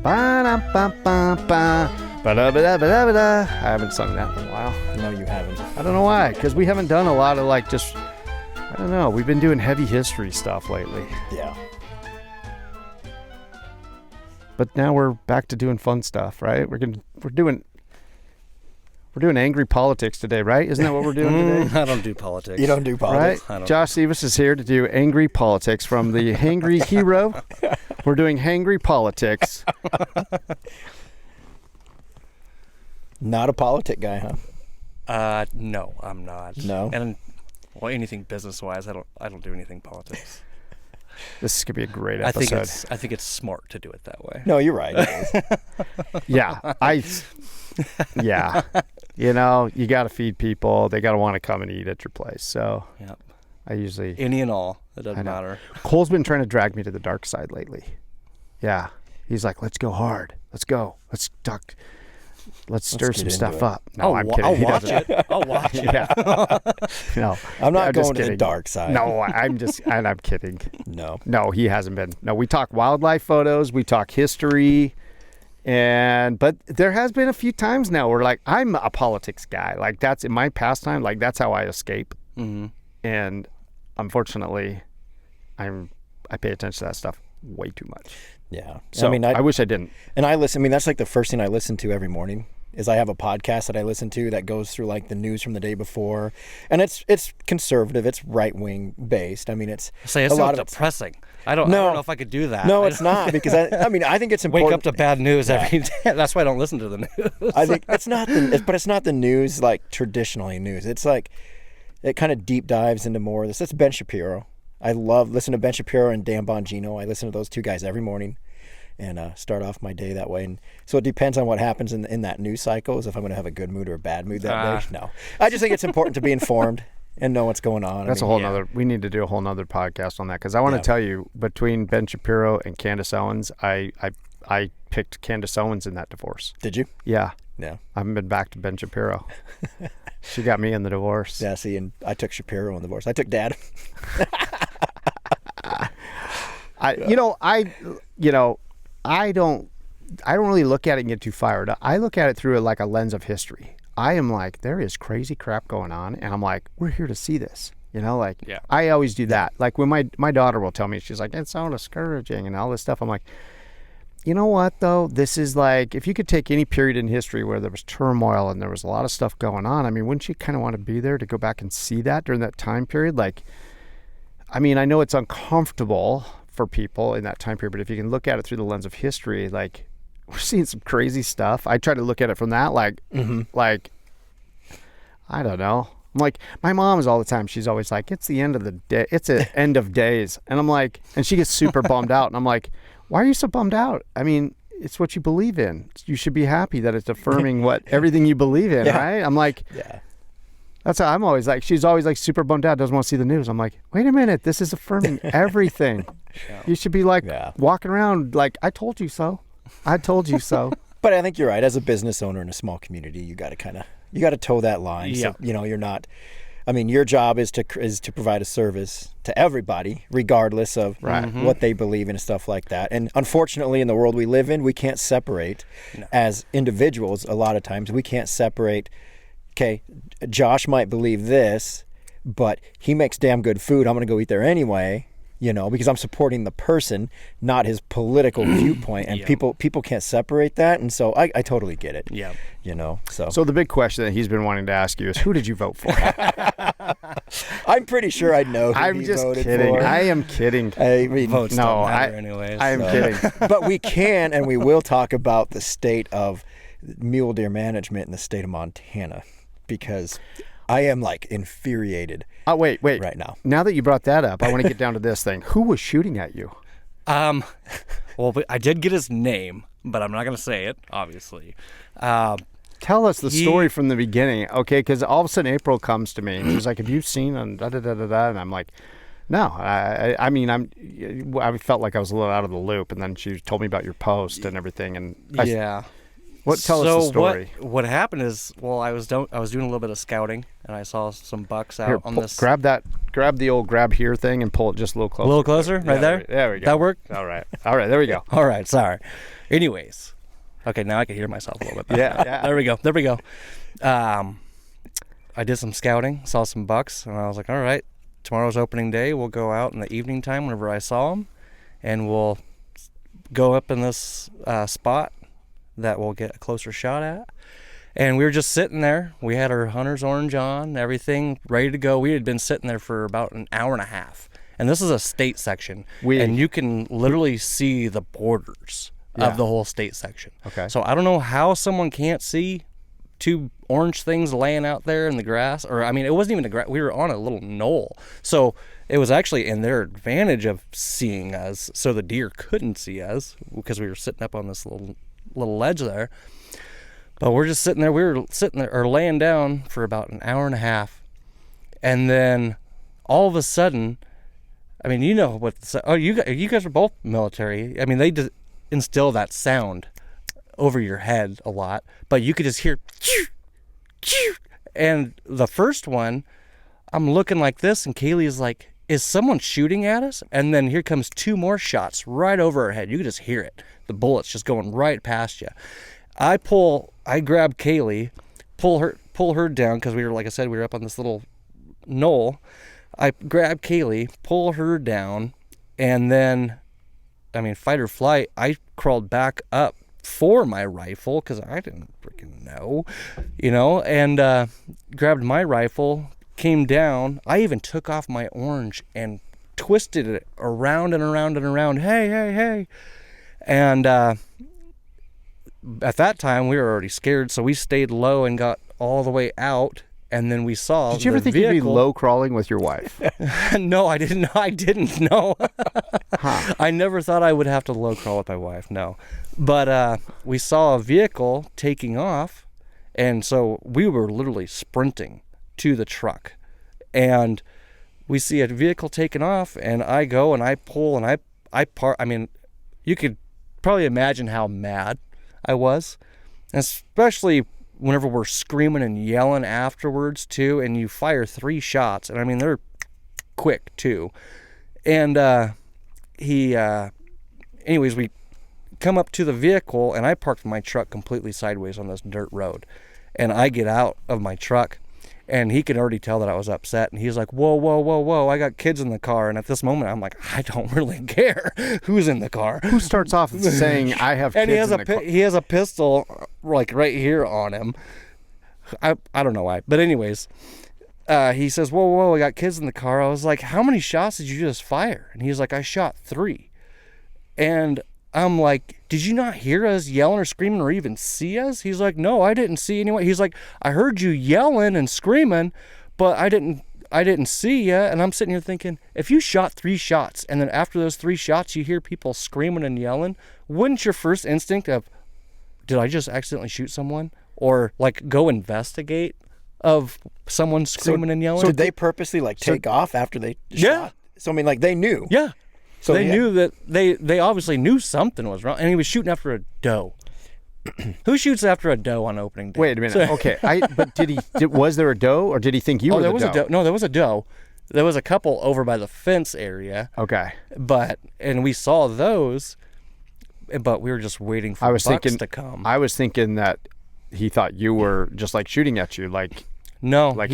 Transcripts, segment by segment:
Ba-da-ba-ba-ba. Ba-da-ba-da-ba-da-ba-da. I haven't sung that in a while. No, you haven't. I don't know why, because we haven't done a lot of I don't know. We've been doing heavy history stuff lately. Yeah. But now we're back to doing fun stuff, right? We're doing angry politics today, right? Isn't that what we're doing today? I don't do politics. You don't do politics? Right? Josh Sivas is here to do angry politics from the Hangry Hero. We're doing hangry politics. Not a politic guy, huh? No, I'm not. No? And anything business-wise, I don't do anything politics. This is gonna be a great episode. I think it's smart to do it that way. No, you're right. Yeah, yeah. You know, you got to feed people. They got to want to come and eat at your place. So Yep. I usually Any and all, it doesn't matter. Cole's been trying to drag me to the dark side lately. Yeah, he's like, let's go hard. Let's go. Let's talk. Let's stir some stuff up. No, I'm kidding. I'll watch it. I'll watch it. Yeah. No, I'm not just going to the kidding. dark side. No, I'm kidding. No, he hasn't been. No, we talk wildlife photos. We talk history. But there has been a few times now where I'm a politics guy. That's in my pastime. That's how I escape. Mm-hmm. And unfortunately, I pay attention to that stuff way too much. Yeah. So I wish I didn't. And that's the first thing I listen to every morning is I have a podcast that I listen to that goes through the news from the day before. And it's conservative. It's right-wing based. It's a lot of depressing. I don't know if I could do that. No, it's not, because I think it's important. Wake up to bad news every day. That's why I don't listen to the news. I think it's not the news traditionally news. It's it kind of deep dives into more of this. It's Ben Shapiro. I love listening to Ben Shapiro and Dan Bongino. I listen to those two guys every morning and start off my day that way. And so it depends on what happens in that news cycle, is if I'm going to have a good mood or a bad mood that day. No, I just think it's important to be informed and know what's going on. That's a whole nother. We need to do a whole nother podcast on that, because I want to tell you, between Ben Shapiro and Candace Owens, I picked Candace Owens in that divorce. Did you? Yeah. Yeah. I haven't been back to Ben Shapiro. She got me in the divorce. Yeah. See, and I took Shapiro in the divorce. I took Dad. I don't really look at it and get too fired up. I look at it through a lens of history. I am there is crazy crap going on, and I'm we're here to see this. Yeah. I always do that. When my daughter will tell me, she's like, it's so discouraging and all this stuff. I'm like, you know what though? This is if you could take any period in history where there was turmoil and there was a lot of stuff going on, wouldn't you kind of want to be there to go back and see that during that time period? I know it's uncomfortable for people in that time period, but if you can look at it through the lens of history, we're seeing some crazy stuff. I try to look at it from that, I don't know. I'm my mom is all the time. She's always it's the end of the day. It's an end of days. And I'm and she gets super bummed out. And I'm why are you so bummed out? It's what you believe in. You should be happy that it's affirming everything you believe in, right? I'm yeah. That's how I'm always she's always super bummed out, doesn't want to see the news. I'm wait a minute, this is affirming everything. Yeah. You should be walking around I told you so. I told you so. But I think you're right. As a business owner in a small community, you got to toe that line. Yeah. So, you're not, your job is to provide a service to everybody, regardless of what they believe in and stuff like that. And unfortunately, in the world we live in, we can't separate as individuals. A lot of times we can't separate. Okay, Josh might believe this, but he makes damn good food. I'm going to go eat there anyway, because I'm supporting the person, not his political viewpoint. And people can't separate that. And so I totally get it. Yeah. So the big question that he's been wanting to ask you is, who did you vote for? I'm pretty sure I know who I'm he just voted kidding. for. I am kidding. Votes don't matter anyways. I am kidding. But we can and we will talk about the state of mule deer management in the state of Montana, because I am infuriated. Oh, wait. Right now. Now that you brought that up, I want to get down to this thing. Who was shooting at you? Well, I did get his name, but I'm not going to say it, obviously. Tell us the story from the beginning, okay? Because all of a sudden April comes to me and she's have you seen on da-da-da-da-da? And I'm no. I felt like I was a little out of the loop, and then she told me about your post and everything. And yeah. Tell us the story. What happened is, I was doing a little bit of scouting and I saw some bucks out Here, on this. grab the old grab here thing and pull it just a little closer. A little closer, right Yeah, there? There we go. That work? All right, there we go. All right, sorry. Anyways, okay, now I can hear myself a little bit better. Yeah. There we go. I did some scouting, saw some bucks, and I was like, all right, tomorrow's opening day. We'll go out in the evening time whenever I saw them, and we'll go up in this spot that we'll get a closer shot at. And we were just sitting there. We had our hunter's orange on, everything ready to go. We had been sitting there for about an hour and a half. And this is a state section. And you can literally see the borders of the whole state section. Okay. So I don't know how someone can't see two orange things laying out there in the grass. Or, I mean, it wasn't even the grass. We were on a little knoll. So it was actually in their advantage of seeing us. So the deer couldn't see us because we were sitting up on this little ledge there. But we're just sitting there. We were sitting there or laying down for about an hour and a half. And then all of a sudden, I mean, you know what, you guys are both military. I mean, they instill that sound over your head a lot, but you could just hear, choo, choo. And the first one, I'm looking like this, and Kaylee's like, is someone shooting at us? And then here comes two more shots right over our head. You could just hear it. The bullets just going right past you. I grab Kaylee, pull her down, because we were, like I said, we were up on this little knoll. I grab Kaylee, pull her down, and then, I mean, fight or flight, I crawled back up for my rifle, because I didn't freaking know, and grabbed my rifle, came down. I even took off my orange and twisted it around and around and around. Hey. And at that time, we were already scared, so we stayed low and got all the way out. And then we saw. Did you ever think you'd be low crawling with your wife? No, I didn't know. Huh. I never thought I would have to low crawl with my wife. No, but we saw a vehicle taking off, and so we were literally sprinting to the truck, and we see a vehicle taking off, and I go and I pull and I part. I mean, you could probably imagine how mad I was, especially whenever we're screaming and yelling afterwards too, and you fire 3 shots, and I mean, they're quick too. And anyways, we come up to the vehicle, and I parked my truck completely sideways on this dirt road, and I get out of my truck, and he could already tell that I was upset, and he's like, whoa, I got kids in the car. And at this moment, I'm like, I don't really care who's in the car. Who starts off saying, I have kids in the car? He has a pistol, like, right here on him. I don't know why. But anyways, he says, whoa, I got kids in the car. I was like, how many shots did you just fire? And he's like, I shot 3. And I'm like, did you not hear us yelling or screaming or even see us? He's like, no, I didn't see anyone. He's like, I heard you yelling and screaming, but I didn't see you. And I'm sitting here thinking, if you shot 3 shots and then after those 3 shots you hear people screaming and yelling, wouldn't your first instinct of, did I just accidentally shoot someone? Or like go investigate of someone screaming and yelling? So did they purposely take off after they shot? So I mean, like, they knew. Yeah. So they knew that they obviously knew something was wrong, and he was shooting after a doe. Who shoots after a doe on opening day? Wait a minute. Okay. But was there a doe, or did he think you were the doe? No, there was a doe. There was a couple over by the fence area. Okay. And we saw those, but we were just waiting for bucks to come. I was thinking that he thought you were just like shooting at you, like. No, like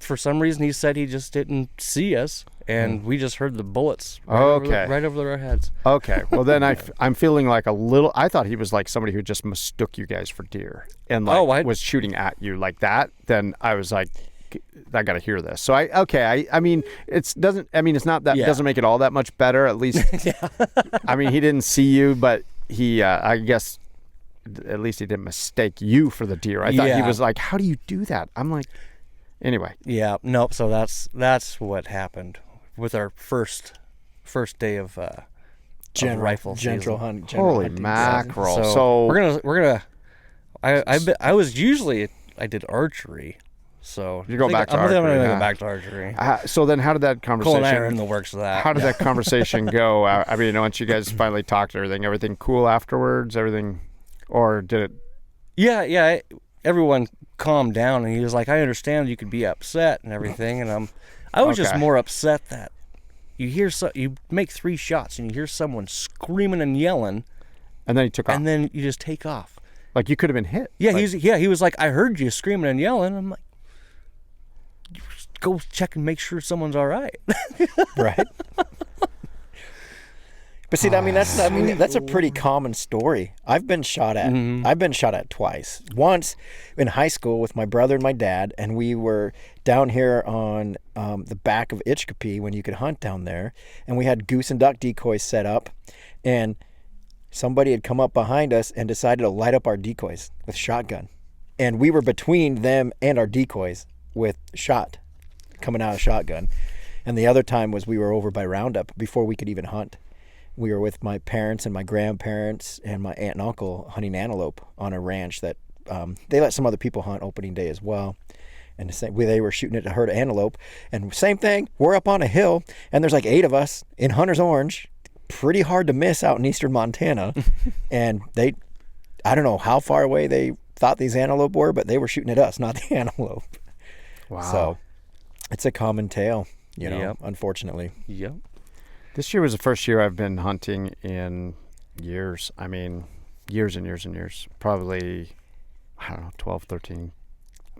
for some reason he said he just didn't see us, and we just heard the bullets right over our heads. Okay, well then I'm feeling like a little. I thought he was like somebody who just mistook you guys for deer and was shooting at you like that. Then I was like, I got to hear this. So I mean it's not that doesn't make it all that much better. At least I mean, he didn't see you, but he I guess. At least he didn't mistake you for the deer. I thought he was like, how do you do that? I'm like, anyway. Yeah, nope. So that's what happened with our first day of rifle general season. hunt. Holy mackerel! So, so we're gonna. I was usually I did archery. So you go back to archery. I'm gonna go back to archery. So then, how did that conversation? Cole and I are in the works of that. How did that conversation go? I mean, once you guys finally talked, everything cool afterwards? Everything. Or did it? Yeah. everyone calmed down, and he was like, I understand you could be upset and everything, and I was just Okay. more upset that you make 3 shots and you hear someone screaming and yelling, And then he took off. and then you just take off. Like, you could have been hit. Yeah, Like, he was like, I heard you screaming and yelling. I'm like, go check and make sure someone's all right. Right. But see, I mean, that's a pretty common story. I've been shot at. I've been shot at twice. Once in high school with my brother and my dad, and we were down here on the back of Itchkapee when you could hunt down there, and we had goose and duck decoys set up, and somebody had come up behind us and decided to light up our decoys with shotgun, and we were between them and our decoys with shot coming out of shotgun. And the other time was we were over by Roundup before we could even hunt. We were with my parents and my grandparents and my aunt and uncle hunting antelope on a ranch that they let some other people hunt opening day as well. And they were shooting at a herd of antelope. And same thing, we're up on a hill, and there's like 8 of us in Hunter's Orange, pretty hard to miss out in eastern Montana. And I don't know how far away they thought these antelope were, but they were shooting at us, not the antelope. wow. So it's a common tale, Yep. unfortunately. Yep. This year was the first year I've been hunting in years. I mean, years and years and years. Probably, I don't know, 12, 13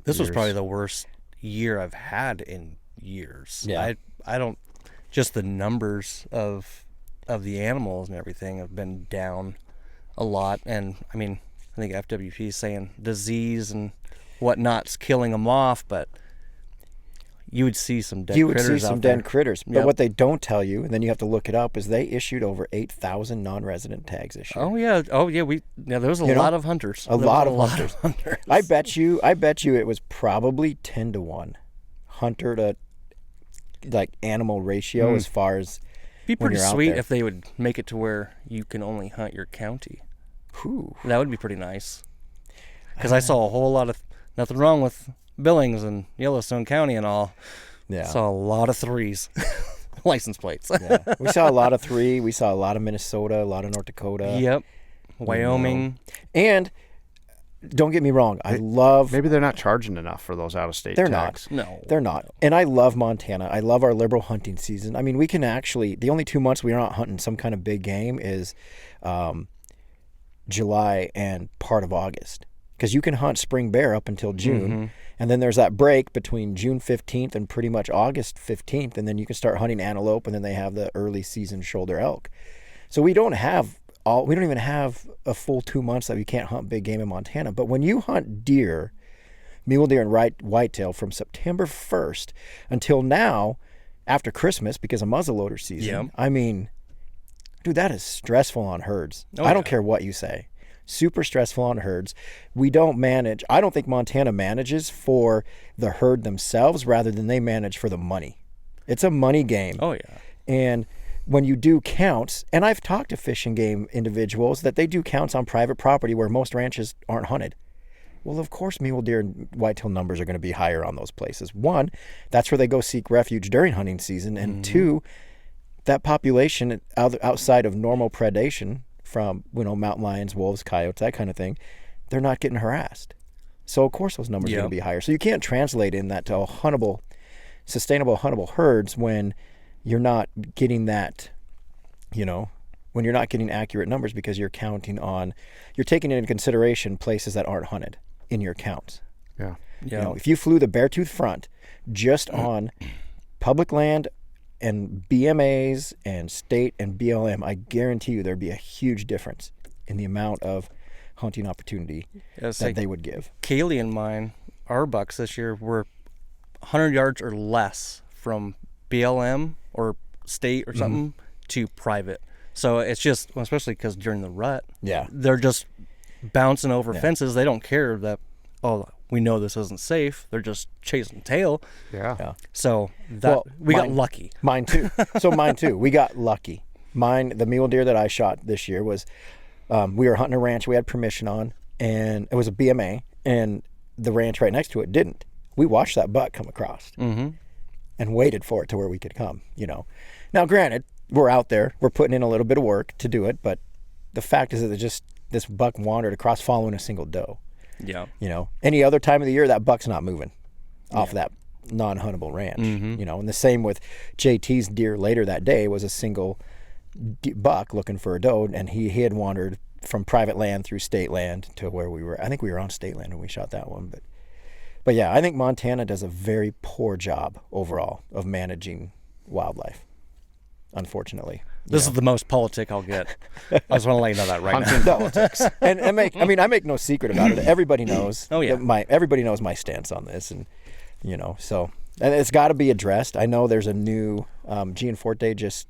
This was years. probably the worst year I've had in years. Yeah. I don't, just the numbers of the animals and everything have been down a lot. And I mean, I think FWP is saying disease and whatnot's killing them off, but you would see some dead You would critters see some out there. dead critters. But Yep. what they don't tell you, and then you have to look it up, is they issued over 8,000 non-resident tags this year. Oh yeah, there was a You know, lot of hunters. A There was lot of hunters. hunters. I bet you it was probably 10 to 1 hunter to like animal ratio as far as Be when pretty you're out sweet there. if they would make it to where you can only hunt your county. whew. That would be pretty nice. Because I saw a whole lot of nothing wrong with Billings and Yellowstone County and all. Yeah. Saw a lot of 3s, license plates. Yeah. We saw a lot of 3. We saw a lot of Minnesota, a lot of North Dakota. Yep. Wyoming. And don't get me wrong, I love Maybe they're not charging enough for those out-of-state They're tags. No. They're not. And I love Montana. I love our liberal hunting season. I mean, we can actually, the only 2 months we are not hunting some kind of big game is July and part of August. Because you can hunt spring bear up until June. And then there's that break between June 15th and pretty much August 15th. And then you can start hunting antelope, and then they have the early season shoulder elk. So we don't even have a full 2 months that we can't hunt big game in Montana. But when you hunt deer, mule deer and whitetail from September 1st until now, after Christmas, because of muzzleloader season, Yep. I mean, dude, that is stressful on herds. Oh, I don't yeah. care what you say. Super stressful on herds. We don't manage. I don't think Montana manages for the herd themselves rather than they manage for the money. It's a money game. Oh, yeah. And when you do counts, and I've talked to fish and game individuals that they do counts on private property where most ranches aren't hunted. Well, of course, mule deer and whitetail numbers are going to be higher on those places. One, that's where they go seek refuge during hunting season. And two, that population outside of normal predation from, mountain lions, wolves, coyotes, that kind of thing, they're not getting harassed. So, of course, those numbers are going to be higher. So you can't translate in that to sustainable huntable herds when you're not getting that, when you're not getting accurate numbers because you're taking into consideration places that aren't hunted in your counts. Yeah. Yeah. If you flew the Beartooth Front just on public land and BMAs and state and BLM, I guarantee you there'd be a huge difference in the amount of hunting opportunity that they would give. Kaylee and mine, our bucks this year were 100 yards or less from BLM or state or something to private. So it's just, especially because during the rut, they're just bouncing over fences. They don't care that, we know this isn't safe. They're just chasing tail. Yeah. So we got lucky. Mine too. We got lucky. The mule deer that I shot this year was, we were hunting a ranch we had permission on, and it was a BMA, and the ranch right next to it didn't. We watched that buck come across and waited for it to where we could come, Now, granted, we're out there. We're putting in a little bit of work to do it, but the fact is that this buck wandered across following a single doe. Yeah. You know, any other time of the year, that buck's not moving off that non-huntable ranch. You know, and the same with JT's deer later that day was a single buck looking for a doe, and he had wandered from private land through state land to where we were. I think we were on state land when we shot that one, but yeah, I think Montana does a very poor job overall of managing wildlife, unfortunately. This is the most politic I'll get. I just want to let you know that right now. Politics. And I make no secret about it. Everybody knows. Oh, yeah. Everybody knows my stance on this, and you know, so and it's got to be addressed. I know there's a new Gianforte just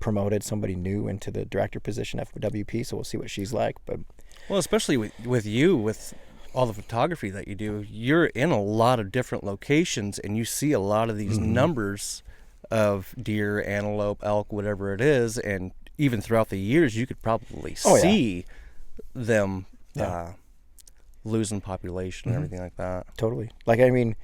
promoted somebody new into the director position at WP, so we'll see what she's like. But well, especially with you, with all the photography that you do, you're in a lot of different locations, and you see a lot of these numbers of deer, antelope, elk, whatever it is, and even throughout the years, you could probably see them losing population and everything like that. Totally. Like, I mean,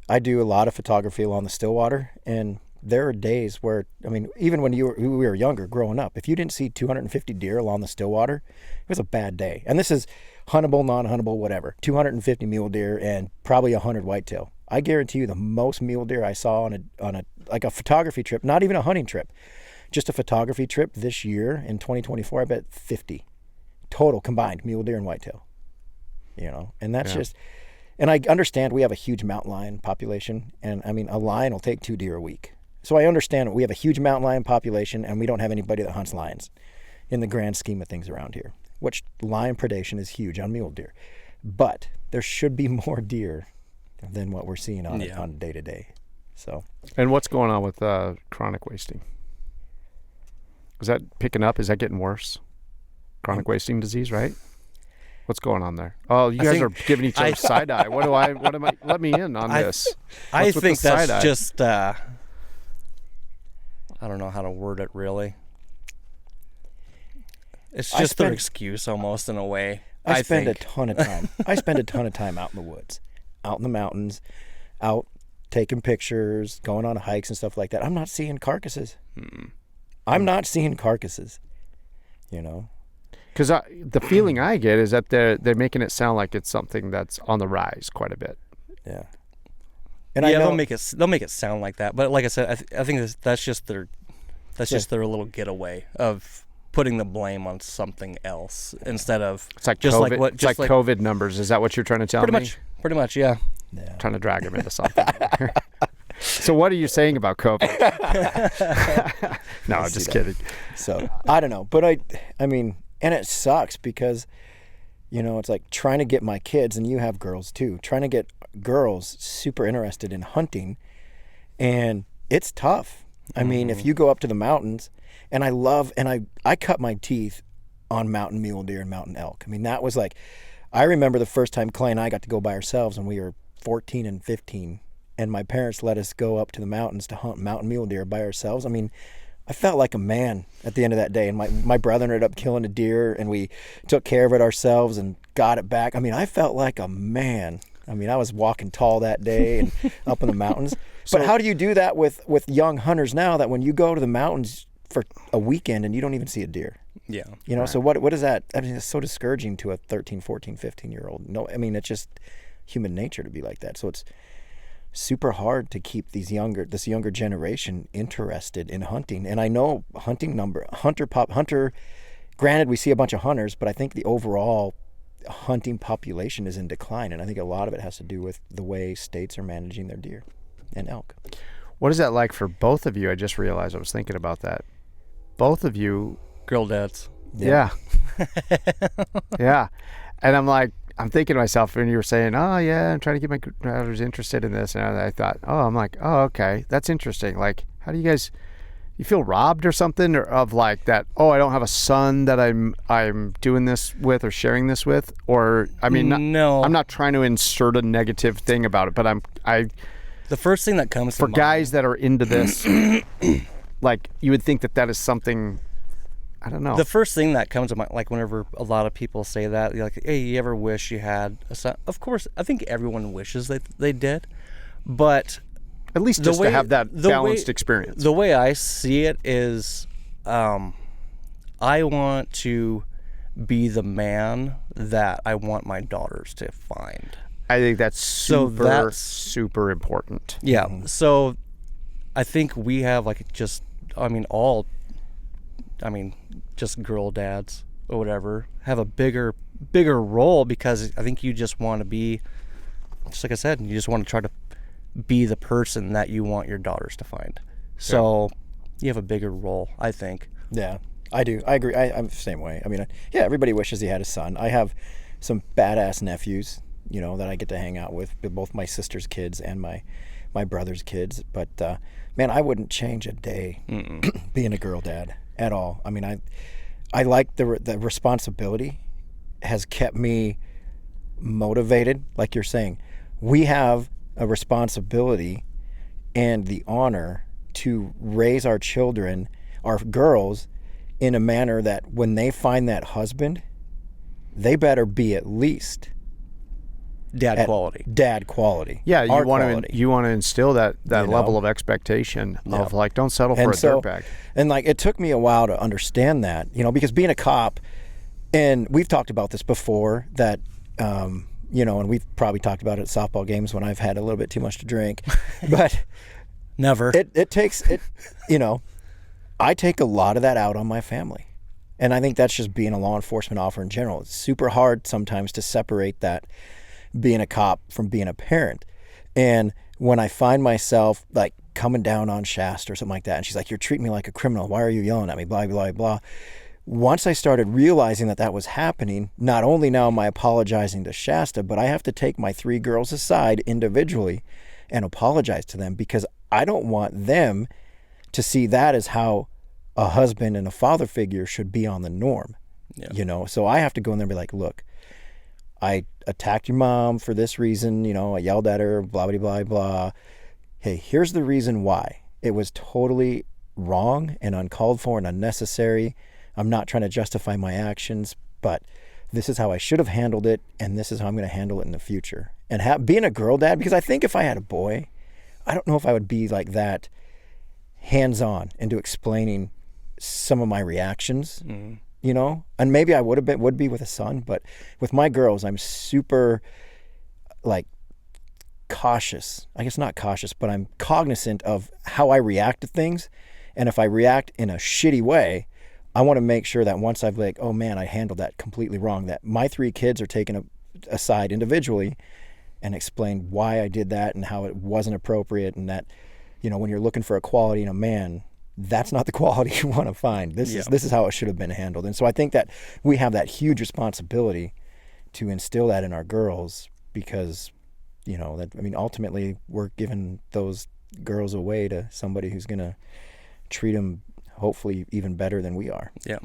I do a lot of photography along the Stillwater, and there are days where, I mean, even when we were younger, growing up, if you didn't see 250 deer along the Stillwater, it was a bad day. And this is huntable, non-huntable, whatever. 250 mule deer and probably 100 whitetail. I guarantee you the most mule deer I saw on a photography trip, not even a hunting trip, just a photography trip this year in 2024, I bet 50 total combined mule deer and whitetail. You know, and that's just, and I understand we have a huge mountain lion population, and I mean, a lion will take 2 deer a week. So I understand we have a huge mountain lion population, and we don't have anybody that hunts lions in the grand scheme of things around here, which lion predation is huge on mule deer. But there should be more deer than what we're seeing on day to day. So, and what's going on with chronic wasting? Is that picking up? Is that getting worse? Chronic wasting disease, right? What's going on there? Oh, you guys are giving each other side eye. Let me in on this. I think that's just, I don't know how to word it really. It's just their excuse almost in a way. I spend a ton of time. I spend a ton of time out in the woods, out in the mountains, out taking pictures, going on hikes and stuff like that. I'm not seeing carcasses. I'm not seeing carcasses, you know. Because the feeling I get is that they're making it sound like it's something that's on the rise quite a bit. Yeah. And I know, they'll make it sound like that, but like I said, I think that's just their little getaway of putting the blame on something else instead of it's like COVID numbers. Is that what you're trying to tell me? Pretty much, yeah. Trying to drag them into something. So what are you saying about COVID? No, I'm just kidding. So I don't know, but I mean, and it sucks because, you know, it's like trying to get my kids, and you have girls too, trying to get girls super interested in hunting, and it's tough. I mean, if you go up to the mountains, and I cut my teeth on mountain mule deer and mountain elk. I mean, that was like, I remember the first time Clay and I got to go by ourselves when we were 14 and 15, and my parents let us go up to the mountains to hunt mountain mule deer by ourselves. I mean, I felt like a man at the end of that day, and my brother ended up killing a deer, and we took care of it ourselves and got it back. I mean, I felt like a man. I mean, I was walking tall that day and up in the mountains. But how do you do that with young hunters now, that when you go to the mountains for a weekend and you don't even see a deer? Yeah. You know, so what is that? I mean, it's so discouraging to a 13, 14, 15-year-old. No, I mean, it's just human nature to be like that. So it's super hard to keep this younger generation interested in hunting. And I know hunter, granted, we see a bunch of hunters, but I think the overall hunting population is in decline. And I think a lot of it has to do with the way states are managing their deer and elk. What is that like for both of you? I just realized I was thinking about that. Both of you. Girl dads. Yeah. Yeah. And I'm thinking to myself, when you were saying, oh yeah, I'm trying to get my daughters interested in this, and I thought, oh, okay, that's interesting. Like, how do you feel robbed or something, or of like that, oh, I don't have a son that I'm doing this with or sharing this with? Or, I mean, no. I'm not trying to insert a negative thing about it, but the first thing that comes to mind, guys that are into this, like, you would think that is something, I don't know. The first thing that comes to mind, like whenever a lot of people say that, you're like, hey, you ever wish you had a son? Of course, I think everyone wishes that they did, but at least just to have that balanced experience. The way I see it is, I want to be the man that I want my daughters to find. I think that's super, that's- super important. Yeah. So I think we have like just just girl dads or whatever have a bigger role, because I think you just want to be, just like I said, you just want to try to be the person that you want your daughters to find. So you have a bigger role, I think. Yeah, I do. I agree. I'm the same way. I mean, yeah, everybody wishes he had a son. I have some badass nephews, that I get to hang out with both my sister's kids and my brother's kids. But man, I wouldn't change a day being a girl dad at all. I mean, I like the responsibility has kept me motivated. Like you're saying, we have a responsibility and the honor to raise our children, our girls, in a manner that when they find that husband, they better be at least Dad quality. Dad quality. Yeah, you want quality. to instill that You level know? of expectation Yeah. of like, don't settle for a dirtbag. And like, it took me a while to understand that, because being a cop, and we've talked about this before, that and we've probably talked about it at softball games when I've had a little bit too much to drink, but Never. it takes it. I take a lot of that out on my family, and I think that's just being a law enforcement officer in general. It's super hard sometimes to separate that, being a cop from being a parent. And when I find myself like coming down on Shasta or something like that, and she's like, "You're treating me like a criminal. Why are you yelling at me?" Blah, blah, blah. Once I started realizing that was happening, not only now am I apologizing to Shasta, but I have to take my 3 girls aside individually and apologize to them, because I don't want them to see that as how a husband and a father figure should be on the norm. Yeah. So I have to go in there and be like, "Look, I attacked your mom for this reason, I yelled at her, blah, blah, blah, blah. Hey, here's the reason why. It was totally wrong and uncalled for and unnecessary. I'm not trying to justify my actions, but this is how I should have handled it, and this is how I'm going to handle it in the future." And being a girl dad, because I think if I had a boy, I don't know if I would be like that hands-on into explaining some of my reactions. And maybe I would be with a son, but with my girls, I'm super like cautious. I guess not cautious, but I'm cognizant of how I react to things. And if I react in a shitty way, I want to make sure that once I've like, oh man, I handled that completely wrong, that my 3 kids are taken aside individually and explain why I did that and how it wasn't appropriate, and that, when you're looking for a quality in a man, that's not the quality you want to find. This is how it should have been handled. And so I think that we have that huge responsibility to instill that in our girls, because, ultimately we're giving those girls away to somebody who's going to treat them hopefully even better than we are. Yeah.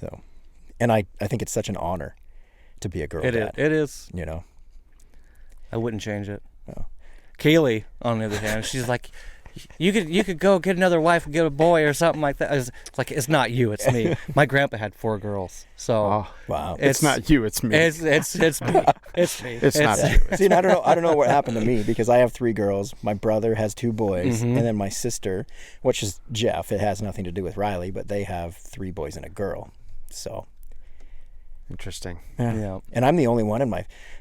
So, and I think it's such an honor to be a girl dad. It is. I wouldn't change it. No. Kaylee, on the other hand, she's like, you could go get another wife and get a boy or something like that. It's like, it's not you, it's me. My grandpa had 4 girls, so wow, it's not you, it's me. It's me. It's me. It's not you. See, and I don't know what happened to me, because I have 3 girls. My brother has 2 boys, and then my sister, which is Jeff. It has nothing to do with Riley, but they have 3 boys and a girl. So Interesting. Yeah. And I'm the only one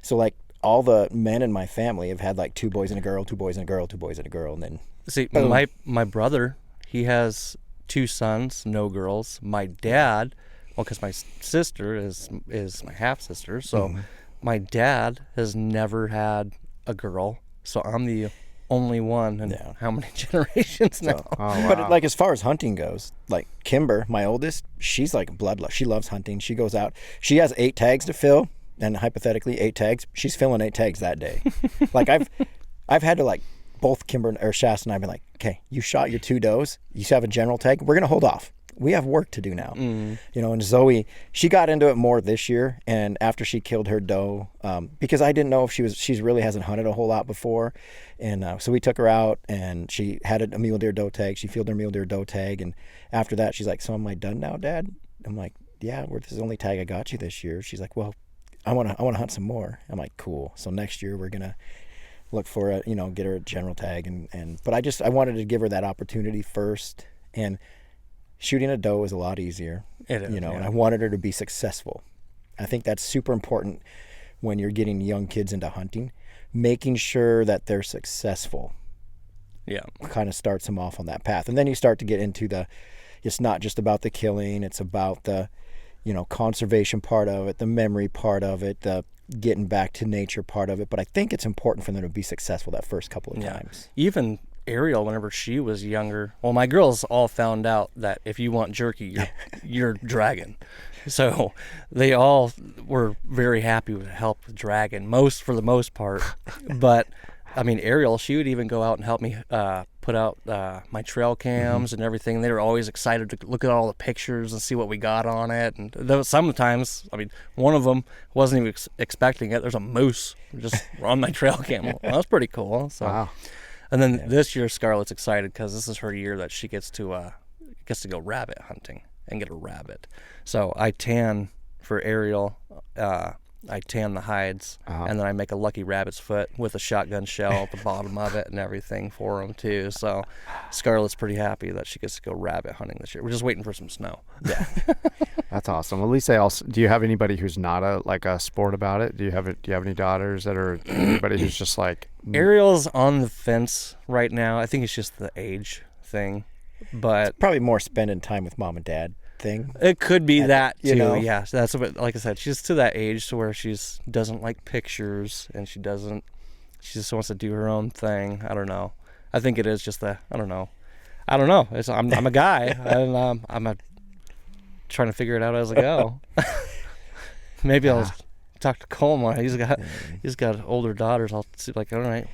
so like all the men in my family have had like 2 boys and a girl, 2 boys and a girl, 2 boys and a girl, and then See, boom. my brother, he has 2 sons, no girls. My dad, because my sister is my half sister, so my dad has never had a girl. So I'm the only one in how many generations now? So, but like as far as hunting goes, like Kimber, my oldest, she's like bloodlust. She loves hunting. She goes out. She has 8 tags to fill, and hypothetically 8 tags. She's filling 8 tags that day. Like I've had to like. Both Kimber or Shasta and I have been like, okay, you shot your 2 does. You have a general tag. We're going to hold off. We have work to do now. And Zoe, she got into it more this year. And after she killed her doe, because I didn't know if she really hasn't hunted a whole lot before. And so we took her out, and she had a mule deer doe tag. She filled her mule deer doe tag. And after that, she's like, so am I done now, Dad? I'm like, yeah, this is the only tag I got you this year. She's like, well, I want to hunt some more. I'm like, cool. So next year we're going to look for get her a general tag, but I wanted to give her that opportunity first. And shooting a doe is a lot easier. It is, and I wanted her to be successful. I think that's super important when you're getting young kids into hunting, making sure that they're successful. Yeah. Kind of starts them off on that path. And then you start to get into it's not just about the killing, it's about the, conservation part of it, the memory part of it, the getting back to nature part of it. But I think it's important for them to be successful that first couple of times. Even Ariel, whenever she was younger, well, my girls all found out that if you want jerky, you're dragon. So they all were very happy to help the dragon, for the most part. But I mean, Ariel, she would even go out and help me put out my trail cams and everything. They were always excited to look at all the pictures and see what we got on it. And sometimes, I mean, one of them wasn't even expecting it. There's a moose just on my trail cam. Well, that was pretty cool. So. Wow. And then this year, Scarlett's excited because this is her year that she gets to go rabbit hunting and get a rabbit. So I tan for Ariel. I tan the hides, and then I make a lucky rabbit's foot with a shotgun shell at the bottom of it and everything for him too. So Scarlett's pretty happy that she gets to go rabbit hunting this year. We're just waiting for some snow. Yeah. That's awesome. At least they also. Do you have anybody who's not a sport about it? Do you have any daughters that are anybody who's just like Ariel's on the fence right now. I think it's just the age thing, but probably more spending time with mom and dad thing. It could be that too. Yeah, so that's what, like I said, she's to that age to where doesn't like pictures and she just wants to do her own thing. I don't know. I think it is just I don't know. I'm a guy and I'm trying to figure it out as I go. Maybe I'll talk to Coleman. He's got older daughters. I'll see, all right.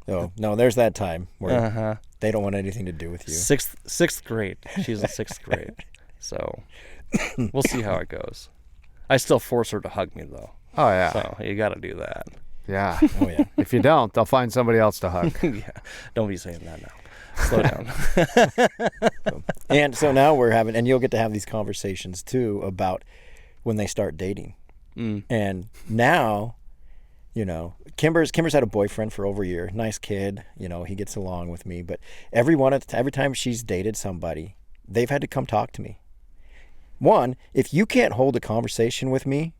Oh no, there's that time where they don't want anything to do with you. Sixth grade. She's in sixth grade. So we'll see how it goes. I still force her to hug me though. Oh yeah. So you got to do that. Yeah. Oh yeah. If you don't, they'll find somebody else to hug. Yeah. Don't be saying that now. Slow down. And so now and you'll get to have these conversations too about when they start dating. And now, Kimber's had a boyfriend for over a year. Nice kid. He gets along with me. But every time she's dated somebody, they've had to come talk to me. One, if you can't hold a conversation with me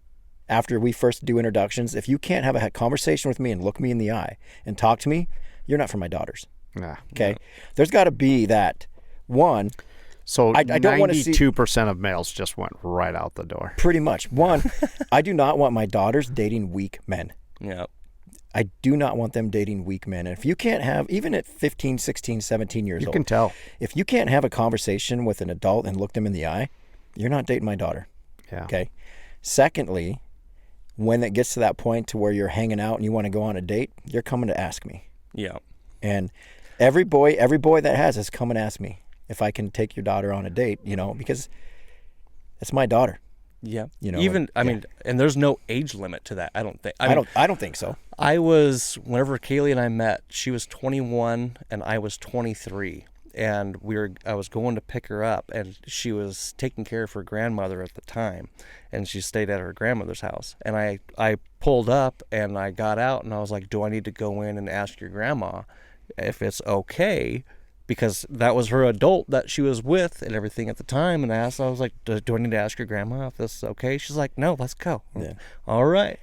after we first do introductions, if you can't have a conversation with me and look me in the eye and talk to me, you're not for my daughters. Yeah. Okay? There's got to be that one. So I don't want to see 92% of males just went right out the door. Pretty much. One, I do not want my daughters dating weak men. Yeah. I do not want them dating weak men. And if you can't have, even at 15, 16, 17 years old. You can tell. If you can't have a conversation with an adult and look them in the eye, you're not dating my daughter. Yeah. Okay. Secondly, when it gets to that point to where you're hanging out and you want to go on a date, you're coming to ask me. Yeah. And every boy that has come and asked me if I can take your daughter on a date, because it's my daughter. Yeah. I mean, and there's no age limit to that. I don't think. I don't think so. Whenever Kaylee and I met, she was 21 and I was 23. And I was going to pick her up, and she was taking care of her grandmother at the time, and she stayed at her grandmother's house. And I pulled up, and I got out, and I was like, do I need to go in and ask your grandma if it's okay? Because that was her adult that she was with and everything at the time. And I was like, do I need to ask your grandma if this is okay? She's like, no, let's go. Yeah. All right.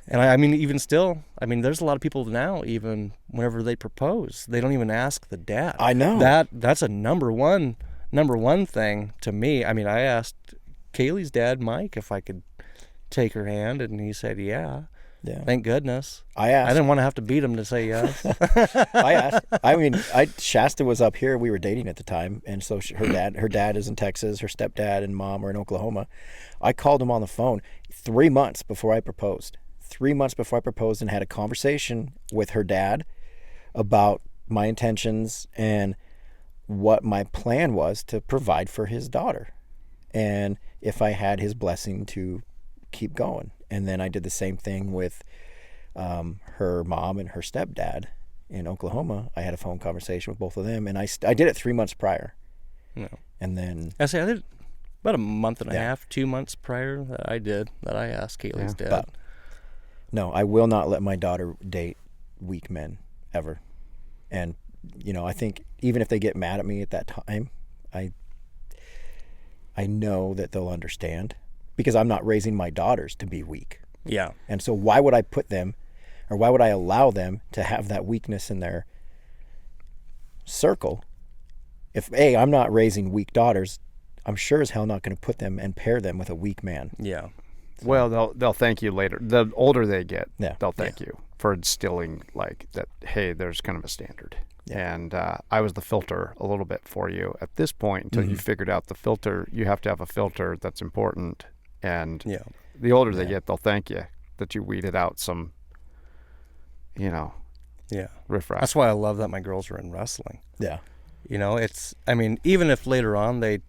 And I mean, even still, there's a lot of people now, even whenever they propose, they don't even ask the dad. I know. That's a number one thing to me. I mean, I asked Kaylee's dad, Mike, if I could take her hand, and he said, yeah. Yeah. Thank goodness. I asked. I didn't want to have to beat him to say yes. I asked. Shasta was up here. We were dating at the time, and so her dad is in Texas. Her stepdad and mom are in Oklahoma. I called him on the phone 3 months before I proposed. 3 months before I proposed, and had a conversation with her dad about my intentions and what my plan was to provide for his daughter, and if I had his blessing to keep going. And then I did the same thing with her mom and her stepdad in Oklahoma. I had a phone conversation with both of them, and I did it 3 months prior. No. And then I did about a month and a half, 2 months prior that I asked Kaylee's dad. But no, I will not let my daughter date weak men ever. And I think even if they get mad at me at that time, I know that they'll understand because I'm not raising my daughters to be weak. Yeah. And so why would I put them, or why would I allow them to have that weakness in their circle? If I'm not raising weak daughters, I'm sure as hell not going to put them and pair them with a weak man. Yeah. Well, they'll thank you later. The older they get, they'll thank you for instilling like that. Hey, there's kind of a standard. Yeah. And I was the filter a little bit for you at this point until you figured out the filter. You have to have a filter that's important. And the older they get, they'll thank you that you weeded out some, riffraff. That's why I love that my girls are in wrestling. Yeah. Even if later on they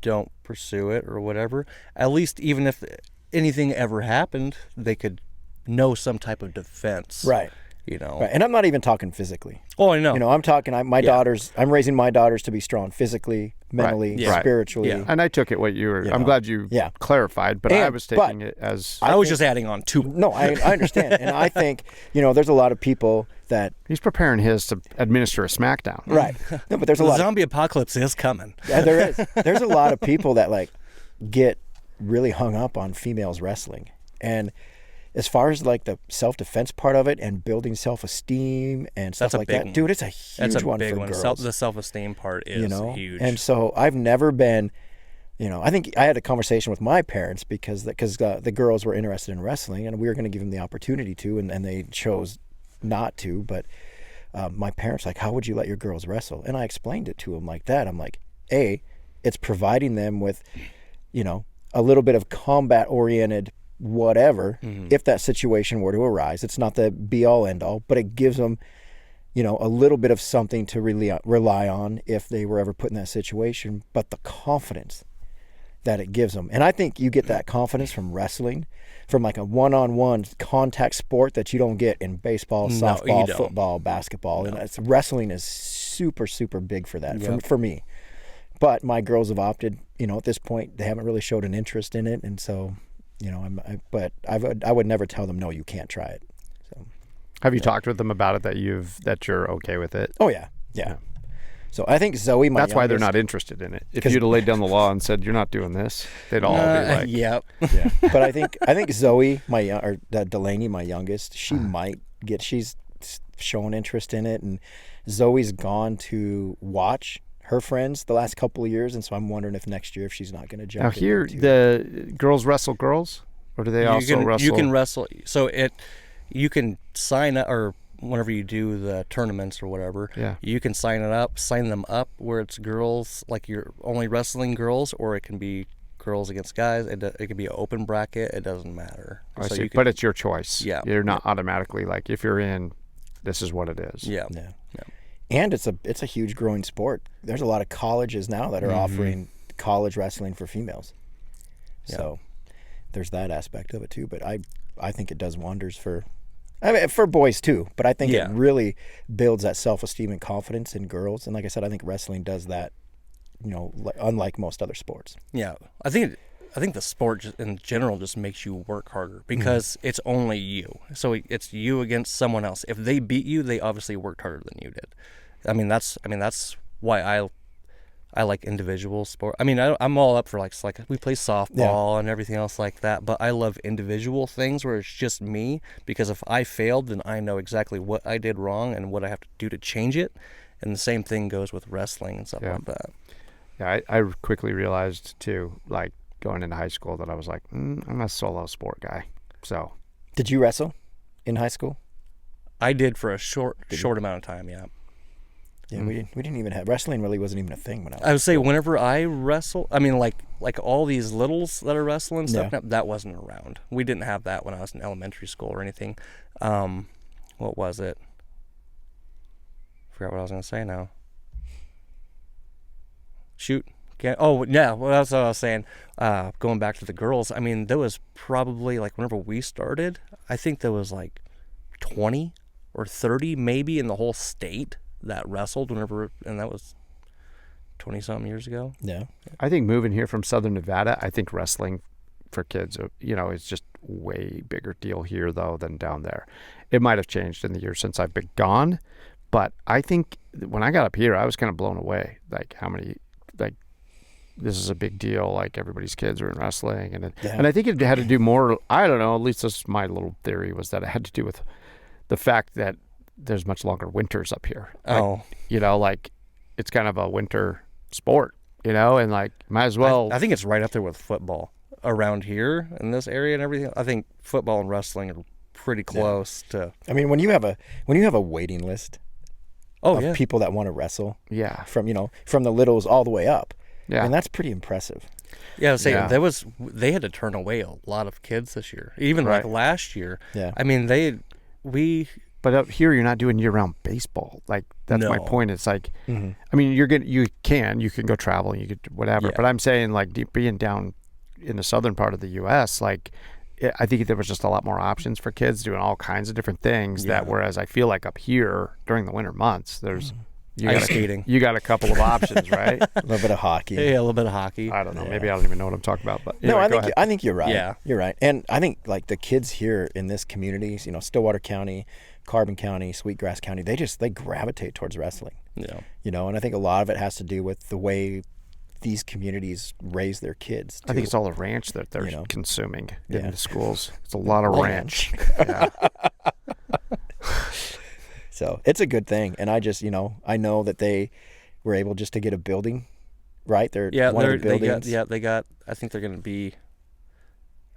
don't pursue it or whatever, at least even if anything ever happened, they could know some type of defense. Right. Right. And I'm not even talking physically. Oh, I know. I'm talking, I'm raising my daughters to be strong physically, mentally, spiritually. Yeah. And I took it what you were, I'm glad you clarified, but I was taking it as. I was just adding on to it. No, I understand. And I think, there's a lot of people that. He's preparing his to administer a smackdown. Right. No, but there's a lot. The zombie apocalypse is coming. Yeah, there is. There's a lot of people that get really hung up on females wrestling. And as far as the self-defense part of it and building self-esteem and stuff like that, dude, it's a huge one for girls. The self-esteem part is huge. And so I've never been, I think I had a conversation with my parents because the girls were interested in wrestling and we were going to give them the opportunity to, and they chose not to. But my parents how would you let your girls wrestle? And I explained it to them like that. I'm like, it's providing them with, a little bit of combat-oriented whatever, if that situation were to arise. It's not the be-all, end-all, but it gives them, a little bit of something to really rely on if they were ever put in that situation, but the confidence that it gives them. And I think you get that confidence from wrestling, from a one-on-one contact sport that you don't get in baseball, softball, football, basketball. No. And wrestling is super, super big for that, for me. But my girls have opted, at this point, they haven't really showed an interest in it, and so... I would never tell them, no, you can't try it. So, have you talked with them about it that you're okay with it? Oh yeah. So I think Zoe, that's why they're not interested in it. If you'd have laid down the law and said you're not doing this, they'd all be like, yep. Yeah. But I think Zoe, Delaney, my youngest, she's shown interest in it, and Zoe's gone to watch her friends the last couple of years, and so I'm wondering if next year if she's not going to jump. Now here, the girls wrestle girls, or do they wrestle? You can wrestle. So you can sign up, or whenever you do the tournaments or whatever. Yeah. You can sign them up where it's girls, like you're only wrestling girls, or it can be girls against guys. It can be an open bracket. It doesn't matter. I see. But it's your choice. Yeah. You're not automatically if you're in, this is what it is. Yeah. And it's a huge growing sport. There's a lot of colleges now that are offering college wrestling for females. So there's that aspect of it too. But I think it does wonders for boys too. But I think it really builds that self-esteem and confidence in girls. And like I said, I think wrestling does that, unlike most other sports. Yeah. I think the sport in general just makes you work harder because it's only you. So it's you against someone else. If they beat you, they obviously worked harder than you did. That's why I like individual sport. I'm all up for we play softball and everything else like that, but I love individual things where it's just me, because if I failed, then I know exactly what I did wrong and what I have to do to change it. And the same thing goes with wrestling and stuff like that. Yeah, I quickly realized too, going into high school, that I was I'm a solo sport guy. So, did you wrestle in high school? I did for a short amount of time. Yeah. Yeah, we didn't even have wrestling. Really wasn't even a thing when I was. I would say whenever I wrestle, like all these littles that are wrestling stuff, that wasn't around. We didn't have that when I was in elementary school or anything. What was it? Forgot what I was gonna say now. Shoot. Well, that's what I was saying. Going back to the girls, there was probably, whenever we started, I think there was 20 or 30 maybe in the whole state that wrestled and that was 20-something years ago. Yeah. I think moving here from Southern Nevada, I think wrestling for kids, is just way bigger deal here, though, than down there. It might have changed in the years since I've been gone, but I think when I got up here, I was kind of blown away, how many, this is a big deal. Like everybody's kids are in wrestling, and I think it had to do more. I don't know. At least this is my little theory, was that it had to do with the fact that there's much longer winters up here. Like, it's kind of a winter sport, and like might as well. I think it's right up there with football around here in this area and everything. I think football and wrestling are pretty close to. I mean, when you have a waiting list of people that want to wrestle, from the littles all the way up, and that's pretty impressive. Yeah, they had to turn away a lot of kids this year, even like last year. Yeah, I mean But up here, you're not doing year-round baseball. Like, that's my point. It's like, I mean, you can go travel and you could whatever. But I'm saying, like, being down in the southern part of the U.S., like, I think there was just a lot more options for kids doing all kinds of different things. That whereas I feel like up here during the winter months, there's ice skating. You got a couple of options, right? A little bit of hockey. Yeah, a little bit of hockey. I don't know. Maybe I don't even know what I'm talking about. But anyway, no, I think you're right. Yeah, you're right. And I think like the kids here in this community, Stillwater County, Carbon County, Sweetgrass County, they gravitate towards wrestling. Yeah. And I think a lot of it has to do with the way these communities raise their kids too. I think it's all the ranch that they're consuming in the schools. It's a lot of ranch. Yeah. So it's a good thing. And I just, I know that they were able just to get a building, right? They're one of the buildings. They got, I think they're going to be,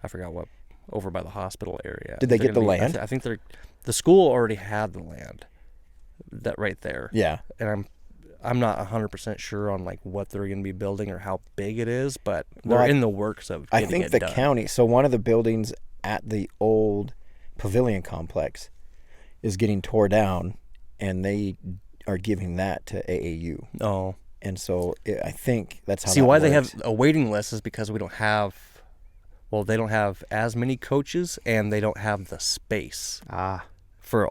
I forgot what, over by the hospital area. Did they get the land? I think the school already had the land that right there. Yeah. And I'm not 100% sure on like what they're going to be building or how big it is, but they're in the works of getting I think it the done. county, so one of the buildings at the old pavilion complex is getting tore down, and they are giving that to AAU. Oh. And so I think that's how See, that why works. they have a waiting list is because they don't have as many coaches, and they don't have the space for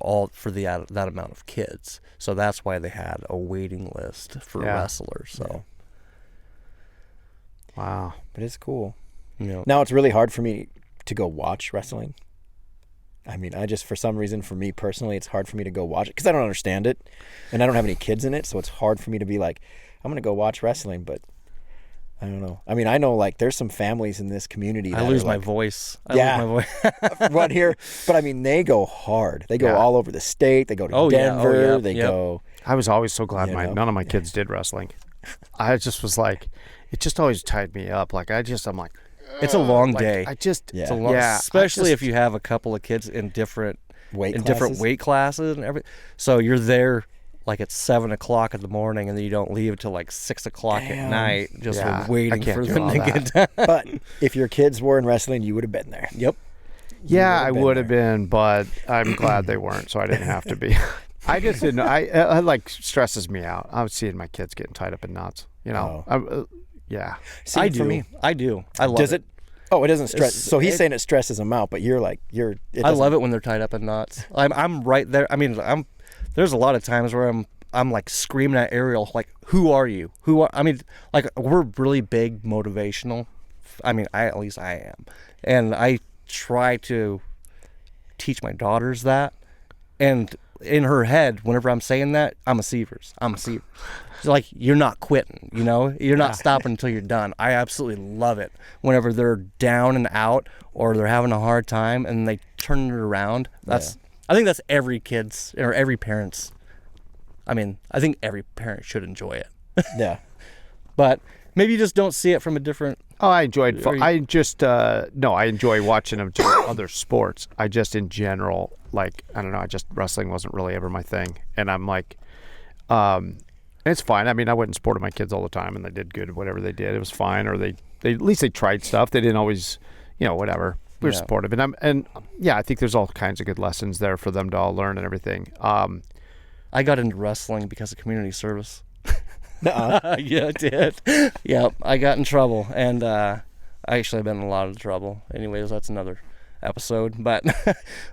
that amount of kids. So that's why they had a waiting list for wrestlers. So, wow, but it's cool. Now it's really hard for me to go watch wrestling. I mean, for some reason, for me personally, it's hard for me to go watch it because I don't understand it, and I don't have any kids in it, so it's hard for me to be like, I'm gonna go watch wrestling, but I don't know. I mean, I know like there's some families in this community that I lose my like, voice. Right here. But I mean, they go hard. They go all over the state. They go to Denver. They go. I was always so glad none of my kids did wrestling. I just was like, it just always tied me up. Like I'm like, it's a long day. It's a long, especially if you have a couple of kids in different weight classes and everything. So you're there like at 7:00 in the morning, and then you don't leave until like 6:00 at night, just waiting for them to get done. But if your kids were in wrestling, you would have been there. Yep. Yeah, I would have been, but I'm glad they weren't, so I didn't have to be. I just didn't. I like stresses me out. I was seeing my kids getting tied up in knots. Yeah. See, I do. For me, I do. I love Does it? Oh, it doesn't stress. So he's saying it stresses them out, but you're like I love it when they're tied up in knots. I'm right there. I mean, there's a lot of times where I'm like screaming at Ariel, like, who are you? I mean, like, we're really big motivational. I mean, at least I am. And I try to teach my daughters that. And in her head, whenever I'm saying that, I'm a Seavers. It's like, you're not quitting, You're not stopping until you're done. I absolutely love it whenever they're down and out or they're having a hard time and they turn it around. I think that's every kid's or every parent's. I mean, I think every parent should enjoy it. Yeah. But maybe you just don't see it from a different. Oh, I enjoyed. I just I enjoy watching them do other sports. I just in general, like, I don't know. Wrestling wasn't really ever my thing, and I'm like, it's fine. I mean, I went and supported my kids all the time, and they did good. Whatever they did, it was fine. Or they at least they tried stuff. They didn't always, whatever. We were supportive, and I think there's all kinds of good lessons there for them to all learn and everything. I got into wrestling because of community service. Nuh-uh. Yeah, I did. Yeah, I got in trouble, and I actually have been in a lot of trouble. Anyways, that's another episode. But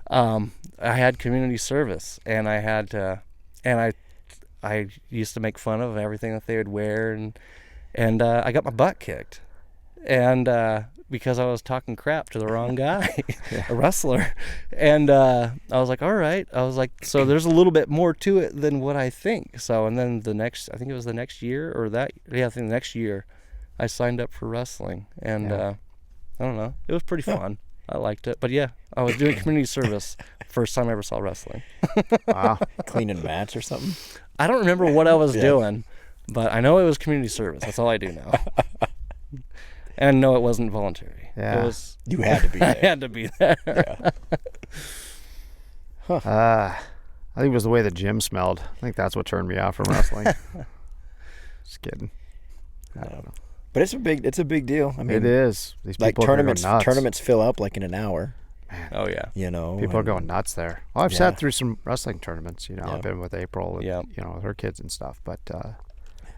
I had community service, and I had to, and I used to make fun of everything that they would wear, and I got my butt kicked, and because I was talking crap to the wrong guy, a wrestler. And I was like, all right. I was like, so there's a little bit more to it than what I think. So, and then I think it was the next year I think the next year, I signed up for wrestling, and Yeah. I don't know, it was pretty fun. I liked it, but yeah, I was doing community service. First time I ever saw wrestling. Wow. Cleaning mats or something. I don't remember what I was doing, but I know it was community service. That's all I do now. And no, it wasn't voluntary. Yeah. It was. You had to be I there. had to be there. Yeah. I think it was the way the gym smelled. I think that's what turned me off from wrestling. Just kidding. I don't know. But it's a big deal. I mean, It is. These like people are gonna go nuts. tournaments fill up like in an hour. Oh yeah. You know, People are and- going nuts there. Well, I've Yeah. sat through some wrestling tournaments. You know, Yeah. I've been with April, and, Yeah. you know, with her kids and stuff. But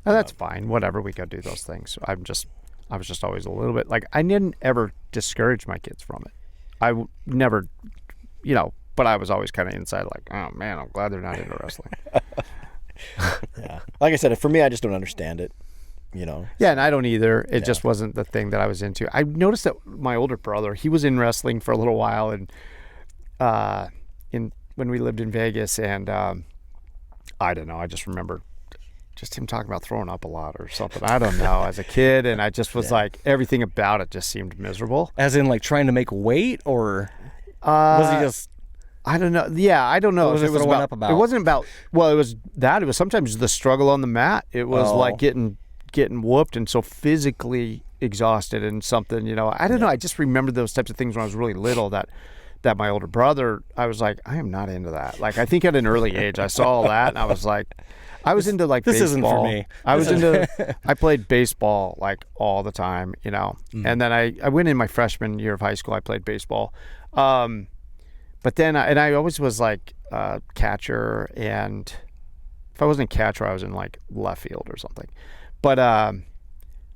that's fine. Whatever, we go do those things. I was just always a little bit like, I didn't ever discourage my kids from it. Never, you know, but I was always kind of inside like, oh man, I'm glad they're not into wrestling. Yeah. Like I said, for me, I just don't understand it. You know. Yeah, and I don't either. It just wasn't the thing that I was into. I noticed that my older brother, he was in wrestling for a little while, and when we lived in Vegas, and I don't know. I just remember just him talking about throwing up a lot or something. I don't know. As a kid, and I just was like, everything about it just seemed miserable. As in, like, trying to make weight, or was he just? I don't know. Yeah, I don't know. What was if it it was throwing about, up about? It wasn't about. Well, it was that. It was sometimes the struggle on the mat. It was like getting whooped and so physically exhausted and something. You know, I don't know. I just remember those types of things when I was really little. That my older brother, I was like, I am not into that. Like, I think at an early age, I saw all that, and I was like, I was into like This baseball. isn't for me. I was into. I played baseball like all the time. You know, and then I went in my freshman year of high school. I played baseball. But then, I always was like catcher, and if I wasn't a catcher, I was in like left field or something. But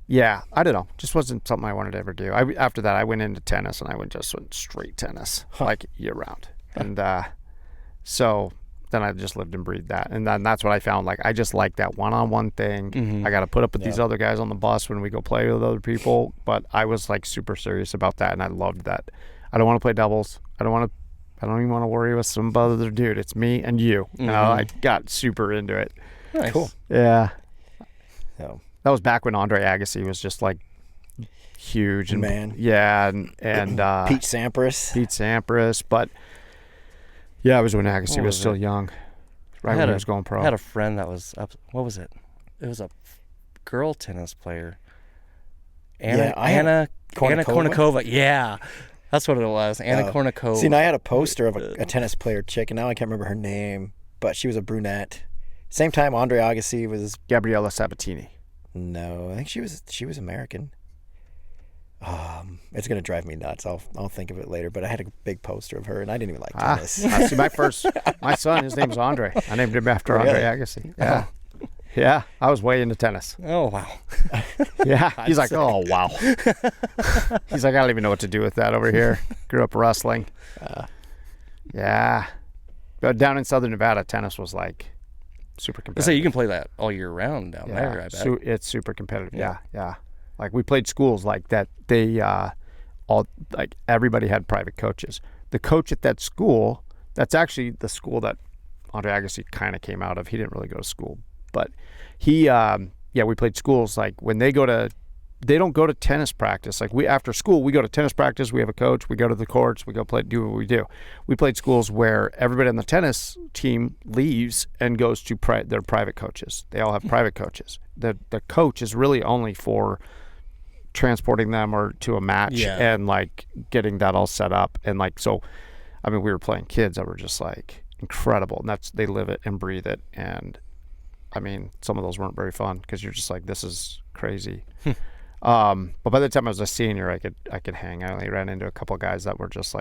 yeah, I don't know. Just wasn't something I wanted to ever do. After that, I went into tennis, and I went straight tennis, like year round. And so then I just lived and breathed that. And then that's what I found. Like, I just like that one-on-one thing. I got to put up with these other guys on the bus when we go play with other people. But I was like super serious about that, and I loved that. I don't want to play doubles. I don't even want to worry with some other dude. It's me and you. You know, I got super into it. Nice. Cool. Yeah. So That was back when Andre Agassi was just like huge. And Man. Yeah. And Pete Sampras. But yeah, it was when Agassi What was was still it? young. Right when he was going pro. I had a friend that was up. What was it? It was a girl tennis player. Anna Kournikova. Yeah. That's what it was. Anna Kournikova. See, and I had a poster of a tennis player chick, and now I can't remember her name, but she was a brunette. Same time Andre Agassi was. Gabriella Sabatini. No, I think she was American. It's gonna drive me nuts. I'll think of it later. But I had a big poster of her, and I didn't even like tennis. See, my son, his name's Andre. I named him after Andre Agassi. Yeah. Yeah, I was way into tennis. Oh, wow. Yeah, he's like, oh, wow. He's like, I don't even know what to do with that over here. Grew up wrestling. Yeah. But down in Southern Nevada, tennis was like super competitive. So you can play that all year round down there, I bet. It's super competitive. Yeah. Like, we played schools like that. They everybody had private coaches. The coach at that school, that's actually the school that Andre Agassi kind of came out of. He didn't really go to school. But we played schools like when they don't go to tennis practice. Like, after school, we go to tennis practice. We have a coach. We go to the courts. We go do what we do. We played schools where everybody on the tennis team leaves and goes to their private coaches. They all have private coaches. The coach is really only for transporting them or to a match and like getting that all set up. And like, so, I mean, we were playing kids that were just like incredible, and they live it and breathe it. And I mean, some of those weren't very fun because you're just like, this is crazy. But by the time I was a senior, I could hang. I only ran into a couple of guys that were just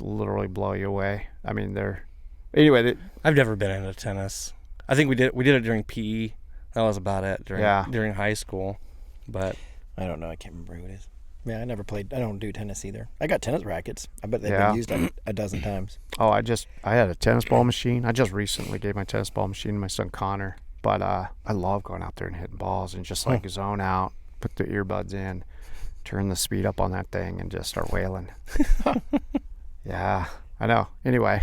literally blow you away. I mean, I've never been into tennis. I think we did it during PE. That was about it during high school. But I don't know. I can't remember who it is. Yeah, I never played. I don't do tennis either. I got tennis rackets. I bet they've been used a dozen times. Oh, I had a tennis ball machine. I just recently gave my tennis ball machine to my son Connor. But I love going out there and hitting balls and just like zone out, put the earbuds in, turn the speed up on that thing, and just start wailing. Yeah, I know. Anyway.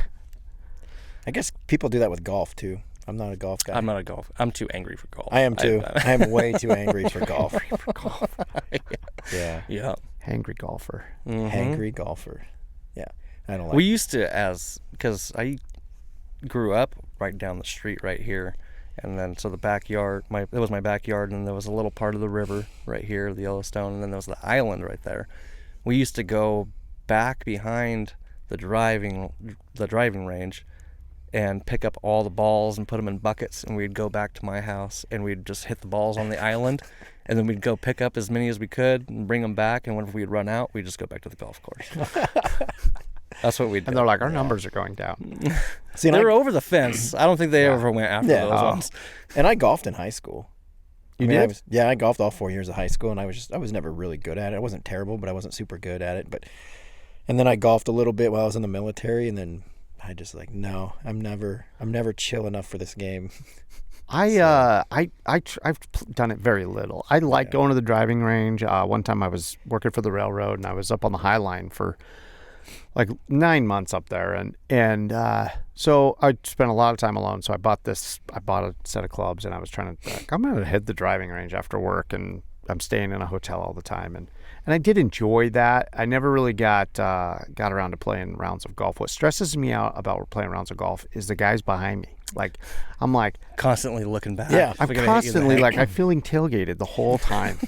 I guess people do that with golf too. I'm not a golf guy. I'm not a golf. I'm too angry for golf. I am too. I am way too angry for golf. Yeah. Yeah. Hangry golfer. Hangry golfer. Yeah. I don't like We used to, because I grew up right down the street right here. And then, so the backyard, it was my backyard, and there was a little part of the river right here, the Yellowstone, and then there was the island right there. We used to go back behind the driving range and pick up all the balls and put them in buckets, and we'd go back to my house, and we'd just hit the balls on the island, and then we'd go pick up as many as we could and bring them back, and whenever we'd run out, we'd just go back to the golf course. That's what we did. And they're like, our numbers are going down. See, they were over the fence. I don't think they ever went after those ones. And I golfed in high school. You did? I golfed all 4 years of high school, and I was never really good at it. I wasn't terrible, but I wasn't super good at it. And then I golfed a little bit while I was in the military, and then I just like, no, I'm never chill enough for this game. I've done it very little. I like going to the driving range. One time I was working for the railroad, and I was up on the High Line for like 9 months up there, and so I spent a lot of time alone. So I bought a set of clubs, and I was trying to I'm gonna hit the driving range after work, and I'm staying in a hotel all the time, and I did enjoy that. I never really got around to playing rounds of golf. What stresses me out about playing rounds of golf is the guys behind me. Like, I'm like constantly looking back. Yeah, I'm constantly like, I'm feeling tailgated the whole time.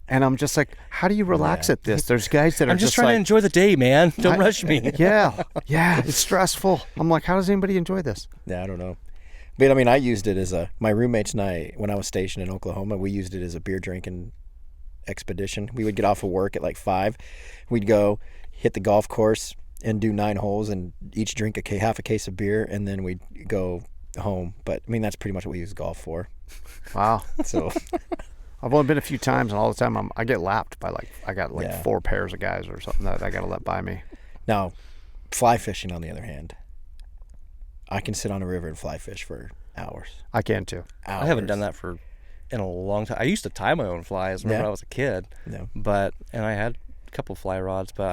And I'm just like, how do you relax at this? There's guys that are I'm just trying to enjoy the day, man. Don't rush me. Yeah, it's stressful. I'm like, how does anybody enjoy this? Yeah, I don't know. But I mean, I used it as my roommates and I, when I was stationed in Oklahoma, we used it as a beer drinking expedition. We would get off of work at like 5. We'd go hit the golf course and do 9 holes and each drink half a case of beer, and then we'd go home. But I mean, that's pretty much what we use golf for. Wow. So I've only been a few times, and all the time I get lapped by I got 4 pairs of guys or something that I got to let by me. Now, fly fishing on the other hand, I can sit on a river and fly fish for hours. I can too. I haven't done that in a long time. I used to tie my own flies whenever I was a kid, and I had a couple fly rods, but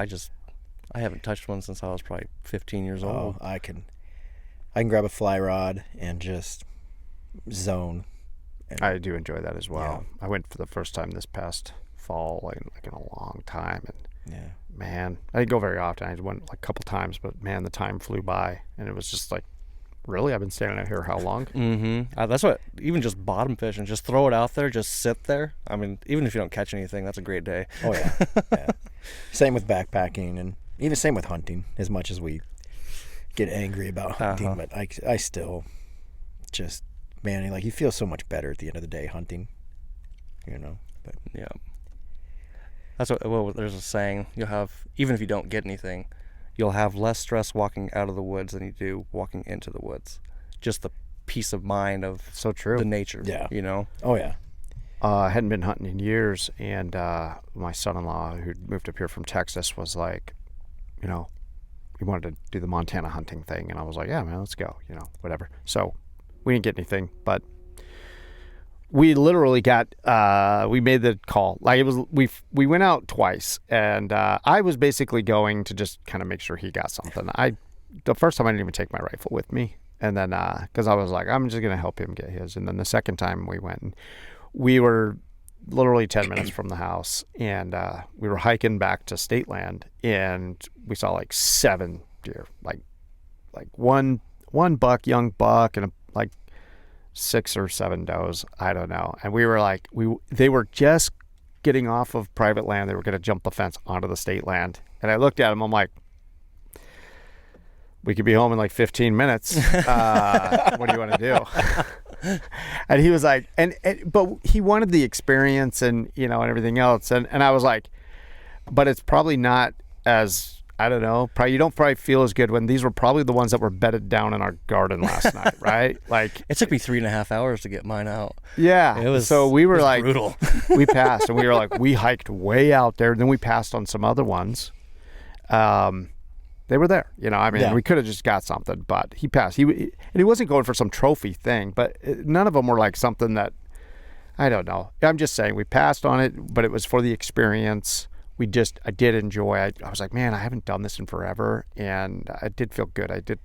I haven't touched one since I was probably 15 years old. I can grab a fly rod and just zone. And I do enjoy that as well. Yeah. I went for the first time this past fall, like in a long time, and man, I didn't go very often. I went like a couple times, but man, the time flew by, and it was just like, really? I've been standing out here how long? Mm-hmm. That's what, even just bottom fishing, just throw it out there, just sit there. I mean, even if you don't catch anything, that's a great day. Oh, yeah. Same with backpacking, and even same with hunting, as much as we get angry about hunting, but I still just, man, like, you feel so much better at the end of the day hunting, But yeah. That's what, well, there's a saying, even if you don't get anything, you'll have less stress walking out of the woods than you do walking into the woods. Just the peace of mind of so true. The nature. Yeah. Oh, yeah. I hadn't been hunting in years, and my son-in-law, who moved up here from Texas, was like, he wanted to do the Montana hunting thing, and I was like, yeah, man, let's go, whatever. So we didn't get anything, but we literally we made the call. Like, it was, we went out twice, and I was basically going to just kind of make sure he got something. The first time I didn't even take my rifle with me, and then because I was like, I'm just gonna help him get his. And then the second time we went, and we were literally 10 minutes from the house, and we were hiking back to state land, and we saw like 7 deer, like one young buck, and like 6 or 7 does, I don't know. And we were like, they were just getting off of private land. They were going to jump the fence onto the state land. And I looked at him, I'm like, we could be home in like 15 minutes. What do you want to do? And he was like, but he wanted the experience and, and everything else. And I was like, but it's probably not as, I don't know, you don't probably feel as good when these were probably the ones that were bedded down in our garden last night, right? Like, it took me 3.5 hours to get mine out. Yeah. It was, so we were like, brutal. We passed, and we were like, we hiked way out there. Then we passed on some other ones. They were there, we could have just got something, but he passed. He wasn't going for some trophy thing, but none of them were like something that, I don't know. I'm just saying we passed on it, but it was for the experience. I did enjoy. I was like, man, I haven't done this in forever, and I did feel good. I did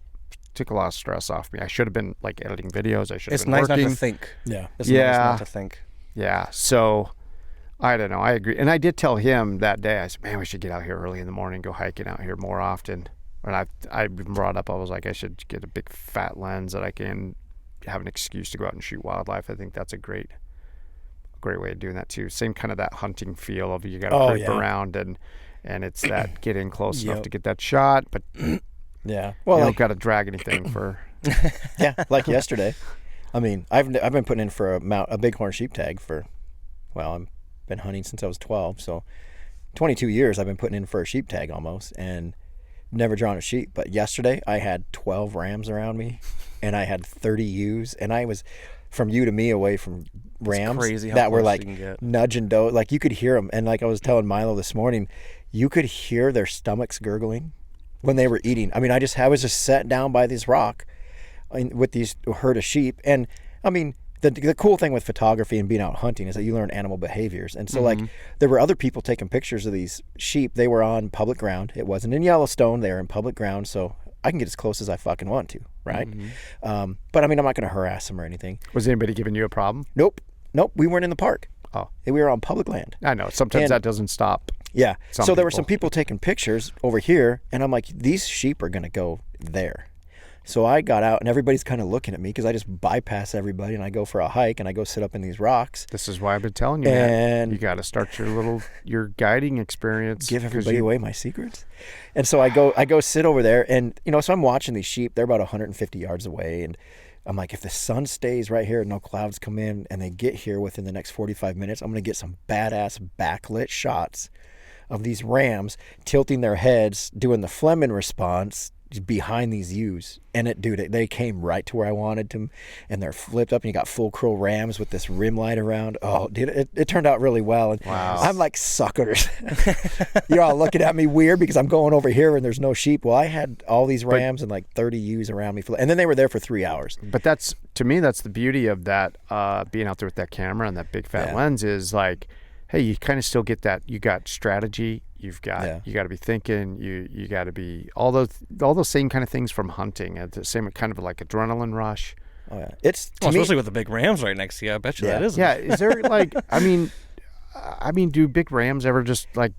took a lot of stress off me. I should have been like editing videos. I should have It's been nice working. not to think. Yeah. It's Yeah. nice not to think. Yeah. So I don't know. I agree. And I did tell him that day, I said, man, we should get out here early in the morning, go hiking out here more often. And I brought up, I was like, I should get a big fat lens that I can have an excuse to go out and shoot wildlife. I think that's a great way of doing that too. Same kind of that hunting feel of you got to creep around and it's that get in close enough to get that shot, but Yeah. well, you Well, don't got to drag anything for. yeah, like yesterday. I mean, I've been putting in for a bighorn sheep tag for, well, I've been hunting since I was 12, so 22 years I've been putting in for a sheep tag almost, and never drawn a sheep. But yesterday I had 12 rams around me, and I had 30 ewes, and I was from ewe to me away from rams crazy how that were close like you can get. nudging doe. Like you could hear them, and like I was telling Milo this morning, you could hear their stomachs gurgling when they were eating. I mean, I was just sat down by this rock with these herd of sheep, and I mean, the cool thing with photography and being out hunting is that you learn animal behaviors. And so like there were other people taking pictures of these sheep. They were on public ground. It wasn't in Yellowstone. They were in public ground, so I can get as close as I fucking want to, right? But I mean, I'm not going to harass them or anything. Was anybody giving you a problem? Nope. We weren't in the park. Oh, We were on public land. I know. Sometimes And- that doesn't stop. Yeah. Some So there were people. some people taking pictures over here, and I'm like, these sheep are going to go there. So I got out, and everybody's kind of looking at me because I just bypass everybody, and I go for a hike, and I go sit up in these rocks. This is why I've been telling you, man. And- You got to start your guiding experience. Give 'cause everybody you- away my secrets. And so I go sit over there, and so I'm watching these sheep. They're about 150 yards away, and I'm like, if the sun stays right here and no clouds come in and they get here within the next 45 minutes, I'm going to get some badass backlit shots of these rams tilting their heads, doing the Fleming response behind these ewes. And they came right to where I wanted them, and they're flipped up, and you got full crow rams with this rim light around. Oh, dude, it turned out really well. And Wow. I'm like, suckers. You're all looking at me weird because I'm going over here and there's no sheep. Well, I had all these rams and like 30 ewes around me. And then they were there for 3 hours. But to me, that's the beauty of that, being out there with that camera and that big fat lens is like, hey, you kind of still get that. You got strategy. You got to be thinking. You got to be all those same kind of things from hunting. At the same kind of like adrenaline rush. Oh, yeah. It's to Well, me, especially with the big rams right next to you. I bet you that is. Yeah. Is there like I mean, do big rams ever just like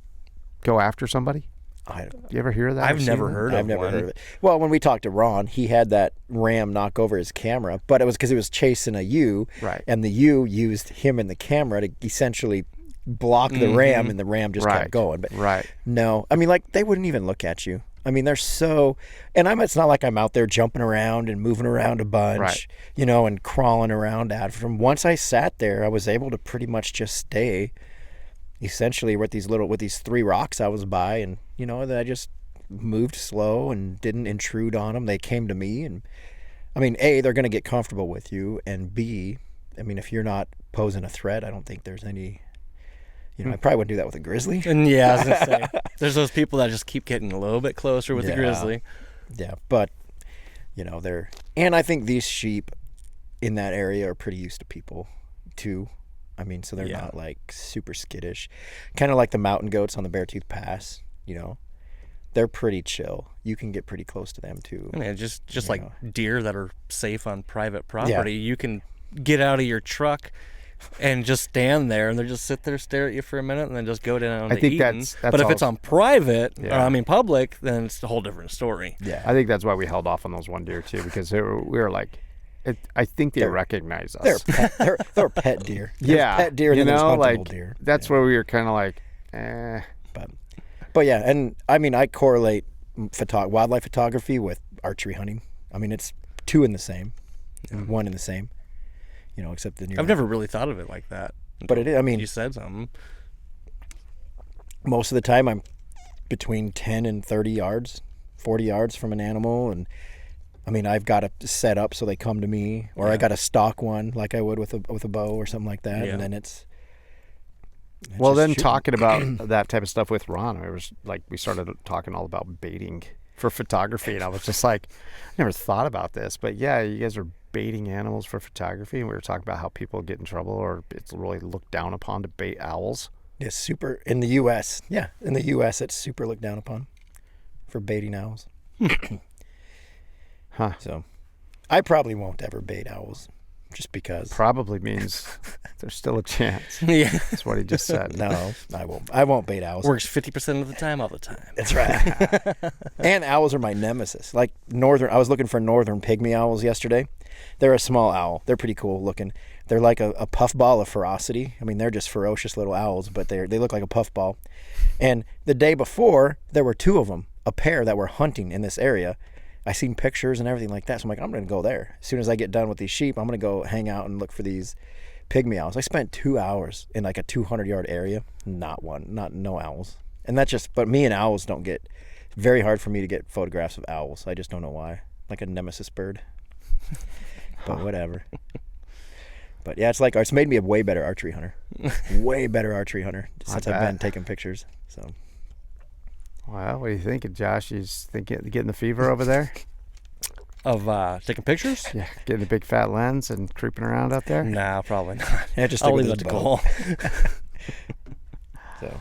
go after somebody? I Do you ever hear that? I've or see never that? heard of I've never one. heard of it. Well, when we talked to Ron, he had that ram knock over his camera, but it was because he was chasing a ewe, Right. and the ewe used him in the camera to essentially block the ram, and the ram just Right. kept going. But Right. no, I mean, like, they wouldn't even look at you. I mean, they're so, and it's not like I'm out there jumping around and moving around a bunch, Right. and crawling around at from. Once I sat there, I was able to pretty much just stay essentially with these 3 rocks I was by, and then I just moved slow and didn't intrude on them. They came to me, and I mean, A, they're going to get comfortable with you, and B, I mean, if you're not posing a threat, I don't think there's any, I probably wouldn't do that with a grizzly. And yeah, I was gonna say, there's those people that just keep getting a little bit closer with the Yeah. grizzly. Yeah, but and I think these sheep in that area are pretty used to people too. I mean, so they're not like super skittish, kind of like the mountain goats on the Beartooth Pass. They're pretty chill. You can get pretty close to them too. I mean, just like deer that are safe on private property, you can get out of your truck and just stand there, and they just sit there, stare at you for a minute, and then just go down. I to think eating. that's But if all- it's on private, or Yeah. public, then it's a whole different story. Yeah, I think that's why we held off on those one deer too, because we were like, I think they recognize us. they're pet deer. There's yeah, pet deer, and then there's huntable like deer. that's where we were kind of like, eh. But yeah, and I mean, I correlate wildlife photography with archery hunting. I mean, it's 2 in the same, 1 in the same. Except the new. I've never really thought of it like that. But it is. I mean, You said something. most of the time I'm between 10 and 30 yards, 40 yards from an animal, and I mean, I've got to set up so they come to me, or I got to stalk one like I would with a bow or something like that, and then it's Well, just then shooting. talking about that type of stuff with Ron, it was like we started talking all about baiting for photography, and I was just like, I never thought about this, but yeah, you guys are baiting animals for photography, and we were talking about how people get in trouble or it's really looked down upon to bait owls. It's super in the U.S. Yeah, in the U.S. it's super looked down upon for baiting owls. Huh. So I probably won't ever bait owls just because. Probably means there's still a chance. Yeah. That's what he just said. No, I won't. I won't bait owls. Works 50% of the time all the time. That's right. And owls are my nemesis. Like I was looking for northern pygmy owls yesterday. They're a small owl. They're pretty cool looking. They're like a puffball of ferocity. I mean, they're just ferocious little owls, but they look like a puffball. And the day before, there were two of them, a pair that were hunting in this area. I seen pictures and everything like that. So I'm like, I'm going to go there. As soon as I get done with these sheep, I'm going to go hang out and look for these pygmy owls. I spent 2 hours in like a 200-yard area. No owls. And that's just, but me and owls don't get, very hard for me to get photographs of owls. I just don't know why. Like a nemesis bird. But whatever. But yeah, it's made me a way better archery hunter. Way better archery hunter since I've been taking pictures. So. Well, what are you thinking, Josh? You getting the fever over there? Of taking pictures? Yeah, getting a big fat lens and creeping around out there? Nah, probably not. Yeah, just I'll stick leave with it the to bow. Cole. So,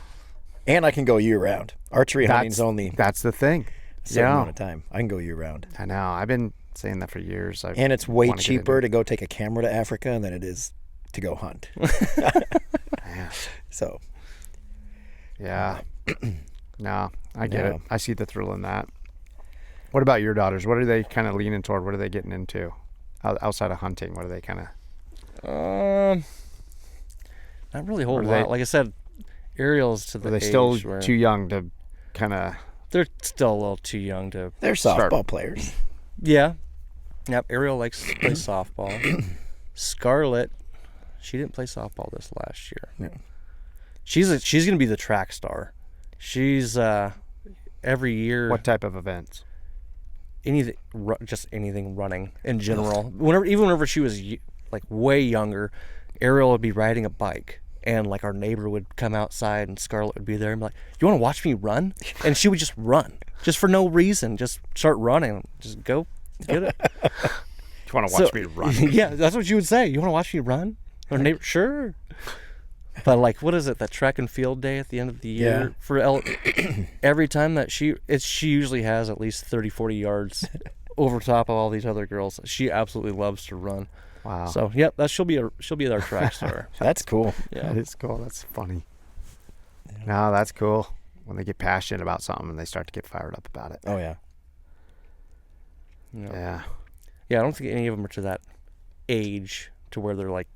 and I can go year round. Archery hunting's only That's the thing. a certain amount of time. I can go year round. I know. I've been saying that for years. And it's way cheaper to go take a camera to Africa than it is to go hunt. Yeah. So, Yeah. No, I get Yeah. it. I see the thrill in that. What about your daughters? What are they kind of leaning toward? What are they getting into outside of hunting? What are they kind of? Not really a whole Or lot. they- Like I said, Ariel's to the Are they age still where too young to kind of? they're still a little too young to. they're softball players. Yeah. Yep. Ariel likes to play softball. Scarlett, she didn't play softball this last year. No. She's gonna be the track star. She's every year. What type of events? Anything, just anything running in general. Whenever she was like way younger, Ariel would be riding a bike, and like our neighbor would come outside, and Scarlett would be there and be like, "You want to watch me run?" And she would just run, just for no reason, just start running, just go get it. You want to watch me run? Yeah, that's what she would say. You want to watch me run? Our neighbor, sure. But like, what is it? That track and field day at the end of the year for every time that she usually has at least 30, 40 yards over top of all these other girls. She absolutely loves to run. Wow. So yep, she'll be our track star. That's cool. Yeah. That is cool. That's funny. No, that's cool. When they get passionate about something and they start to get fired up about it. Oh, yeah. Yeah. Yeah, I don't think any of them are to that age to where they're like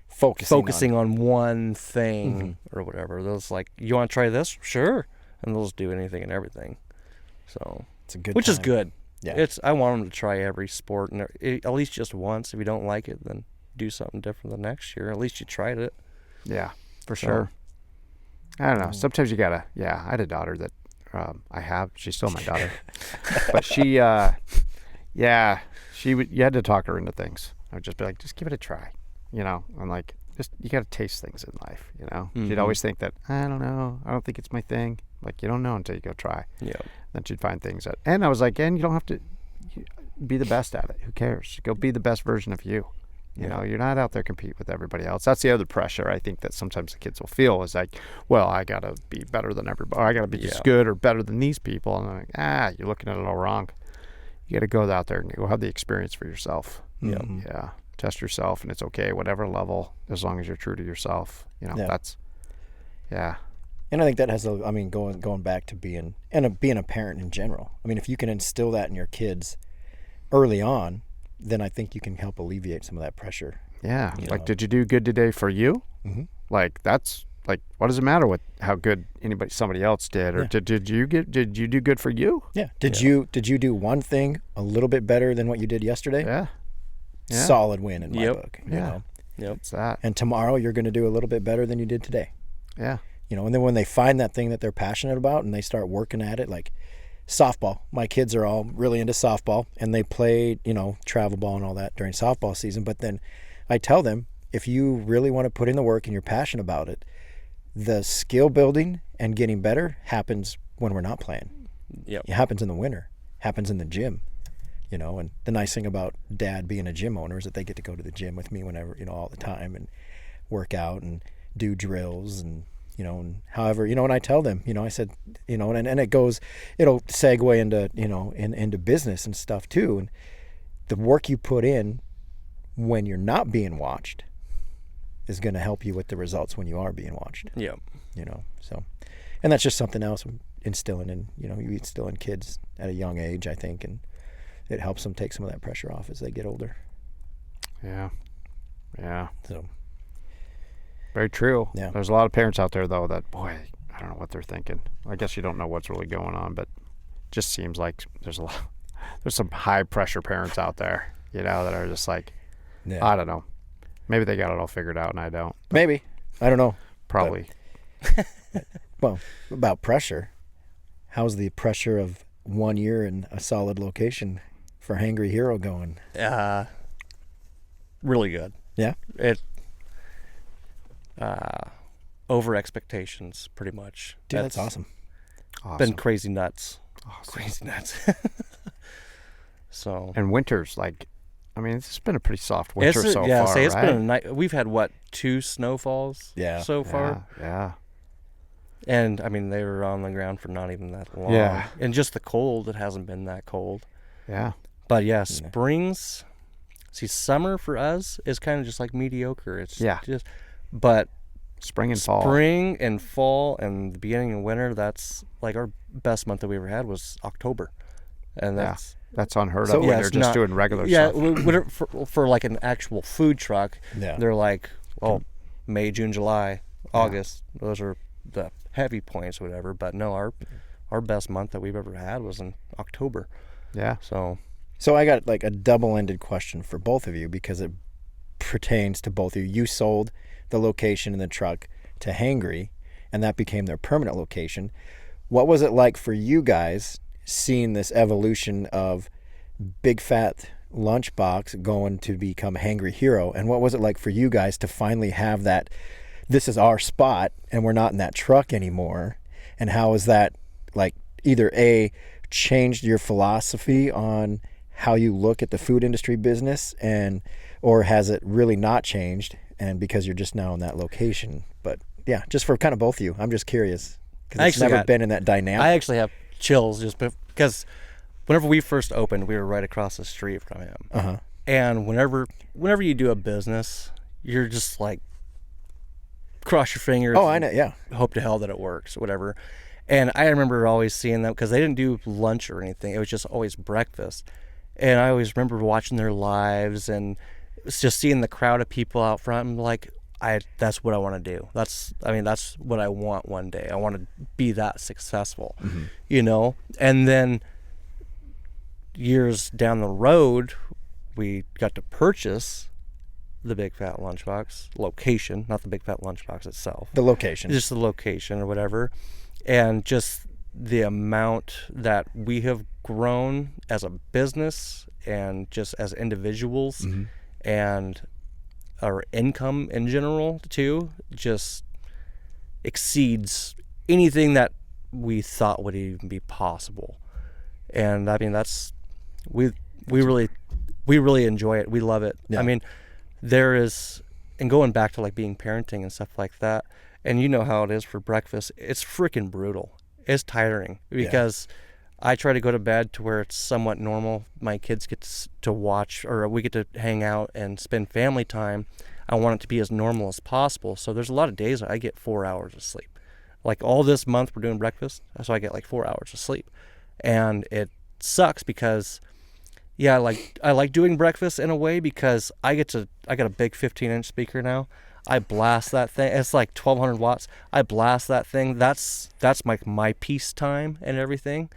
Focusing on one thing or whatever. They'll just like, you want to try this? Sure. And they'll just do anything and everything. So, It's a good which is time. good. Yeah. I want them to try every sport, and at least just once. If you don't like it, then do something different the next year. At least you tried it. Yeah, for sure. I don't know. Sometimes you gotta. Yeah, I had a daughter that she's still my daughter, but she, you had to talk her into things. I would just be like, just give it a try, and like, just, you got to taste things in life, She'd always think that, I don't know, I don't think it's my thing. Like, you don't know until you go try. Yeah. Then she'd find things and I was like, and you don't have to be the best at it. Who cares? Go be the best version of you. You know, you're not out there compete with everybody else. That's the other pressure I think that sometimes the kids will feel is like, well, I got to be better than everybody. I got to be just good or better than these people. And I'm like, you're looking at it all wrong. You got to go out there and go have the experience for yourself. Yeah. Test yourself, and it's okay, whatever level, as long as you're true to yourself. That's, And I think that has, going back to being a parent in general. I mean, if you can instill that in your kids early on, then I think you can help alleviate some of that pressure. Yeah. Did you do good today for you? Mm-hmm. Like, that's like, what does it matter how good somebody else did, or did you do good for you? Yeah. Did you do one thing a little bit better than what you did yesterday? Yeah. Solid win in my book. You know? Yep. It's that. And tomorrow you're going to do a little bit better than you did today. Yeah. And then when they find that thing that they're passionate about and they start working at it, like softball. My kids are all really into softball, and they play, travel ball and all that during softball season. But then I tell them, if you really want to put in the work and you're passionate about it, the skill building and getting better happens when we're not playing. Yep. It happens in the winter, happens in the gym, and the nice thing about Dad being a gym owner is that they get to go to the gym with me whenever, all the time, and work out and do drills and, and however, and I tell them, I said, you know, and it'll segue into, you know, into business and stuff too. And the work you put in when you're not being watched is going to help you with the results when you are being watched. Yeah. You know, so, and that's just something else I'm instilling in, you know, you instill in kids at a young age, I think, and it helps them take some of that pressure off as they get older. Yeah. Yeah. So. Very true. Yeah. There's a lot of parents out there, though, that, boy, I don't know what they're thinking. I guess you don't know what's really going on, but it just seems like there's some high pressure parents out there, you know, that are just like, Yeah. I don't know. Maybe they got it all figured out and I don't. Maybe. I don't know. Probably. Well, about pressure, how's the pressure of 1 year in a solid location for Hangry Hero going? Really good. Yeah? It over expectations, pretty much. Dude, that's awesome. Been crazy nuts. Awesome. Crazy nuts. So. And winters, like, I mean, it's been a pretty soft winter so far, it's right? been a night. We've had, what, 2 snowfalls so far? Yeah. And, I mean, they were on the ground for not even that long. Yeah. And just the cold, it hasn't been that cold. Yeah. But, yeah, springs, summer for us is kind of just like mediocre. It's just, but spring and fall and the beginning of winter, that's like our best month that we ever had was October. And that's unheard of when they're just doing regular stuff. Yeah, for like an actual food truck, they're like, well, May, June, July, August, those are the heavy points or whatever. But no, our best month that we've ever had was in October. Yeah. So I got like a double-ended question for both of you because it pertains to both of you. You sold the location in the truck to Hangry, and that became their permanent location. What was it like for you guys seeing this evolution of Big Fat Lunchbox going to become Hangry Hero? And what was it like for you guys to finally have that, this is our spot and we're not in that truck anymore? And how has that, like, either A, changed your philosophy on how you look at the food industry business, and or has it really not changed and because you're just now in that location? But yeah, just for kind of both of you, I'm just curious because it's never been in that dynamic. I actually have chills just because whenever we first opened, we were right across the street from him. And whenever you do a business, you're just like, cross your fingers. Oh, I know, yeah. Hope to hell that it works, whatever. And I remember always seeing them because they didn't do lunch or anything. It was just always breakfast. And I always remember watching their lives and just seeing the crowd of people out front. And like, that's what I want to do. That's what I want one day. I want to be that successful, you know? And then years down the road, we got to purchase the Big Fat Lunchbox location, not the Big Fat Lunchbox itself. The location. Just the location or whatever. And just the amount that we have grown as a business and just as individuals and our income in general too just exceeds anything that we thought would even be possible. And I mean, that's we really enjoy it. We love it. I mean, there is, and going back to like being parenting and stuff like that, and you know how it is for breakfast, it's freaking brutal. It's tiring because I try to go to bed to where it's somewhat normal. My kids get to watch, or we get to hang out and spend family time. I want it to be as normal as possible. So there's a lot of days I get 4 hours of sleep. Like all this month we're doing breakfast, so I get like 4 hours of sleep. And it sucks because I like doing breakfast in a way because I got a big 15-inch speaker now. I blast that thing. It's like 1,200 watts. I blast that thing. That's like my peace time and everything.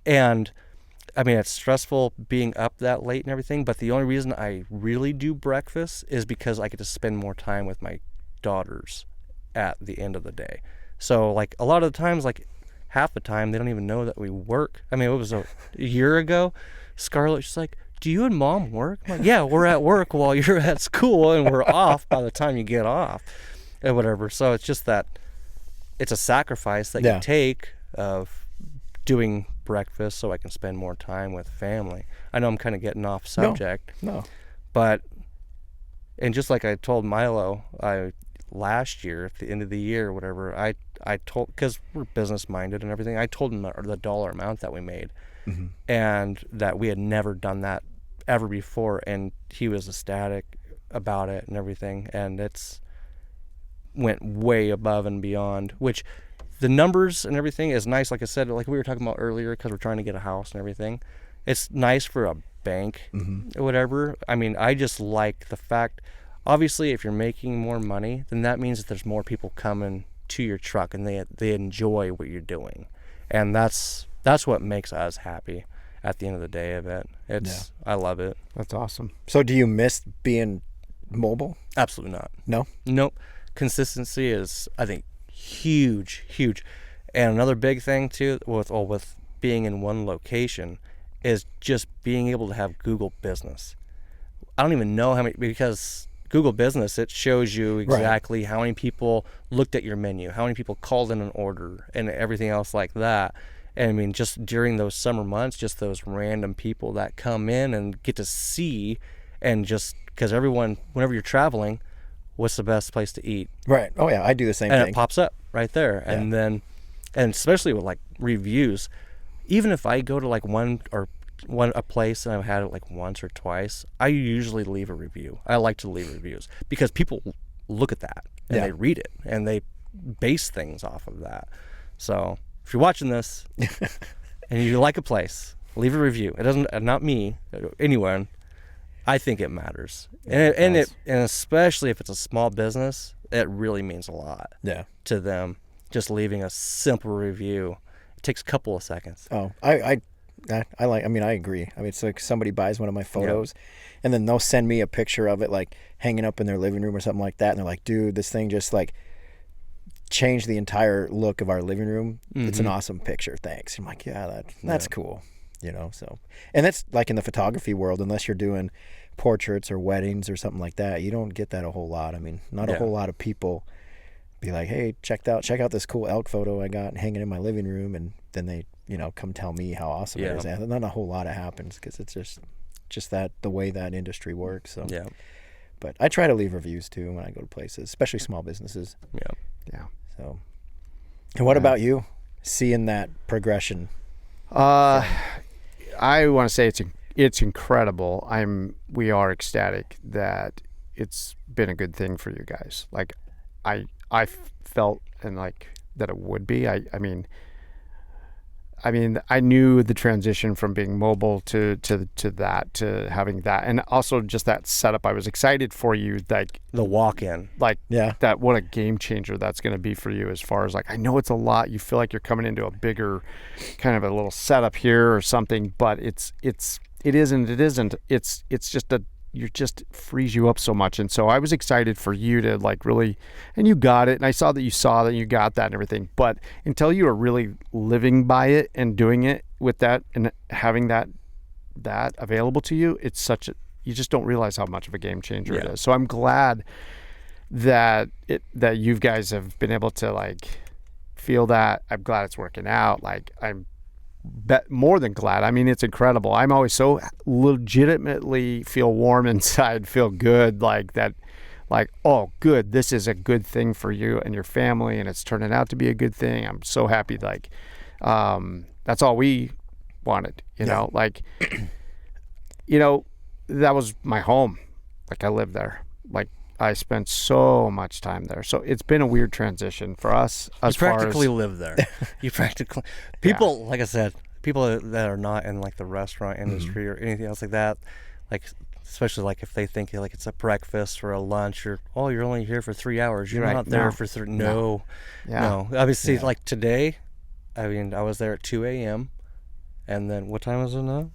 And I mean, it's stressful being up that late and everything, but the only reason I really do breakfast is because I get to spend more time with my daughters at the end of the day. So like a lot of the times, like half the time, they don't even know that we work. I mean, it was a year ago. Scarlett, she's like, do you and Mom work? I'm like, yeah, we're at work while you're at school, and we're off by the time you get off and whatever. So it's just that it's a sacrifice that you take of doing breakfast so I can spend more time with family. I know I'm kind of getting off subject. No. But, and just like I told Milo, last year at the end of the year or whatever, I told, because we're business minded and everything, I told him the dollar amount that we made, and that we had never done that ever before, and he was ecstatic about it and everything, and it's went way above and beyond, which the numbers and everything is nice. Like I said, like we were talking about earlier, because we're trying to get a house and everything, it's nice for a bank or whatever. I mean, I just like the fact, obviously if you're making more money, then that means that there's more people coming to your truck and they enjoy what you're doing, and that's what makes us happy at the end of the day of it. I love it. That's awesome. So do you miss being mobile? Absolutely not. No? Nope. Consistency is, I think, huge. And another big thing too with being in one location is just being able to have Google Business. I don't even know how many, because Google Business, it shows you exactly how many people looked at your menu, how many people called in an order, and everything else like that. And I mean, just during those summer months, just those random people that come in and get to see, and just because everyone, whenever you're traveling, what's the best place to eat? Right. Oh yeah, I do the same and thing. It pops up right there. Yeah. And then, and especially with like reviews, even if I go to like a place and I've had it like once or twice, I usually leave a review. I like to leave reviews because people look at that and they read it and they base things off of that. So if you're watching this and you like a place, leave a review. It doesn't, not me, anyone. I think it matters, and especially if it's a small business, it really means a lot. To them. Just leaving a simple review, it takes a couple of seconds. Oh, I agree. I mean, it's like somebody buys one of my photos, and then they'll send me a picture of it, like hanging up in their living room or something like that, and they're like, "Dude, this thing just like changed the entire look of our living room. It's an awesome picture. Thanks." I'm like, "Yeah, that's cool." You know, so, and that's like in the photography world, unless you're doing portraits or weddings or something like that, you don't get that a whole lot. I mean, not a whole lot of people be like, "Hey, check out this cool elk photo I got hanging in my living room," and then they, come tell me how awesome it is. And not a whole lot of happens, because it's just that the way that industry works. So but I try to leave reviews too when I go to places, especially small businesses. So, and what about you, seeing that progression? I want to say it's incredible. We are ecstatic that it's been a good thing for you guys. Like I felt and like that it would be. I mean I knew the transition from being mobile to that, to having that, and also just that setup. I was excited for you, like the walk-in, like that. What a game changer that's going to be for you, as far as like, I know it's a lot. You feel like you're coming into a bigger kind of a little setup here or something, but it isn't. It's just you just frees you up so much. And so I was excited for you to like really, and you got it. And I saw that you got that and everything, but until you are really living by it and doing it with that and having that available to you, it's you just don't realize how much of a game changer it is. So I'm glad that you guys have been able to like feel that. I'm glad it's working out. Like more than glad. I mean, it's incredible. I'm always so legitimately feel warm inside, feel good, like that, like, oh, good, this is a good thing for you and your family, and it's turning out to be a good thing. I'm so happy. Like, that's all we wanted, you know, like, that was my home. Like, I lived there. Like, I spent so much time there. So it's been a weird transition for us. You practically live there. You practically, people, like I said, people that are not in like the restaurant industry or anything else like that, like, especially like if they think like it's a breakfast or a lunch, or, oh, you're only here for 3 hours. You're not there for no. Obviously, like today, I mean, I was there at 2 a.m. And then what time is it now?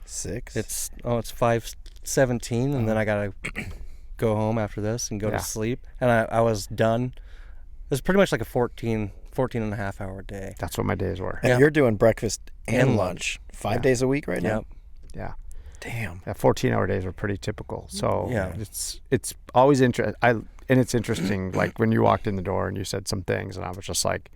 6. It's 5:17, and then I gotta go home after this and go to sleep, and I was done. It was pretty much like a 14 and a half hour day. That's what my days were. And you're doing breakfast and lunch 5 days a week right now? Yeah. Damn. 14-hour days are pretty typical. So it's always interesting. And it's interesting, like when you walked in the door and you said some things, and I was just like,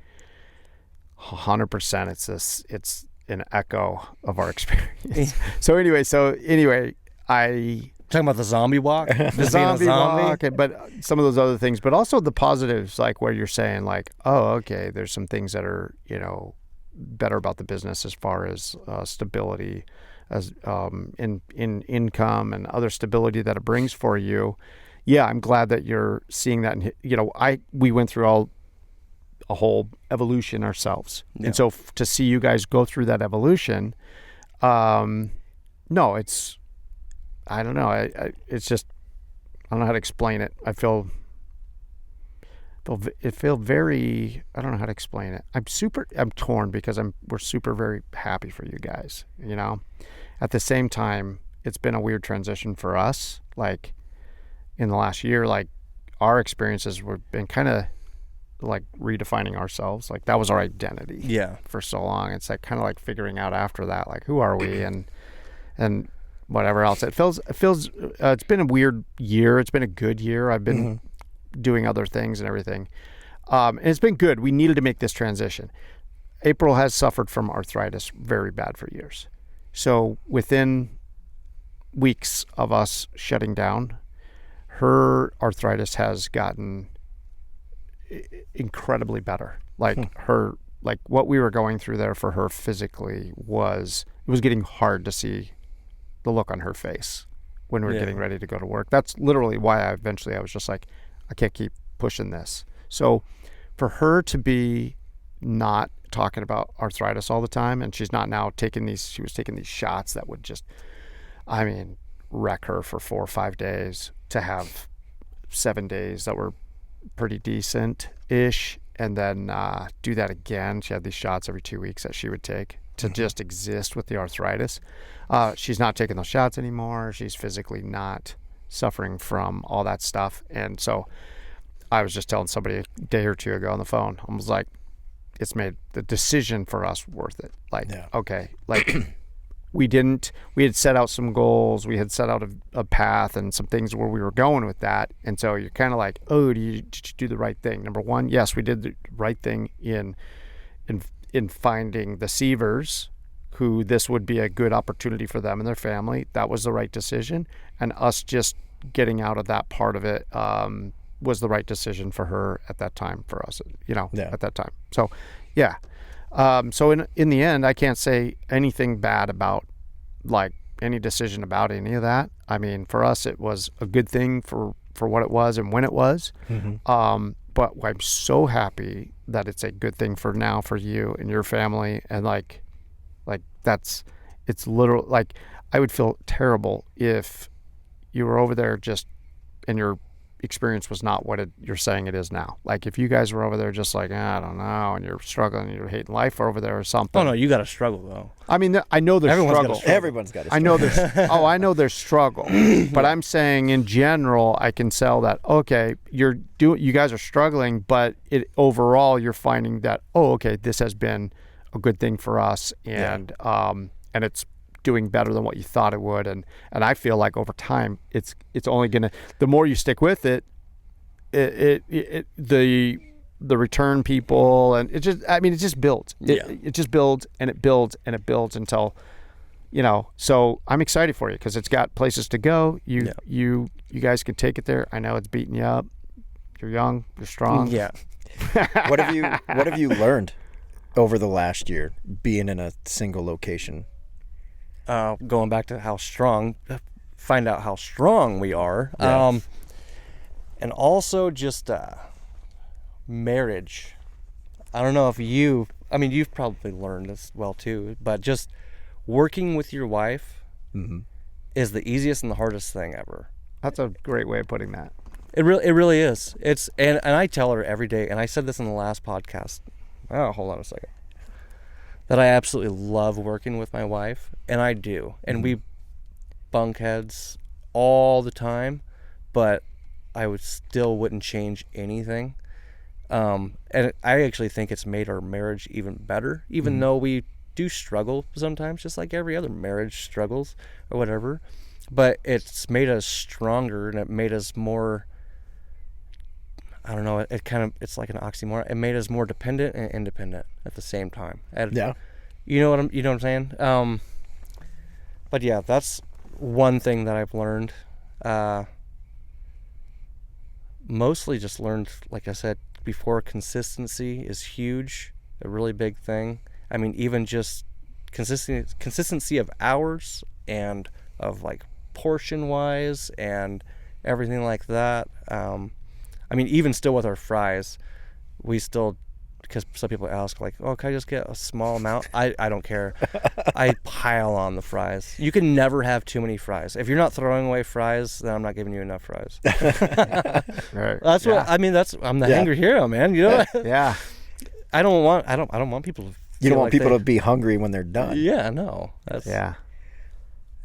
100%. It's an echo of our experience. So anyway, I Talking about the zombie walk, the zombie walk, but some of those other things, but also the positives, like where you're saying like, oh, okay, there's some things that are, better about the business as far as stability, as in income and other stability that it brings for you. Yeah, I'm glad that you're seeing that. And we went through a whole evolution ourselves, and so to see you guys go through that evolution, no, it's, I don't know. It's just, I don't know how to explain it. I feel very, I don't know how to explain it. I'm torn because we're super very happy for you guys, At the same time, it's been a weird transition for us. Like in the last year, like our experiences were been kind of like redefining ourselves. Like that was our identity for so long. It's like kind of like figuring out after that, like who are we and whatever else. It feels it's been a weird year. It's been a good year. I've been doing other things and everything. And it's been good. We needed to make this transition. April has suffered from arthritis very bad for years. So within weeks of us shutting down, her arthritis has gotten incredibly better. Like what we were going through there for her physically it was getting hard to see the look on her face when we were getting ready to go to work. That's literally why I was just like, I can't keep pushing this. So for her to be not talking about arthritis all the time, and she's not now she was taking these shots that would just, wreck her for 4 or 5 days, to have 7 days that were pretty decent-ish, and then do that again. She had these shots every 2 weeks that she would take to just exist with the arthritis. She's not taking those shots anymore. She's physically not suffering from all that stuff. And so I was just telling somebody a day or two ago on the phone, I was like, it's made the decision for us worth it. Like, okay, like we had set out some goals. We had set out a path and some things where we were going with that. And so you're kind of like, oh, did you do the right thing? Number one, yes, we did the right thing in finding the Sievers, who this would be a good opportunity for them and their family. That was the right decision. And us just getting out of that part of it was the right decision for her at that time, for us, at that time. So, yeah. So in the end, I can't say anything bad about like any decision about any of that. I mean, for us, it was a good thing for what it was and when it was. But I'm so happy that it's a good thing for now for you and your family. And like it's literal. Like I would feel terrible if you were over there and your experience was not what you're saying it is now. Like if you guys were over there just like, I don't know, and you're struggling, and you're hating life over there or something. Oh no, you got to struggle though. I mean, I know there's struggle. Everyone's got to struggle. I know there's struggle. But I'm saying in general, I can sell that, okay, you guys are struggling, but overall you're finding that, oh, okay, this has been a good thing for us, and it's doing better than what you thought it would, and I feel like over time it's only gonna, the more you stick with it, the return people, and it just builds. It just builds and it builds and it builds until, so I'm excited for you because it's got places to go. You guys can take it there. I know it's beating you up. You're young, you're strong. Yeah. What have you learned over the last year being in a single location? Going back to find out how strong we are. And also just marriage. I don't know if you've probably learned this well too, but just working with your wife is the easiest and the hardest thing ever. That's a great way of putting that. It really is. And I tell her every day, and I said this in the last podcast. Oh, hold on a second. That I absolutely love working with my wife, and I do. And we bunk heads all the time, but I wouldn't change anything. And I actually think it's made our marriage even better, even though we do struggle sometimes, just like every other marriage struggles or whatever. But it's made us stronger, and it made us more, I don't know, it's like an oxymoron. It made us more dependent and independent at the same time. You know what I'm saying? But yeah, that's one thing that I've learned Mostly just learned, like I said before, consistency is huge, a really big thing. I mean, even just consistency of hours and of like portion wise and everything like that. I mean, even still with our fries, we still, because some people ask like, oh, can I just get a small amount? I don't care. I pile on the fries. You can never have too many fries. If you're not throwing away fries, then I'm not giving you enough fries. Right. That's what I mean. I'm the Hangry Hero, man. You know. Yeah. I don't want people to. You don't want like people to be hungry when they're done. Yeah, no. Yeah.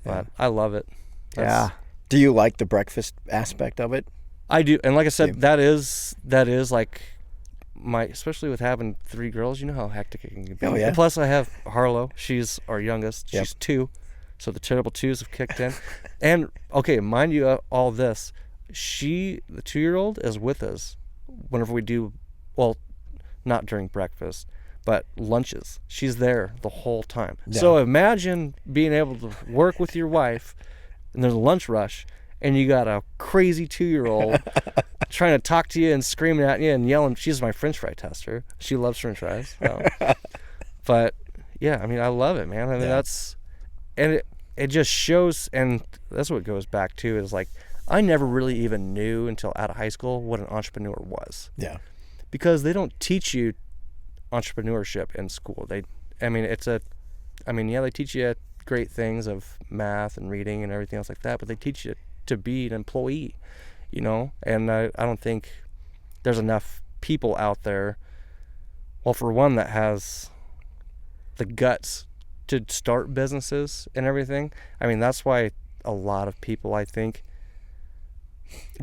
But I love it. Yeah. Do you like the breakfast aspect of it? I do, and like I said, that is like especially with having 3 girls, you know how hectic it can be. Oh, yeah. And plus, I have Harlow. She's our youngest. Yep. She's 2, so the terrible 2s have kicked in. And okay, mind you, all this, the 2-year-old, is with us whenever we do, well, not during breakfast, but lunches. She's there the whole time. Yeah. So imagine being able to work with your wife, and there's a lunch rush, and you got a crazy 2-year-old trying to talk to you and screaming at you and yelling. She's my French fry tester. She loves French fries. So. But yeah, I mean, I love it, man. I mean, and it just shows, and that's what it goes back to, is like, I never really even knew until out of high school what an entrepreneur was. Yeah. Because they don't teach you entrepreneurship in school. They teach you great things of math and reading and everything else like that, but they teach you to be an employee, you know. And I don't think there's enough people out there, well, for one, that has the guts to start businesses and everything. I mean, that's why a lot of people, I think,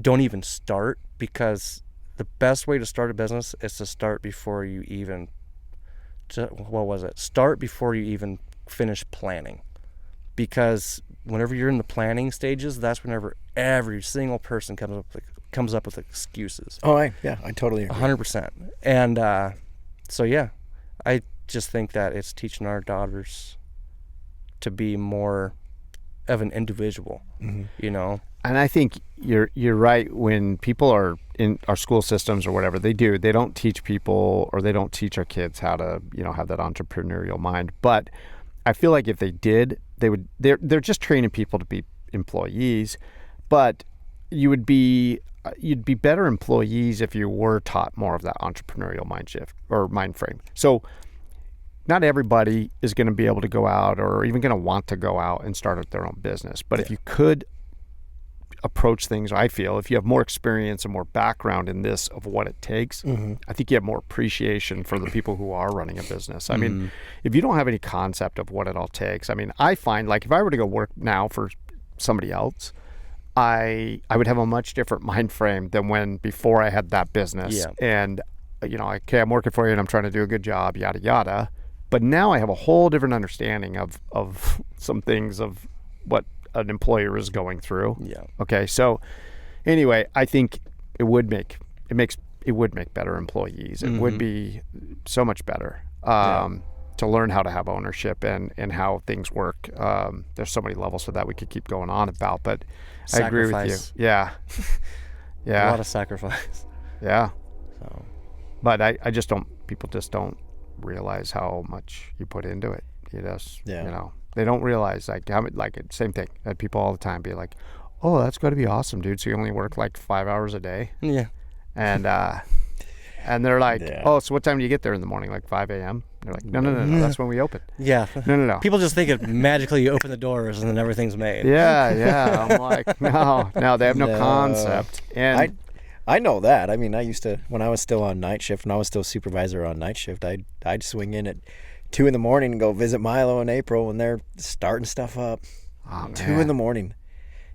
don't even start, because the best way to start a business is to start before you even start before you even finish planning. Because whenever you're in the planning stages, that's whenever every single person comes up with excuses. Oh, I totally agree. 100%. And so yeah, I just think that it's teaching our daughters to be more of an individual, you know. And I think you're right. When people are in our school systems or whatever, they don't teach people, or they don't teach our kids how to, you know, have that entrepreneurial mind. But I feel like if they did, they're just training people to be employees. But you'd be better employees if you were taught more of that entrepreneurial mind shift or mind frame. So not everybody is going to be able to go out, or even going to want to go out and start their own business. But if you could approach things, I feel, if you have more experience and more background in this of what it takes, I think you have more appreciation for the people who are running a business. I mean, if you don't have any concept of what it all takes, I mean, I find, like, if I were to go work now for somebody else, I would have a much different mind frame than before I had that business. Yeah. And, you know, okay, I'm working for you and I'm trying to do a good job, yada, yada. But now I have a whole different understanding of some things of what an employer is going through. Yeah. Okay. So anyway, I think it would make better employees. It would be so much better to learn how to have ownership and how things work. There's so many levels to that we could keep going on about, but I agree with you. Yeah. Yeah. A lot of sacrifice. Yeah. So. But people just don't realize how much you put into it. You know, they don't realize, like same thing. I had people all the time be like, "Oh, that's got to be awesome, dude. So you only work like 5 hours a day?" Yeah. And they're like, "Oh, so what time do you get there in the morning? Like 5 a.m.?" They're like, No. That's when we open. Yeah. No. People just think it magically, you open the doors and then everything's made. Yeah. I'm like, no, they have no concept. And I know that. I mean, I used to, when I was still on night shift, when I was still supervisor on night shift, I'd swing in at 2 a.m. and go visit Milo and April when they're starting stuff up. 2 a.m.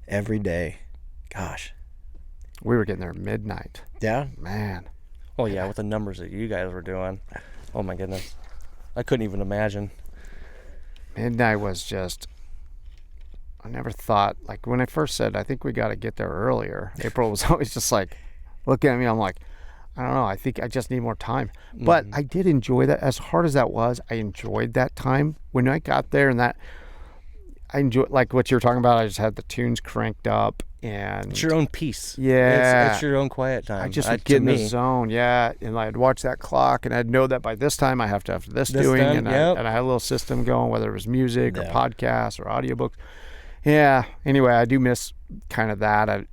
every day. Gosh. We were getting there at midnight. Yeah? Man. Oh yeah, with the numbers that you guys were doing. Oh my goodness. I couldn't even imagine. Midnight was just, I never thought, like when I first said, I think we got to get there earlier. April was always just like, looking at me, I'm like, I don't know, I think I just need more time. But I did enjoy that. As hard as that was, I enjoyed that time. When I got there, and that, I enjoy, like what you were talking about. I just had the tunes cranked up, and It's your own peace. Yeah. It's your own quiet time. I just would get in the zone, and I'd watch that clock, and I'd know that by this time I have to have this doing, done, and yep. I had a little system going, whether it was music or podcasts or audiobooks. Yeah. Anyway, I do miss kind of that.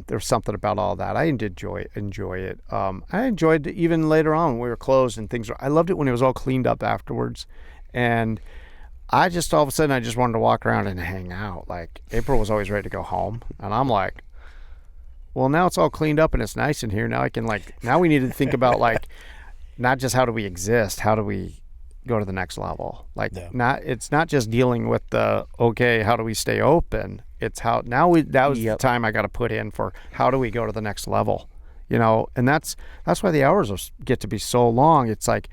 There's something about all that. I did enjoy it. I enjoyed it even later on when we were closed and things. I loved it when it was all cleaned up afterwards, and I just all of a sudden I just wanted to walk around and hang out. Like April was always ready to go home, and I'm like, well, now it's all cleaned up and it's nice in here. Now now we need to think about like not just how do we exist, how do we go to the next level? Like it's not just dealing with the how do we stay open? It's how that was the time I got to put in for how do we go to the next level, and that's why the hours get to be so long. It's like,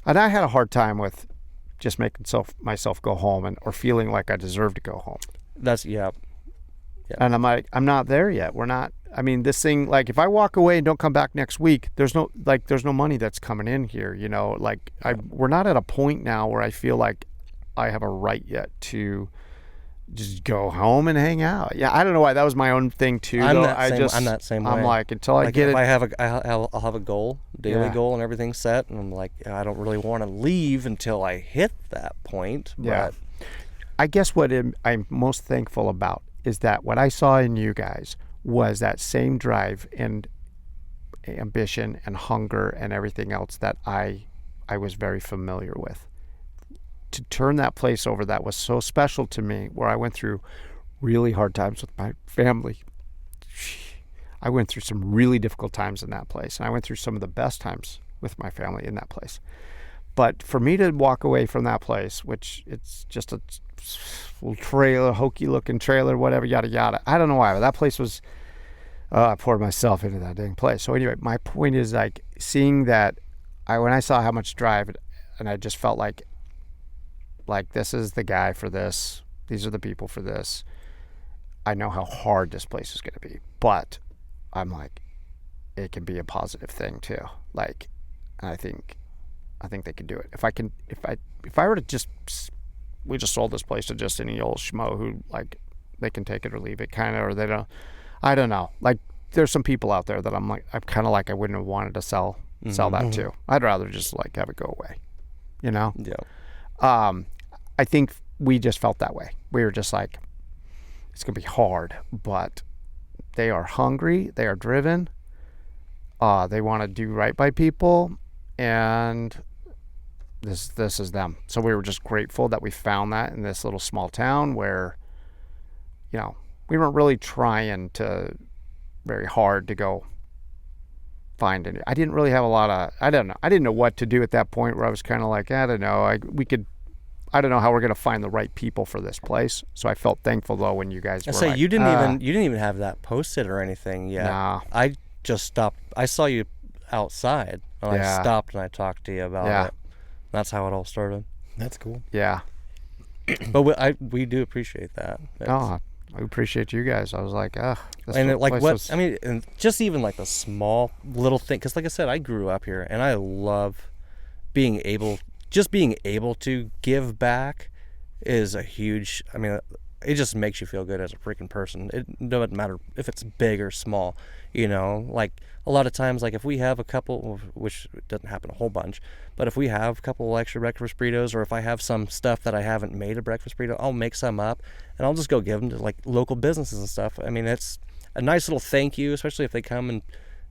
and I had a hard time with just making myself go home or feeling like I deserve to go home. And I'm like, I'm not there yet. We're not. I mean, this thing, like if I walk away and don't come back next week, there's no money that's coming in here. We're not at a point now where I feel like I have a right yet to just go home and hang out. Yeah, I don't know why. That was my own thing too. I'm that same way. I'm like, until I get it. I'll have a goal, daily goal, and everything set, and I'm like, I don't really want to leave until I hit that point. Yeah. I guess what I'm most thankful about is that what I saw in you guys was that same drive and ambition and hunger and everything else that I was very familiar with. To turn that place over that was so special to me, where I went through really hard times with my family. I went through some really difficult times in that place, and I went through some of the best times with my family in that place. But for me to walk away from that place, which it's just a little trailer, hokey looking trailer, whatever, yada yada. I don't know why, but that place was. I poured myself into that dang place. So anyway, my point is like seeing that. When I saw how much drive, and I just felt like this is the guy for this. These are the people for this. I know how hard this place is going to be, but I'm like, it can be a positive thing too. Like, I think they can do it. If I were to we just sold this place to just any old schmo who like they can take it or leave it kind of, or they don't. I don't know. Like there's some people out there that I'm kind of like I wouldn't have wanted to sell that to. I'd rather just like have it go away. Yeah. I think we just felt that way. We were just like, it's gonna be hard, but they are hungry. They are driven. They want to do right by people, and this is them. So we were just grateful that we found that in this little small town where, we weren't really trying very hard to go find it. I didn't really have a lot of, I don't know. I didn't know what to do at that point where I was kind of like, I don't know. I don't know how we're going to find the right people for this place. So I felt thankful though when you guys were like, you didn't even have that posted or anything yet. Nah. I just stopped. I saw you outside and I stopped and I talked to you about it. That's how it all started. That's cool. Yeah. But we do appreciate that. I appreciate you guys. I was like, and just even like the small little thing, because like I said, I grew up here and I love being able to give back is a huge, it just makes you feel good as a freaking person. It doesn't matter if it's big or small, like a lot of times, like if we have a couple, which doesn't happen a whole bunch, but if we have a couple extra breakfast burritos, or if I have some stuff that I haven't made a breakfast burrito, I'll make some up and I'll just go give them to like local businesses and stuff. It's a nice little thank you, especially if they come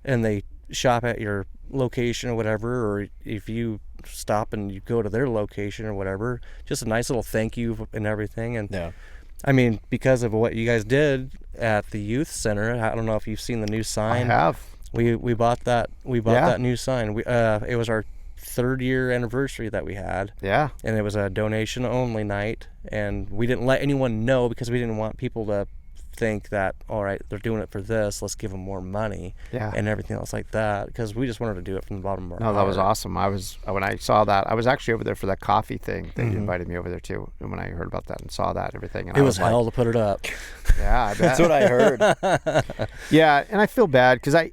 and they shop at your location or whatever, or if you stop and you go to their location or whatever, just a nice little thank you and everything. And because of what you guys did at the youth center, I don't know if you've seen the new sign. I have. We bought that that new sign. It was our 3rd year anniversary that we had. Yeah. And it was a donation only night, and we didn't let anyone know because we didn't want people to think that, all right, they're doing it for this, let's give them more money. Yeah. And everything else like that, because we just wanted to do it from the bottom of our heart. No, that was awesome. When I saw that, I was actually over there for that coffee thing that you invited me over there to, and when I heard about that and saw that and everything, and it was hell to put it up. Yeah, I bet. That's what I heard. Yeah, and I feel bad because I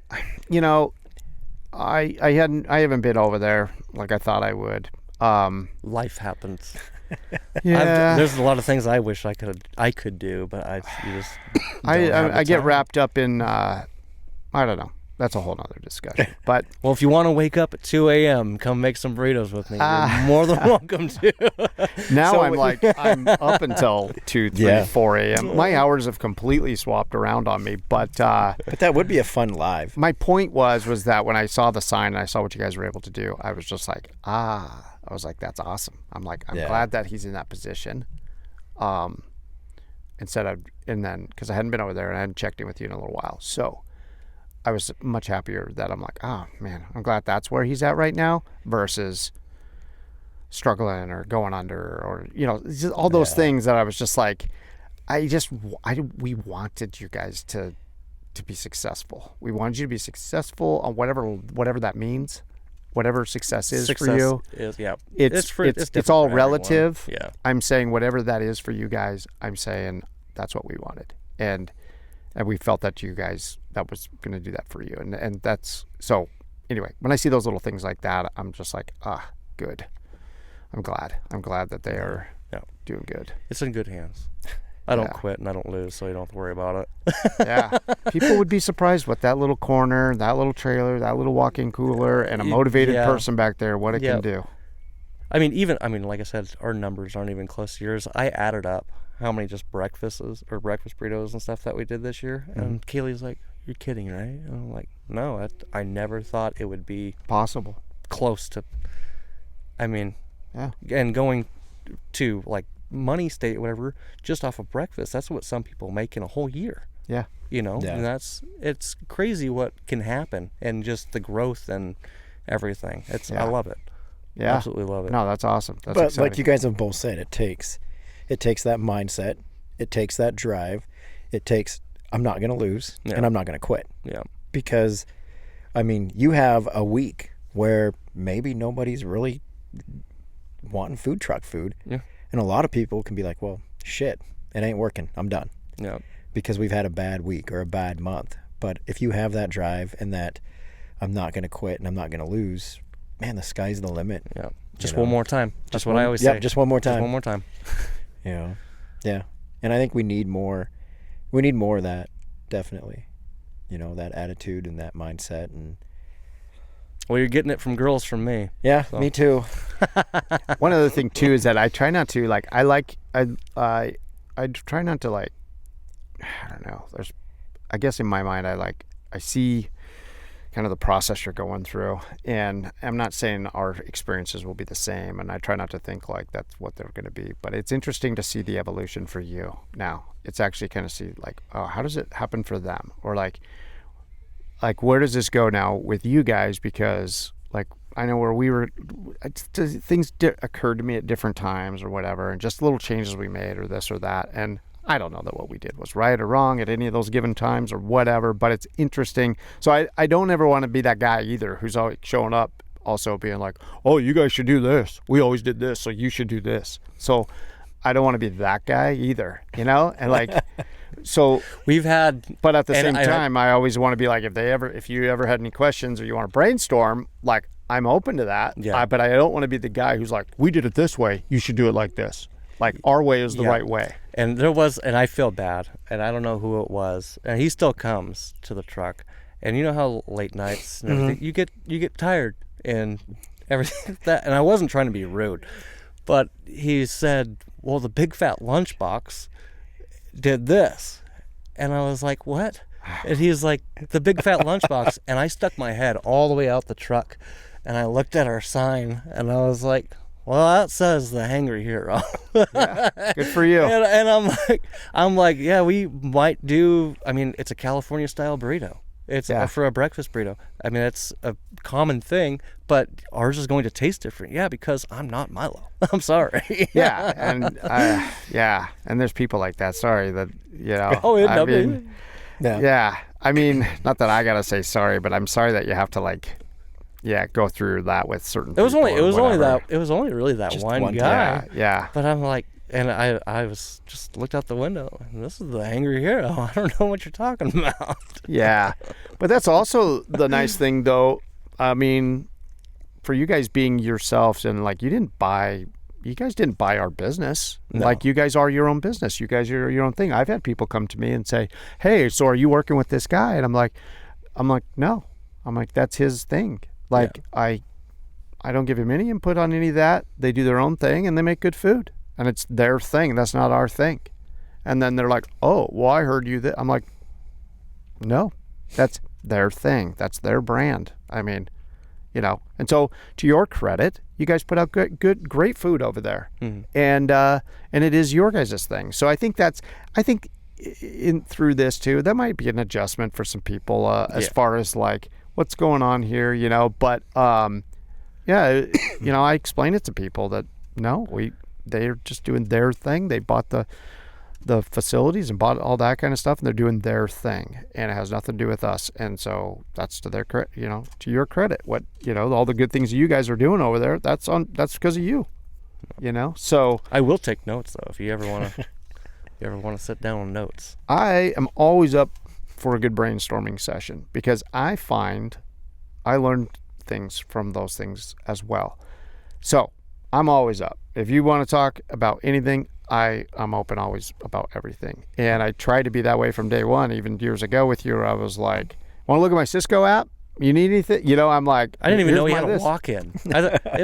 haven't been over there like I thought I would. Life happens. Yeah. There's a lot of things I wish I could do, but you just I get wrapped up in I don't know. That's a whole nother discussion. But well, if you want to wake up at 2 a.m., come make some burritos with me. You're more than welcome to. now So I'm up until 2, 3, Yeah. 4 a.m. My hours have completely swapped around on me. But But that would be a fun live. my point was that when I saw the sign and I saw what you guys were able to do, I was just like, I was like, that's awesome. I'm like, I'm Yeah. glad that he's in that position. And then because I hadn't been over there and I hadn't checked in with you in a little while, so I was much happier that I'm like, oh man, I'm glad that's where he's at right now versus struggling or going under or just all those things that I was just like, we wanted you guys to be successful. We wanted you to be successful on whatever that means, whatever success is for you. It's all relative. Yeah. I'm saying whatever that is for you guys, I'm saying that's what we wanted. And we felt that you guys, that was going to do that for you. And that's, so anyway, when I see those little things like that, I'm just like, good. I'm glad that they are doing good. It's in good hands. I don't quit and I don't lose, so you don't have to worry about it. Yeah. People would be surprised what that little corner, that little trailer, that little walk-in cooler, and a motivated person back there, what it can do. I mean, like I said, our numbers aren't even close to yours. I added up how many just breakfast burritos and stuff that we did this year. And Kaylee's like, you're kidding, right? And I'm like, no, I never thought it would be possible. Close to, and going to like money state, whatever, just off of breakfast, that's what some people make in a whole year. Yeah. And it's crazy what can happen and just the growth and everything. I love it. Yeah. Absolutely love it. No, that's awesome. That's but exciting. like you guys have both said, it takes that mindset, it takes that drive, it takes I'm not going to lose and I'm not going to quit. Yeah. Because you have a week where maybe nobody's really wanting food truck food. Yeah. And a lot of people can be like, well, shit, it ain't working. I'm done. Yeah. Because we've had a bad week or a bad month. But if you have that drive and that I'm not going to quit and I'm not going to lose, man, the sky's the limit. Yeah. Just one more time. That's what I always say. Yeah, just one more time. Just one more time. Yeah. And I think we need more of that, definitely. That attitude and that mindset. And well, you're getting it from girls from me. Yeah, so. Me too. One other thing too is that I try not to I try not to I don't know. I guess in my mind I see kind of the process you're going through, and I'm not saying our experiences will be the same, and I try not to think like that's what they're going to be, but it's interesting to see the evolution for you. Now it's actually kind of see how does it happen for them, or like where does this go now with you guys, because I know where we were, things occurred to me at different times or whatever, and just little changes we made or this or that, and I don't know that what we did was right or wrong at any of those given times or whatever, but it's interesting. So I don't ever want to be that guy either who's always showing up also being like, oh, you guys should do this. We always did this, so you should do this. So I don't want to be that guy either, and so we've had, but at the same time, I always want to be like, if you ever had any questions or you want to brainstorm, I'm open to that. Yeah. But I don't want to be the guy who's like, we did it this way, you should do it like this. Our way is the right way. And I feel bad, and I don't know who it was, and he still comes to the truck, and you know how late nights and everything, you get tired and everything like that, and I wasn't trying to be rude, but he said, well, the big fat lunchbox did this, and I was like, what? And he's like, the big fat lunchbox, and I stuck my head all the way out the truck, and I looked at our sign, and I was like, well, that says the Hangry Hero. Yeah, good for you. And I'm like, yeah, we might do. It's a California style burrito. It's for a breakfast burrito. It's a common thing, but ours is going to taste different. Yeah, because I'm not Milo. I'm sorry. Yeah, and and there's people like that. Sorry that Oh, yeah. Not that I gotta say sorry, but I'm sorry that you have to go through that with certain people. It was only really that just one one guy. Yeah. But I'm like, and I was just looked out the window, and this is the Hangry Hero. I don't know what you're talking about. Yeah. But that's also the nice thing, though. For you guys being yourselves, and you didn't buy you guys didn't buy our business. No. Like, you guys are your own business. You guys are your own thing. I've had people come to me and say, hey, so are you working with this guy? And I'm like, no. I'm like, that's his thing. Like, I don't give him any input on any of that. They do their own thing and they make good food. And it's their thing. That's not our thing. And then they're like, oh, well, I heard you that. I'm like, no, that's their thing. That's their brand. I mean, you know. And so, to your credit, you guys put out great food over there. Mm-hmm. And it is your guys' thing. So I think through this too, that might be an adjustment for some people as far as like what's going on here, you know. But you know, I explain it to people that no, they're just doing their thing. They bought the facilities and bought all that kind of stuff, and they're doing their thing, and it has nothing to do with us. And so that's to their credit, you know, to your credit. What, you know, all the good things you guys are doing over there, that's because of you, you know. So I will take notes though if you ever want to sit down on notes. I am always up for a good brainstorming session because I find I learn things from those things as well. So I'm always up. If you want to talk about anything, I'm open always about everything. And I tried to be that way from day one. Even years ago with you, I was like, want to look at my Cisco app? You need anything? You know, I'm like, I didn't even know he had a walk-in.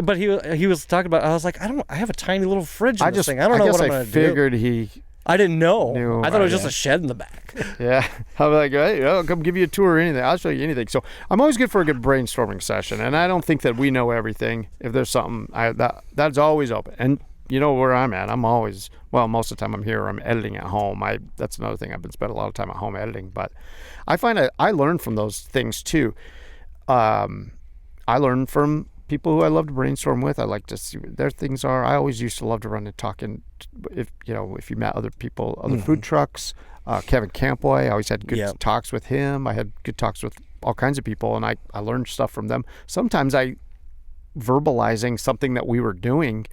But he was talking about, I was like, I have a tiny little fridge in this thing. I don't know what I'm going to do. I figured he... I didn't know. I thought it was just a shed in the back. Yeah. I'm like, hey, I'll come give you a tour or anything. I'll show you anything. So I'm always good for a good brainstorming session. And I don't think that we know everything. If there's something, that's always open. And you know where I'm at. I'm always, well, most of the time I'm here. I'm editing at home. That's another thing. I've been spending a lot of time at home editing. But I find I learn from those things too. I learn from people who I love to brainstorm with. I like to see what their things are. I always used to love to run and talk in, if you met other people, other food trucks. Kevin Campoy, I always had good talks with him. I had good talks with all kinds of people, and I learned stuff from them. Sometimes verbalizing something that we were doing,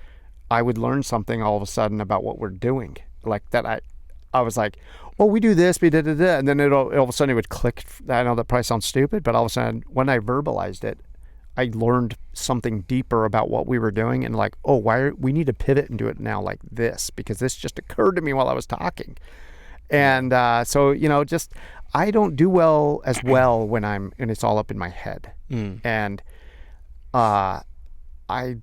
I would learn something all of a sudden about what we're doing. Like that I was like, well, we do this, we da-da-da, and then all of a sudden it would click. I know that probably sounds stupid, but all of a sudden when I verbalized it, I learned something deeper about what we were doing, and like, oh, we need to pivot and do it now like this, because this just occurred to me while I was talking. And so, you know, just I don't do as well when it's all up in my head. And I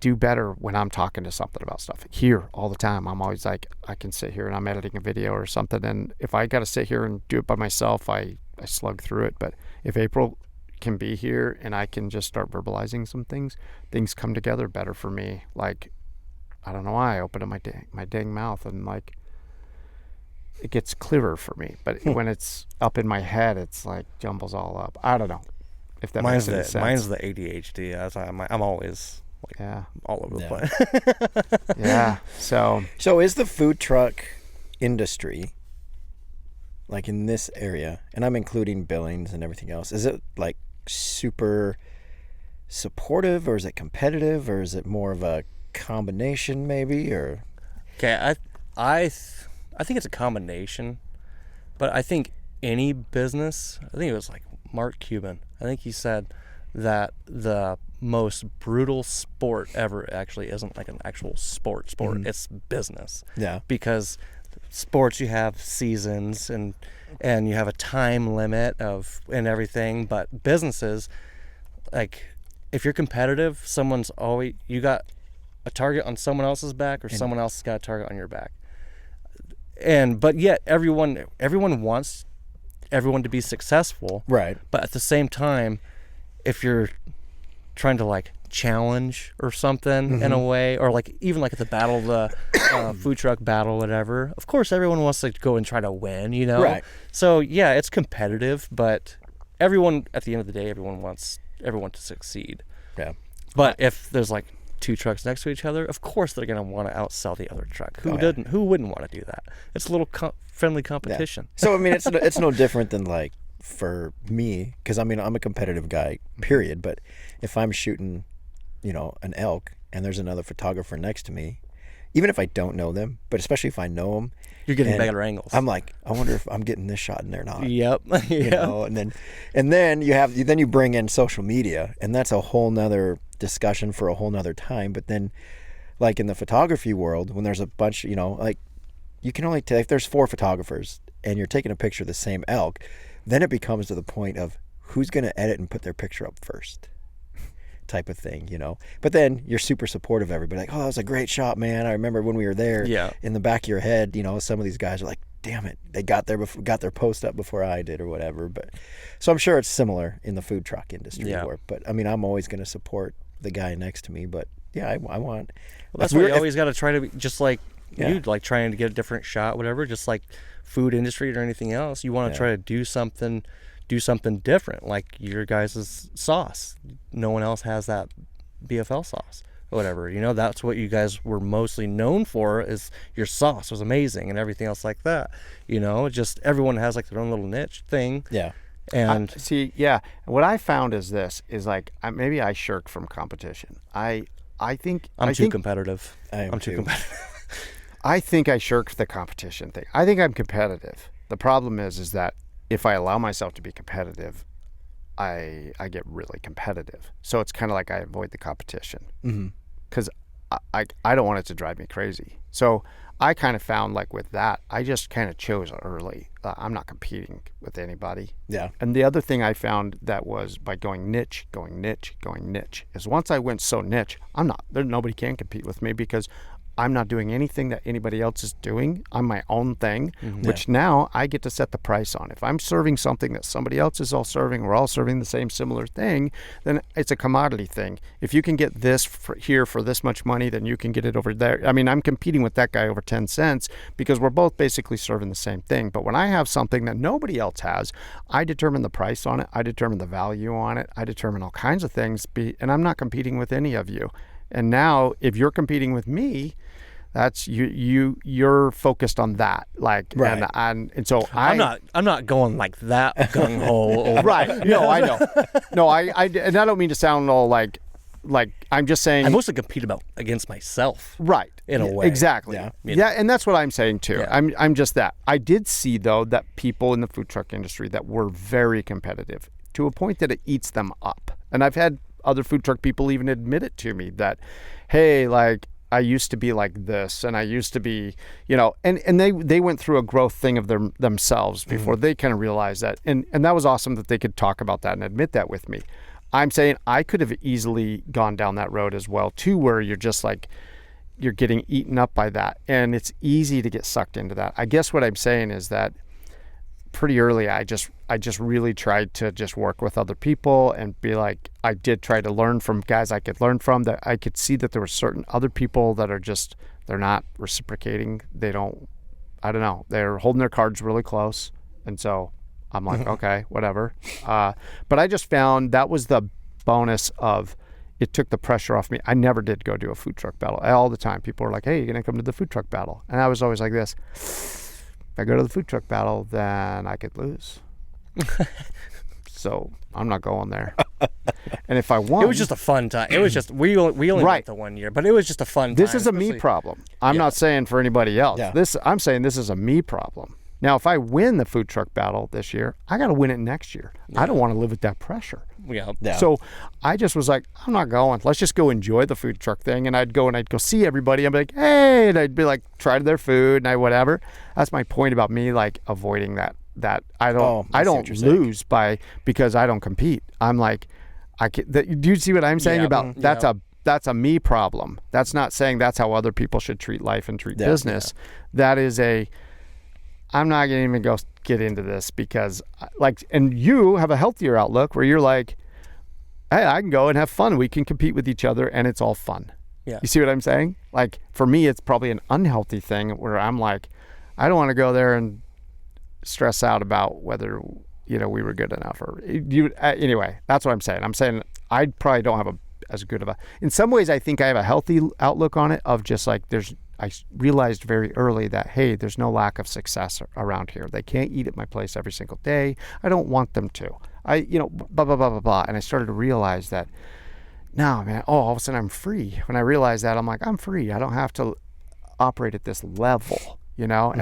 do better when I'm talking to something about stuff here all the time. I'm always like, I can sit here and I'm editing a video or something, and if I got to sit here and do it by myself, I slug through it. But if April can be here and I can just start verbalizing some things come together better for me. Like, I don't know why I open up my dang mouth and like it gets clearer for me. But when it's up in my head, it's like jumbles all up. I don't know if that makes any sense. Mine's the ADHD. I'm always like all over the place. Yeah. So is the food truck industry, like in this area, and I'm including Billings and everything else, is it like super supportive, or is it competitive, or is it more of a combination maybe? Or okay, I think it's a combination, but I think any business, I think it was like Mark Cuban, I think he said that the most brutal sport ever actually isn't like an actual sport. It's business. Yeah. Because sports, you have seasons and you have a time limit and everything, but businesses, like if you're competitive, you got a target on someone else's back, or someone else has got a target on your back. But yet everyone wants everyone to be successful. Right. But at the same time, if you're trying to like challenge or something in a way, or like even like at the battle, the food truck battle, whatever, of course everyone wants to go and try to win, you know? Right. So yeah, it's competitive, but everyone, at the end of the day, everyone wants everyone to succeed. Yeah. But if there's like two trucks next to each other, of course they're going to want to outsell the other truck. Who wouldn't want to do that? It's a little friendly competition. Yeah. So I mean, it's no different than like for me, because I mean, I'm a competitive guy, period. But if I'm shooting, you know, an elk and there's another photographer next to me, even if I don't know them, but especially if I know them, you're getting better angles. I'm like, I wonder if I'm getting this shot and they're not. Yep. You know, and then you bring in social media, and that's a whole nother discussion for a whole nother time. But then like in the photography world, when there's a bunch, you know, like you can only take, if there's 4 photographers and you're taking a picture of the same elk, then it becomes to the point of who's going to edit and put their picture up first type of thing, you know. But then you're super supportive of everybody, like, oh, that was a great shot, man. I remember when we were there. Yeah. In the back of your head, you know, some of these guys are like, damn it, they got their post up before I did or whatever. But so I'm sure it's similar in the food truck industry. Yeah. But I mean, I'm always going to support the guy next to me. But yeah, I want. Well, that's why you always got to try to be just like Yeah. you, like trying to get a different shot, whatever. Just like food industry or anything else, you want to try to do something different. Like your guys' sauce, no one else has that BFL sauce, or whatever. You know, that's what you guys were mostly known for. Is your sauce was amazing and everything else like that. You know, just everyone has like their own little niche thing. Yeah. And what I found is this is like maybe I shirk from competition. I think I'm too competitive. I'm too competitive. I think I shirk the competition thing. I think I'm competitive. The problem is that if I allow myself to be competitive, I get really competitive. So it's kind of like I avoid the competition because I don't want it to drive me crazy. So I kind of found like with that, I just kind of chose early. I'm not competing with anybody. Yeah. And the other thing I found that was by going niche, is once I went so niche, nobody can compete with me because I'm not doing anything that anybody else is doing. I'm my own thing, which now I get to set the price on. If I'm serving something that somebody else is all serving, we're all serving the same similar thing, then it's a commodity thing. If you can get this here for this much money, then you can get it over there. I mean, I'm competing with that guy over 10 cents because we're both basically serving the same thing. But when I have something that nobody else has, I determine the price on it. I determine the value on it. I determine all kinds of things, and I'm not competing with any of you. And now if you're competing with me, that's you're focused on that, like, right. and so I'm not going like that gung ho. Right. No, I know. No, I and I don't mean to sound all like I'm just saying. I mostly compete against myself. Right. In a way. Exactly. Yeah. Yeah, and that's what I'm saying too. Yeah. I'm just that. I did see though that people in the food truck industry that were very competitive to a point that it eats them up. And I've had other food truck people even admit it to me that, hey, like, I used to be like this, and I used to be, you know, and they went through a growth thing of themselves before they kind of realized that, and that was awesome that they could talk about that and admit that with me. I'm saying I could have easily gone down that road as well too, where you're just like, you're getting eaten up by that, and it's easy to get sucked into that. I guess what I'm saying is that pretty early, I just really tried to just work with other people and be like, I did try to learn from guys I could learn from, that I could see that there were certain other people that are just, they're not reciprocating. I don't know. They're holding their cards really close. And so I'm like, okay, whatever. But I just found that was the bonus of, it took the pressure off me. I never did go do a food truck battle. All the time people were like, hey, you're going to come to the food truck battle. And I was always like this. If I go to the food truck battle, then I could lose. So I'm not going there. And if I won, it was just a fun time. It was just we only went the 1 year, but it was just a fun time. This is a me problem. I'm not saying for anybody else. Yeah. I'm saying this is a me problem. Now, if I win the food truck battle this year, I got to win it next year. I don't want to live with that pressure. Yeah. So I just was like, I'm not going. Let's just go enjoy the food truck thing. And I'd go see everybody. I'd be like, hey, and I'd be like, try their food and whatever. That's my point about me, like, avoiding that I don't lose because I don't compete. I'm like, do you see what I'm saying about that's a me problem. That's not saying that's how other people should treat life and treat business. Yeah. That is I'm not going to even go get into this because, like, and you have a healthier outlook where you're like, hey, I can go and have fun. We can compete with each other and it's all fun. Yeah. You see what I'm saying? Like, for me, it's probably an unhealthy thing where I'm like, I don't want to go there and stress out about whether, you know, we were good enough or anyway, that's what I'm saying. I'm saying I probably don't have as good of in some ways, I think I have a healthy outlook on it of just like, I realized very early that, hey, there's no lack of success around here. They can't eat at my place every single day. I don't want them to. Blah, blah, blah, blah, blah. And I started to realize that, no, man, all of a sudden I'm free. When I realized that, I'm like, I'm free. I don't have to operate at this level, you know?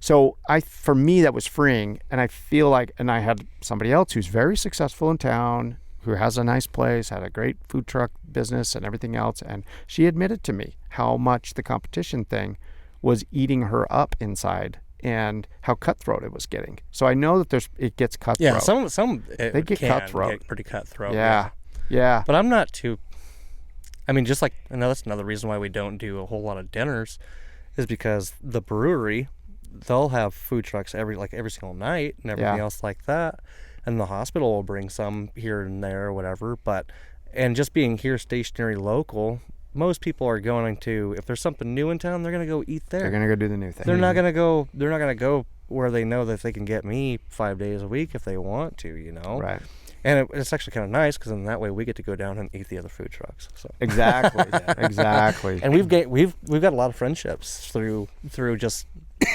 For me, that was freeing. And I feel like, and I had somebody else who's very successful in town, who has a nice place, had a great food truck business and everything else. And she admitted to me how much the competition thing was eating her up inside and how cutthroat it was getting. So I know that it gets cutthroat. Yeah, some they get cutthroat. Get pretty cutthroat. Yeah. But I'm not too. I mean, just like that's another reason why we don't do a whole lot of dinners, is because the brewery, they'll have food trucks every single night and everything else like that, and the hospital will bring some here and there or whatever. And just being here stationary local, most people are going to, if there's something new in town, they're gonna go eat there. They're gonna go do the new thing. They're not gonna go where they know that they can get me 5 days a week if they want to, Right. And it's actually kind of nice because then that way we get to go down and eat the other food trucks. So Exactly. Exactly. And we've got a lot of friendships through just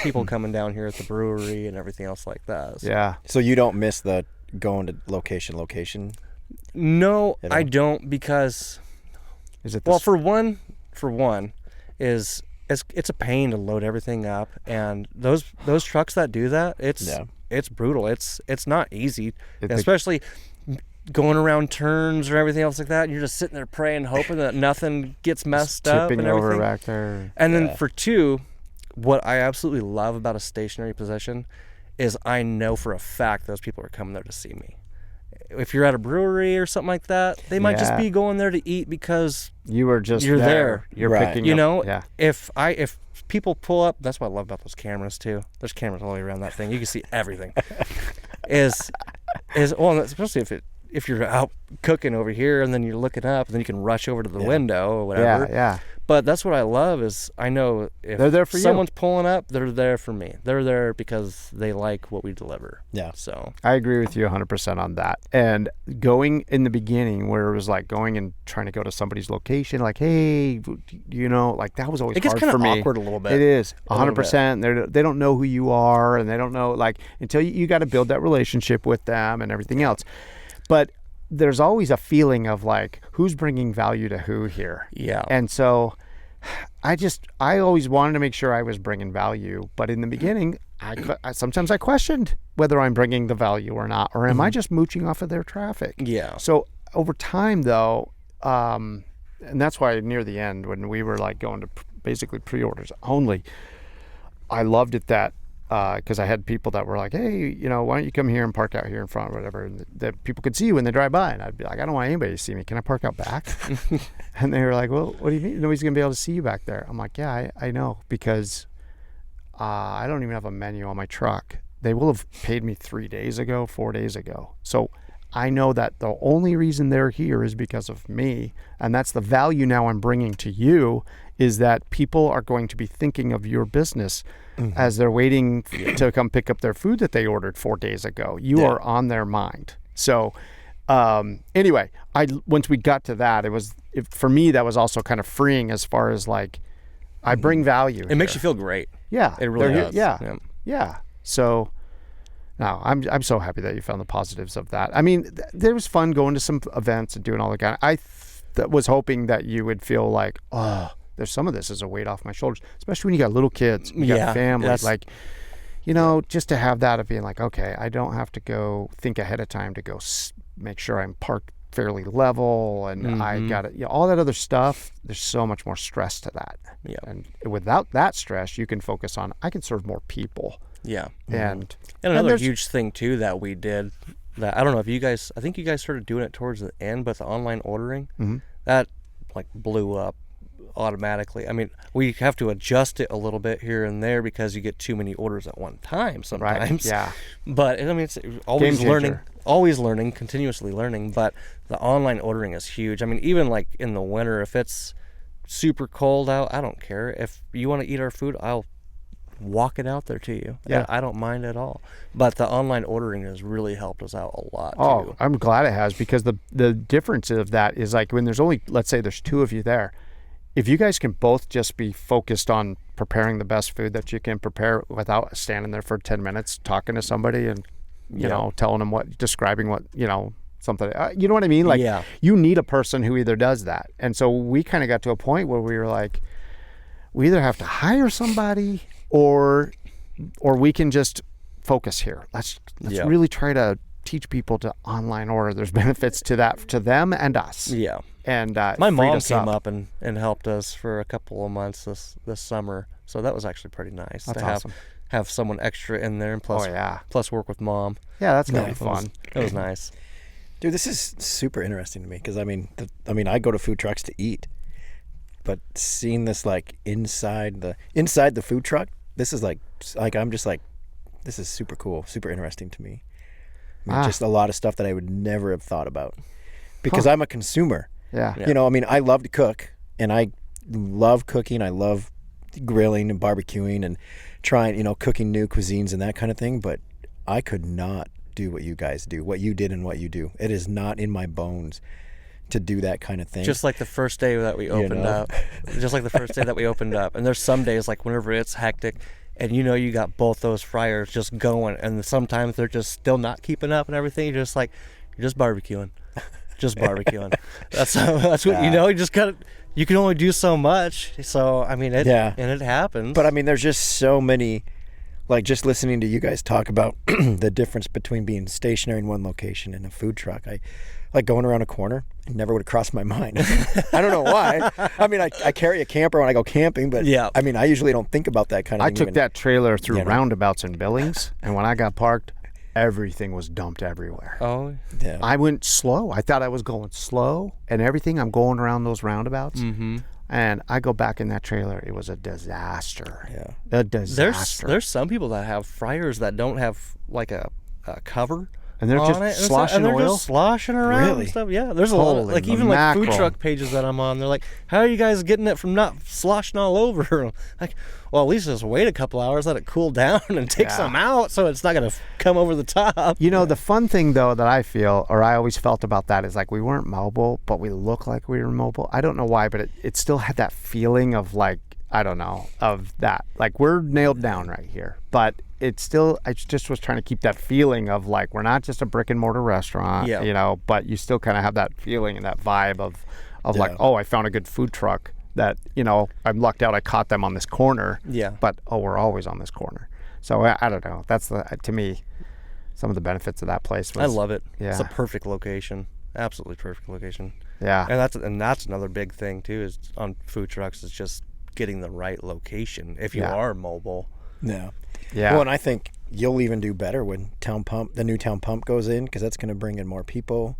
people coming down here at the brewery and everything else like that. So. Yeah. So you don't miss the going to location? No, I don't, because Is it for one is it's a pain to load everything up, and those trucks that do that, it's brutal. It's not easy, especially going around turns or everything else like that. And you're just sitting there praying, hoping that nothing gets messed up and everything. Tipping over back there. And then for two, what I absolutely love about a stationary position is I know for a fact those people are coming there to see me. If you're at a brewery or something like that, they might just be going there to eat because you're there. You're picking you up. know, Yeah. if people pull up, that's what I love about those cameras too. There's cameras all the way around that thing. You can see everything. Especially if you're out cooking over here and then you're looking up and then you can rush over to the window or whatever. Yeah. But that's what I love is I know if they're there for someone's pulling up, they're there for me. They're there because they like what we deliver. Yeah. So I agree with you 100% on that. And going in the beginning where it was like going and trying to go to somebody's location, like, hey, like that was always it gets hard kind for of me. awkward a little bit. It is 100%. They don't know who you are, and they don't know, like, until you got to build that relationship with them and everything else. But there's always a feeling of like, who's bringing value to who here? Yeah. And so I always wanted to make sure I was bringing value. But in the beginning, sometimes I questioned whether I'm bringing the value or not, or am I just mooching off of their traffic? Yeah. So over time though, and that's why near the end, when we were like going to basically pre-orders only, I loved it that, because I had people that were like, hey, why don't you come here and park out here in front or whatever, and that people could see you when they drive by. And I'd be like, I don't want anybody to see me. Can I park out back? And they were like, well, what do you mean? Nobody's going to be able to see you back there. I'm like, yeah, I know, because I don't even have a menu on my truck. They will have paid me 4 days ago. So I know that the only reason they're here is because of me. And that's the value now I'm bringing to you, is that people are going to be thinking of your business as they're waiting to come pick up their food that they ordered 4 days ago. You are on their mind. So anyway, once we got to that, for me, that was also kind of freeing as far as like, I bring value. It makes you feel great. Yeah. It really does. Yeah. So no, I'm so happy that you found the positives of that. I mean, there was fun going to some events and doing all the kind of, I was hoping that you would feel like, oh, there's some of this is a weight off my shoulders, especially when you got little kids, you got families, like, just to have that of being like, okay, I don't have to go think ahead of time to go make sure I'm parked fairly level, and I got it, all that other stuff. There's so much more stress to that. Yeah. And without that stress, you can focus on, I can serve more people. Yeah. And another huge thing too that we did, that I don't know if I think you guys started doing it towards the end, but the online ordering, that like blew up automatically. I mean, we have to adjust it a little bit here and there because you get too many orders at one time sometimes. Right. Yeah. But I mean, it's always learning, continuously learning. But the online ordering is huge. I mean, even like in the winter, if it's super cold out, I don't care. If you want to eat our food, I'll walk it out there to you. Yeah. I don't mind at all. But the online ordering has really helped us out a lot too. I'm glad it has, because the difference of that is like when there's only, let's say there's two of you there, if you guys can both just be focused on preparing the best food that you can prepare without standing there for 10 minutes talking to somebody and telling them describing what something, you know what I mean? Like, you need a person who either does that. And so we kind of got to a point where we were like, we either have to hire somebody or we can just focus here. Let's really try to teach people to online order. There's benefits to that, to them and us. Yeah. And my mom came up and helped us for a couple of months this summer, so that was actually pretty nice. That's to awesome. Have someone extra in there, and plus work with mom. Yeah, that's gonna be fun. It was nice. Dude, this is super interesting to me because I mean, I go to food trucks to eat, but seeing this like inside the food truck, this is like I'm just like, this is super cool, super interesting to me. I mean, just a lot of stuff that I would never have thought about because I'm a consumer. Yeah. You know, I mean, I love to cook and I love cooking. I love grilling and barbecuing and trying, you know, cooking new cuisines and that kind of thing. But I could not do what you guys do, what you did and what you do. It is not in my bones to do that kind of thing. Just like the first day that we opened up. Just like the first day that we opened up. And there's some days, like whenever it's hectic, and you know you got both those fryers just going, and sometimes they're just still not keeping up and everything. You're just barbecuing. Just barbecuing. That's what you know. You just got. You can only do so much. So I mean, and it happens. But I mean, there's just so many. Like just listening to you guys talk about the difference between being stationary in one location and a food truck. I like going around a corner. It never would have crossed my mind. I don't know why. I mean, I carry a camper when I go camping, but I mean, I usually don't think about that kind of thing. I took that trailer through roundabouts in Billings, and when I got parked, everything was dumped everywhere. Oh, yeah. I went slow. I thought I was going slow, and everything. I'm going around those roundabouts, and I go back in that trailer. It was a disaster. Yeah, a disaster. There's some people that have fryers that don't have like a cover. And they're just sloshing they're oil? Just sloshing around Really? and stuff. Yeah, there's a lot of, like, even like food mackerel. truck pages that I'm on. They're like, how are you guys getting it from not sloshing all over? Like, well, at least just wait a couple hours, let it cool down, and take some out so it's not going to come over the top. You know, the fun thing, though, that I feel, or I always felt about that is like we weren't mobile, but we looked like we were mobile. I don't know why, but it still had that feeling of like, I don't know, of that. Like we're nailed down right here, but it's still, I just was trying to keep that feeling of like, we're not just a brick and mortar restaurant, you know, but you still kind of have that feeling and that vibe of like, oh, I found a good food truck that, you know, I'm lucked out. I caught them on this corner, but, oh, we're always on this corner. So I don't know. That's to me, some of the benefits of that place. I love it. Yeah. It's a perfect location. Absolutely perfect location. Yeah. And that's another big thing too, is on food trucks, is just getting the right location if you are mobile. Yeah. Yeah. Well, and I think you'll even do better when the new town pump goes in, because that's going to bring in more people,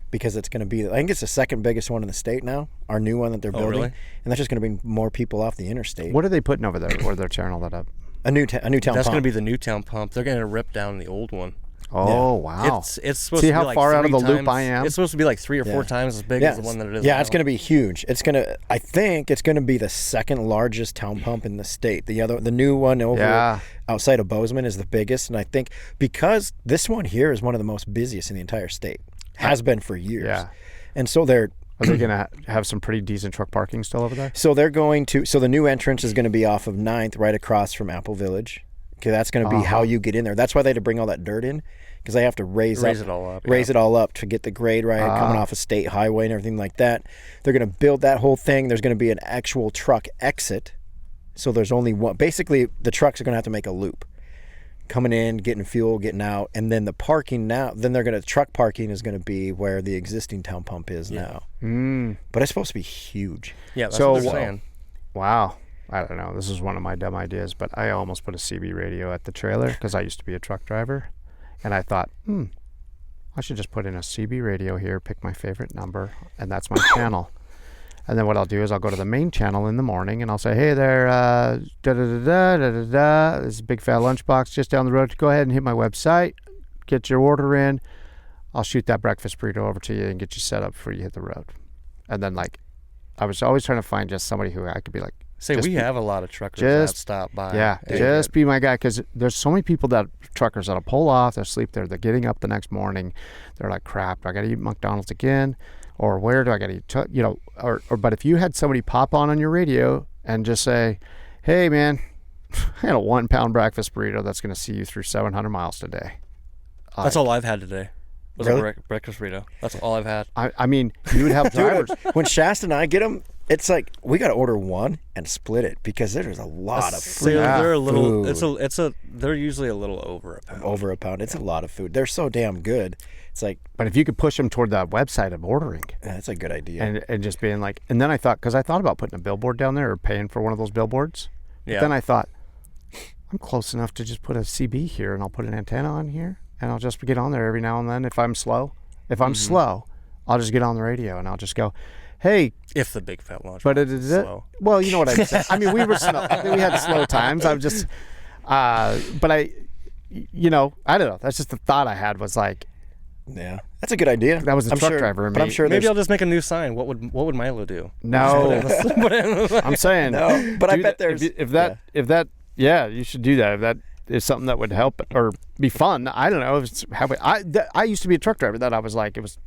because it's going to be, I think it's the second biggest one in the state now, our new one that they're building. Really? And that's just going to bring more people off the interstate. What are they putting over there where they're tearing all that up? A new town pump. That's going to be the new town pump. They're going to rip down the old one. Oh, wow. It's supposed See to be how like far out of the 3 loop I times- am? It's supposed to be like 3 or 4 times as big as the one that it is Yeah, now. it's going to be huge. I think it's going to be the second largest town pump in the state. The new one over outside of Bozeman is the biggest, and I think because this one here is one of the most busiest in the entire state. Has been for years. Yeah. And so they're Are they going to have some pretty decent truck parking still over there? So they're going to. So the new entrance is going to be off of 9th, right across from Apple Village. Okay, that's going to be how you get in there. That's why they had to bring all that dirt in, because they have to raise it all up to get the grade right, coming off a state highway and everything like that. They're going to build that whole thing. There's going to be an actual truck exit. So there's only one. Basically, the trucks are going to have to make a loop, coming in, getting fuel, getting out, and then the parking now. Then truck parking is going to be where the existing town pump is now. But it's supposed to be huge. Yeah, that's what they're saying. Wow. I don't know. This is one of my dumb ideas, but I almost put a CB radio at the trailer because I used to be a truck driver. And I thought, I should just put in a CB radio here, pick my favorite number, and that's my channel. And then what I'll do is I'll go to the main channel in the morning and I'll say, hey there, da-da-da-da-da-da-da. This is a big fat lunchbox just down the road. Go ahead and hit my website, get your order in. I'll shoot that breakfast burrito over to you and get you set up before you hit the road. And then, like, I was always trying to find just somebody who I could be like, have a lot of truckers that stop by. Yeah, just be my guy, because there's so many truckers that'll pull off, they'll sleep there, they're getting up the next morning, they're like, crap, do I got to eat McDonald's again? Or where do I got to eat, but if you had somebody pop on your radio and just say, hey man, I had a 1 pound breakfast burrito that's going to see you through 700 miles today. That's all I've had today. Was Really? a breakfast burrito. That's all I've had. I mean, you would have drivers. When Shasta and I get them, It's like we got to order one and split it because there's a lot of food. They're a little. Food. They're usually a little over a pound. Over a pound. It's a lot of food. They're so damn good. It's like, but if you could push them toward that website of ordering, that's a good idea. and just being like, and then I thought, because I thought about putting a billboard down there or paying for one of those billboards. Yeah. But then I thought, I'm close enough to just put a CB here, and I'll put an antenna on here, and I'll just get on there every now and then if I'm slow. If I'm slow, I'll just get on the radio and I'll just go, hey. If the big fat launch But is slow. Well, you know what I'm saying. I mean, we had slow times. I'm just, but I don't know. That's just the thought I had was like, yeah, that's a good idea. That was the truck driver in me. But I'm sure maybe I'll just make a new sign. What would Milo do? No, I'm saying no. But I bet there's if that you should do that. If that is something that would help or be fun. I don't know. I used to be a truck driver. That I was like, it was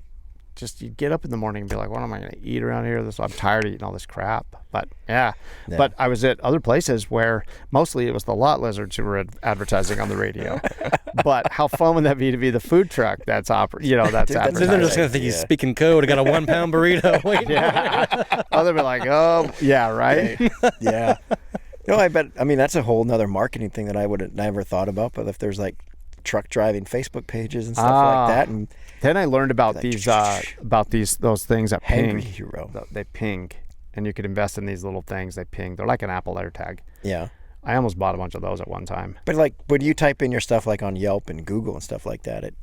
just you'd get up in the morning and be like, what am I going to eat around here? I'm tired of eating all this crap. But yeah. But I was at other places where mostly it was the lot lizards who were advertising on the radio. But how fun would that be to be the food truck that's advertising? They're just going to think he's speaking code. I got a 1 pound burrito. Wait. Yeah. Oh, they'll be like, oh, yeah, right. Yeah. I mean, that's a whole nother marketing thing that I would have never thought about. But if there's like truck driving Facebook pages and stuff like that, and then I learned about like, those things that ping. Hangry Hero. They ping, and you could invest in these little things. They ping. They're like an Apple AirTag. Yeah. I almost bought a bunch of those at one time. But like when you type in your stuff like on Yelp and Google and stuff like that, it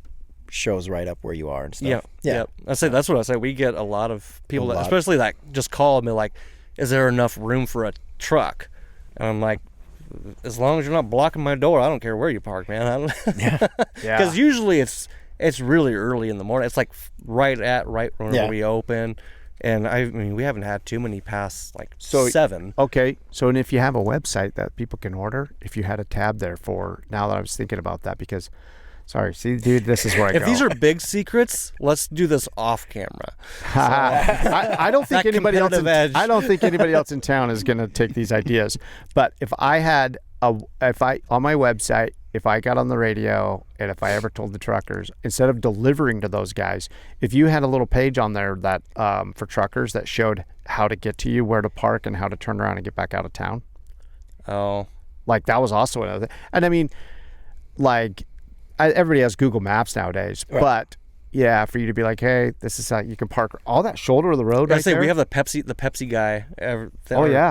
shows right up where you are and stuff. Yeah. That's what I say. We get a lot of people, especially that just call me like, "Is there enough room for a truck?" And I'm like, as long as you're not blocking my door, I don't care where you park, man. Yeah. Because usually it's really early in the morning. It's like right when we open. And I mean, we haven't had too many past like 7. Okay. So, and if you have a website that people can order, if you had a tab there for, now that I was thinking about that, because, see, dude, this is where I go. If these are big secrets, let's do this off camera. So, I don't think anybody else. I don't think anybody else in town is going to take these ideas. But if I had on my website, if I got on the radio, and if I ever told the truckers, instead of delivering to those guys, if you had a little page on there that for truckers that showed how to get to you, where to park, and how to turn around and get back out of town. Oh, like that was also another thing. And I mean, like everybody has Google Maps nowadays, right. But yeah, for you to be like, hey, this is how you can park all that shoulder of the road. I say there. We have the Pepsi guy.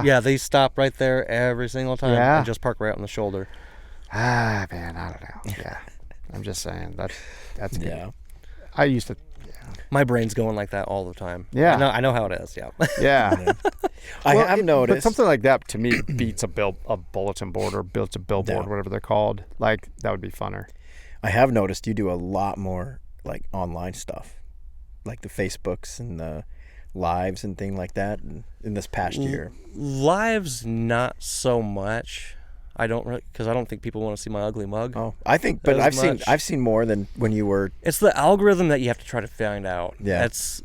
Yeah, they stop right there every single time and just park right on the shoulder. Ah, man, I don't know. Yeah, I'm just saying that's good. Yeah. I used to. Yeah. My brain's going like that all the time. Yeah, I know how it is. Yeah. Yeah. I have noticed, but something like that to me beats a bulletin board or builds a billboard, whatever they're called. Like that would be funner. I have noticed you do a lot more like online stuff, like the Facebooks and the lives and thing like that. In this past year, lives not so much. I don't because I don't think people want to see my ugly mug. Oh, I think, but I've seen more than when you were. It's the algorithm that you have to try to find out. Yeah, that's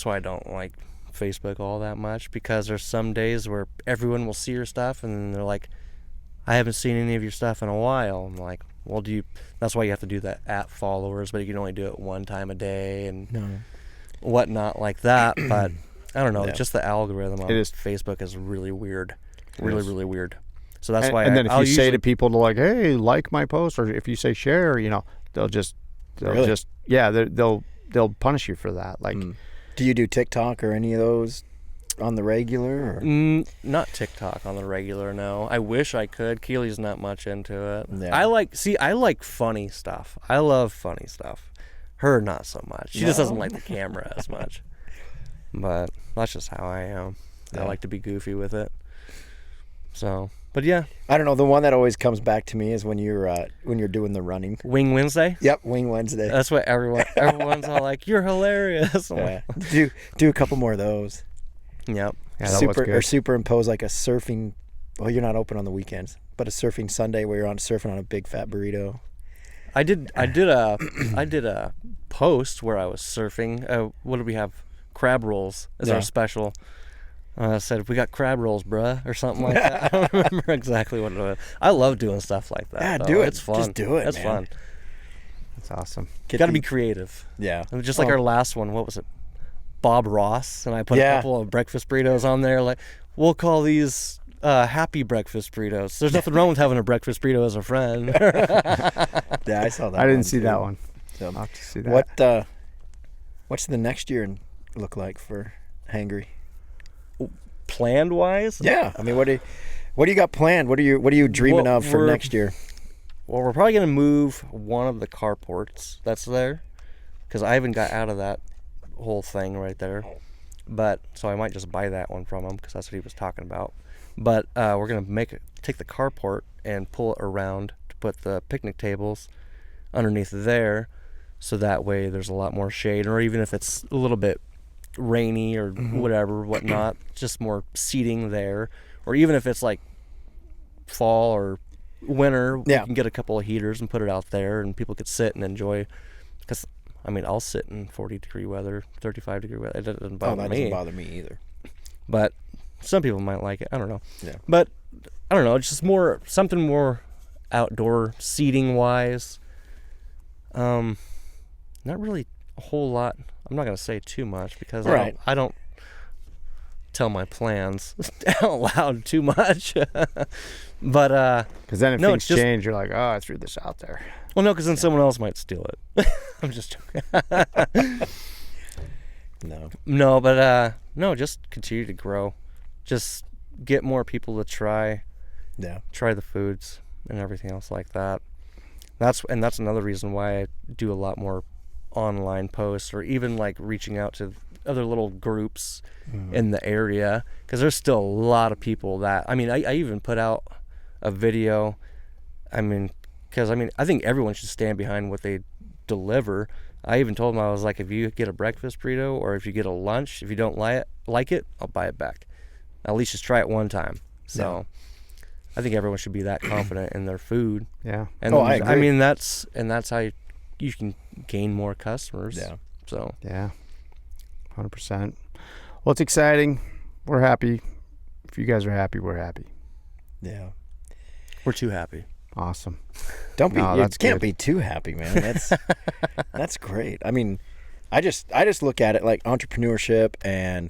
why I don't like Facebook all that much, because there's some days where everyone will see your stuff and then they're like, I haven't seen any of your stuff in a while. I'm like, well, that's why you have to do that at followers, but you can only do it one time a day and whatnot like that. But I don't know, just the algorithm on Facebook is really weird, really weird. So that's why. And then if you say to people to like, hey, like my post, or if you say share, they'll punish you for that. Like, do you do TikTok or any of those on the regular? Or? Not TikTok on the regular. No, I wish I could. Keely's not much into it. Yeah. I like funny stuff. I love funny stuff. Her not so much. She just doesn't like the camera as much. But that's just how I am. Yeah. I like to be goofy with it. So. But yeah, I don't know. The one that always comes back to me is when you're doing the running. Wing Wednesday. Yep, Wing Wednesday. That's what everyone's all like. You're hilarious. Yeah. Do a couple more of those. Yep. Yeah, superimpose like a surfing. Well, you're not open on the weekends, but a surfing Sunday where you're surfing on a big fat burrito. I did a post where I was surfing. What did we have? Crab rolls is our special. I said, we got crab rolls, bruh, or something like that. I don't remember exactly what it was. I love doing stuff like that. Yeah, do it. It's fun. Just do it, It's man. fun. That's awesome. Got to be creative. Yeah. Just like our last one. What was it? Bob Ross, and I put a couple of breakfast burritos on there. Like, we'll call these happy breakfast burritos. There's nothing wrong with having a breakfast burrito as a friend. Yeah, I saw that. I didn't see that one. So, I'll have to see that. What's the next year look like for Hangry? Planned wise? Yeah, I mean, what do you got planned? What are you dreaming of for next year? Well, we're probably gonna move one of the carports that's there, because I haven't got out of that whole thing right there. But so I might just buy that one from him, because that's what he was talking about. But we're gonna take the carport and pull it around to put the picnic tables underneath there, so that way there's a lot more shade, or even if it's a little bit rainy or whatnot, just more seating there. Or even if it's like fall or winter, we can get a couple of heaters and put it out there, and people could sit and enjoy. Because I mean, I'll sit in 40-degree weather, 35-degree weather. It doesn't bother me. That doesn't bother me either. But some people might like it. I don't know. Yeah. But I don't know. It's just something more outdoor seating wise. Not really a whole lot. I'm not gonna say too much, because I don't tell my plans out loud too much. But because then if things change, you're like, oh, I threw this out there. Well, no, because then someone else might steal it. I'm just joking. No, but no, just continue to grow. Just get more people to try the foods and everything else like that. That's another reason why I do a lot more online posts, or even like reaching out to other little groups in the area, because there's still a lot of people that, I mean, I even put out a video. I mean, because I think everyone should stand behind what they deliver. I even told them, I was like, if you get a breakfast burrito, or if you get a lunch, if you don't like it, I'll buy it back. At least just try it one time. So I think everyone should be that confident in their food. Yeah. And I agree. I mean, that's how you can gain more customers. Yeah. So yeah, 100%. Well, it's exciting. We're happy. If you guys are happy, we're happy. Yeah. We're too happy. Awesome. Don't be. No, You that's can't good. be too happy, man. That's great. I mean, I just look at it like entrepreneurship and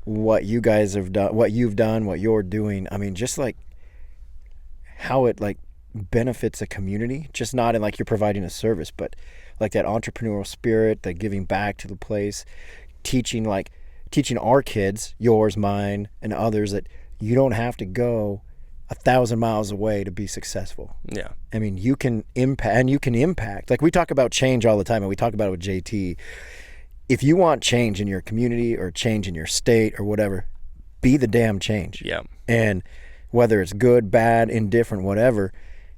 what you guys have done, what you've done, what you're doing. I mean, just like how it like benefits a community, just not in like you're providing a service, but like that entrepreneurial spirit, the giving back to the place, teaching our kids, yours, mine, and others, that you don't have to go 1,000 miles away to be successful. Yeah. I mean, you can impact. Like we talk about change all the time, and we talk about it with JT. If you want change in your community or change in your state or whatever, be the damn change. Yeah. And whether it's good, bad, indifferent, whatever,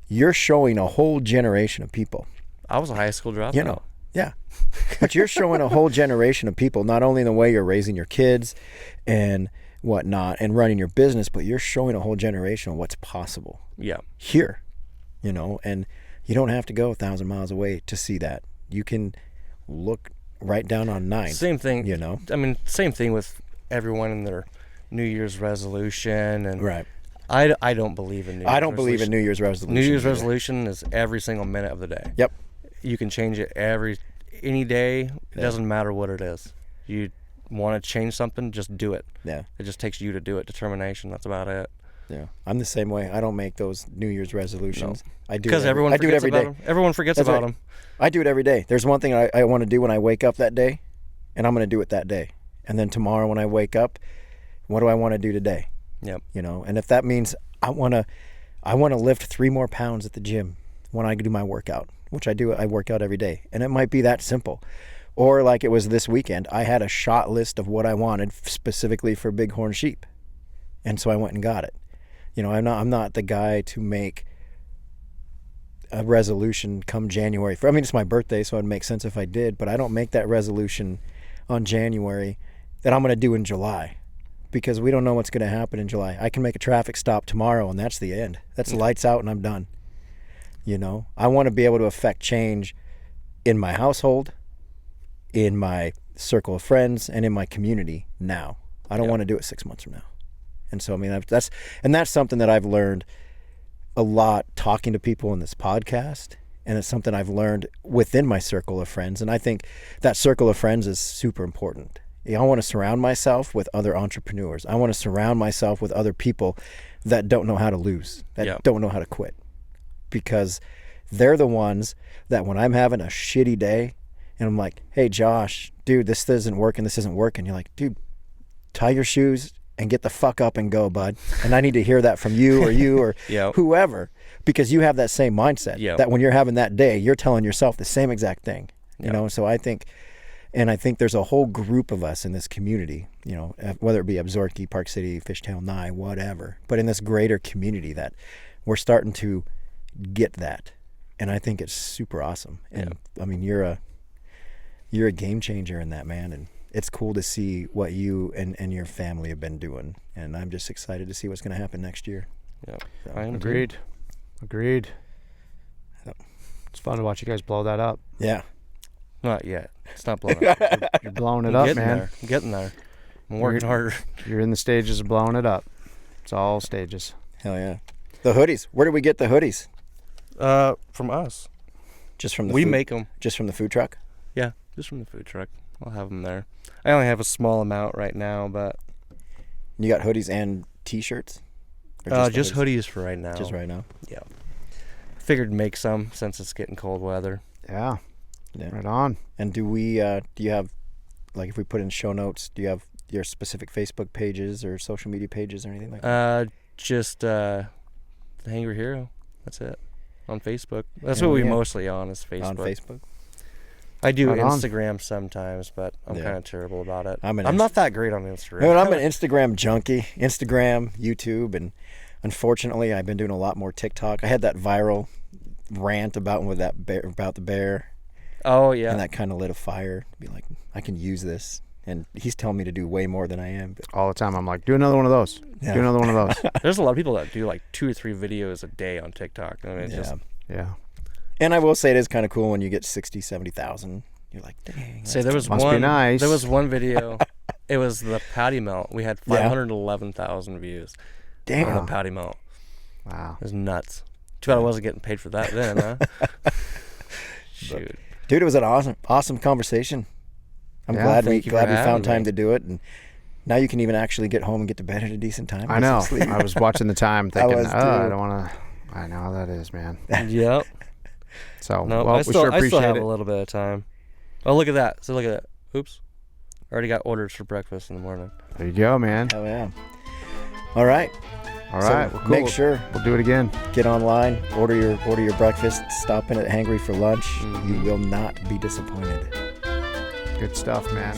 you're showing a whole generation of people. I was a high school dropout. You know, yeah. But you're showing a whole generation of people, not only in the way you're raising your kids and whatnot and running your business, but you're showing a whole generation of what's possible. Yeah. Here, you know, and you don't have to go 1,000 miles away to see that. You can look right down on 9. Same thing. You know? I mean, same thing with everyone in their New Year's resolution. And right. I don't believe in New Year's I don't believe in New Year's resolution. New Year's resolution is every single minute of the day. Yep. You can change it any day. It doesn't matter what it is. You want to change something, just do it. Yeah. It just takes you to do it. Determination. That's about it. Yeah. I'm the same way. I don't make those New Year's resolutions. No. I do because everyone I do it forgets every about day. them. Everyone forgets That's about right. them. I do it every day. There's one thing I want to do when I wake up that day, and I'm going to do it that day. And then tomorrow when I wake up, what do I want to do today? Yep. You know, and if that means I want to lift 3 more pounds at the gym when I do my workout, which I do. I work out every day, and it might be that simple. Or like it was this weekend, I had a shot list of what I wanted specifically for bighorn sheep, and so I went and got it. You know, I'm not the guy to make a resolution come January. I mean, it's my birthday, so it'd make sense if I did, but I don't make that resolution on January that I'm going to do in July, because we don't know what's going to happen in July. I can make a traffic stop tomorrow, and that's the end. That's lights out, and I'm done. You know, I want to be able to affect change in my household, in my circle of friends, and in my community now. I don't want to do it 6 months from now. And so, I mean, that's something that I've learned a lot talking to people in this podcast, and it's something I've learned within my circle of friends. And I think that circle of friends is super important. I want to surround myself with other entrepreneurs. I want to surround myself with other people that don't know how to lose, that don't know how to quit. Because they're the ones that when I'm having a shitty day and I'm like, hey, Josh, dude, this isn't working. You're like, dude, tie your shoes and get the fuck up and go, bud. And I need to hear that from you or whoever, because you have that same mindset that when you're having that day, you're telling yourself the same exact thing, you know? So I think there's a whole group of us in this community, you know, whether it be Absorki, Park City, Fishtail, Nye, whatever, but in this greater community that we're starting to get that. And I think it's super awesome. And I mean, you're a game changer in that, man. And it's cool to see what you and your family have been doing. And I'm just excited to see what's going to happen next year. Yeah, So, I am Agreed. So, It's fun to watch you guys blow that up. yeah. Not yet. It's not blowing up. You're blowing it I'm up, getting man. there. I'm getting there. I'm working harder. You're in the stages of blowing it up. It's all stages. Hell yeah. The hoodies. Where do we get the hoodies? From us. Just from the We food, make them. just from the food truck? Yeah, just from the food truck. I'll have them there. I only have a small amount right now, but You got hoodies and t-shirts? Or just hoodies for right now. Just right now. Yeah. Figured make some since it's getting cold weather. Yeah. Yeah. Right on. And do you have, like, if we put in show notes, do you have your specific Facebook pages or social media pages or anything like that? Just the Hangry Hero. That's it. On Facebook. That's Hell what we yeah. mostly on is Facebook. On Facebook? I do Right on. Instagram sometimes, but I'm Yeah. kind of terrible about it. I'm not that great on Instagram. No, I'm an Instagram junkie. Instagram, YouTube, and unfortunately, I've been doing a lot more TikTok. I had that viral rant about the bear, Oh yeah. and that kind of lit a fire. Be like, I can use this, and he's telling me to do way more than I am. But All the time. I'm like, do another one of those. Yeah. Do another one of those. There's a lot of people that do like 2 or 3 videos a day on TikTok. I mean, it's just Yeah. And I will say it is kind of cool when you get 60, 70,000. You're like, dang. say there was Must be one. nice. There was one video. It was the patty melt. We had Yeah. 511,000 views on Damn. the patty melt. Wow. It was nuts. Too bad I wasn't getting paid for that then, huh? Shoot. Dude, it was an awesome conversation. I'm Yeah, glad thank you we for found having time me. to do it, and now you can even actually get home and get to bed at a decent time. I Get some know. sleep. I was watching the time thinking, was I too. don't want to. I know how that is, man. Yep. So, No, well, I we still, sure I still appreciate have it. a little bit of time. Oh, look at that. So look at that. Oops. Already got orders for breakfast in the morning. There you go, man. Hell yeah. All right. All So right. Well, cool. make sure, We'll do it again. get online, order your breakfast, stop in at Hangry for lunch. Mhm. You will not be disappointed. Good stuff, man.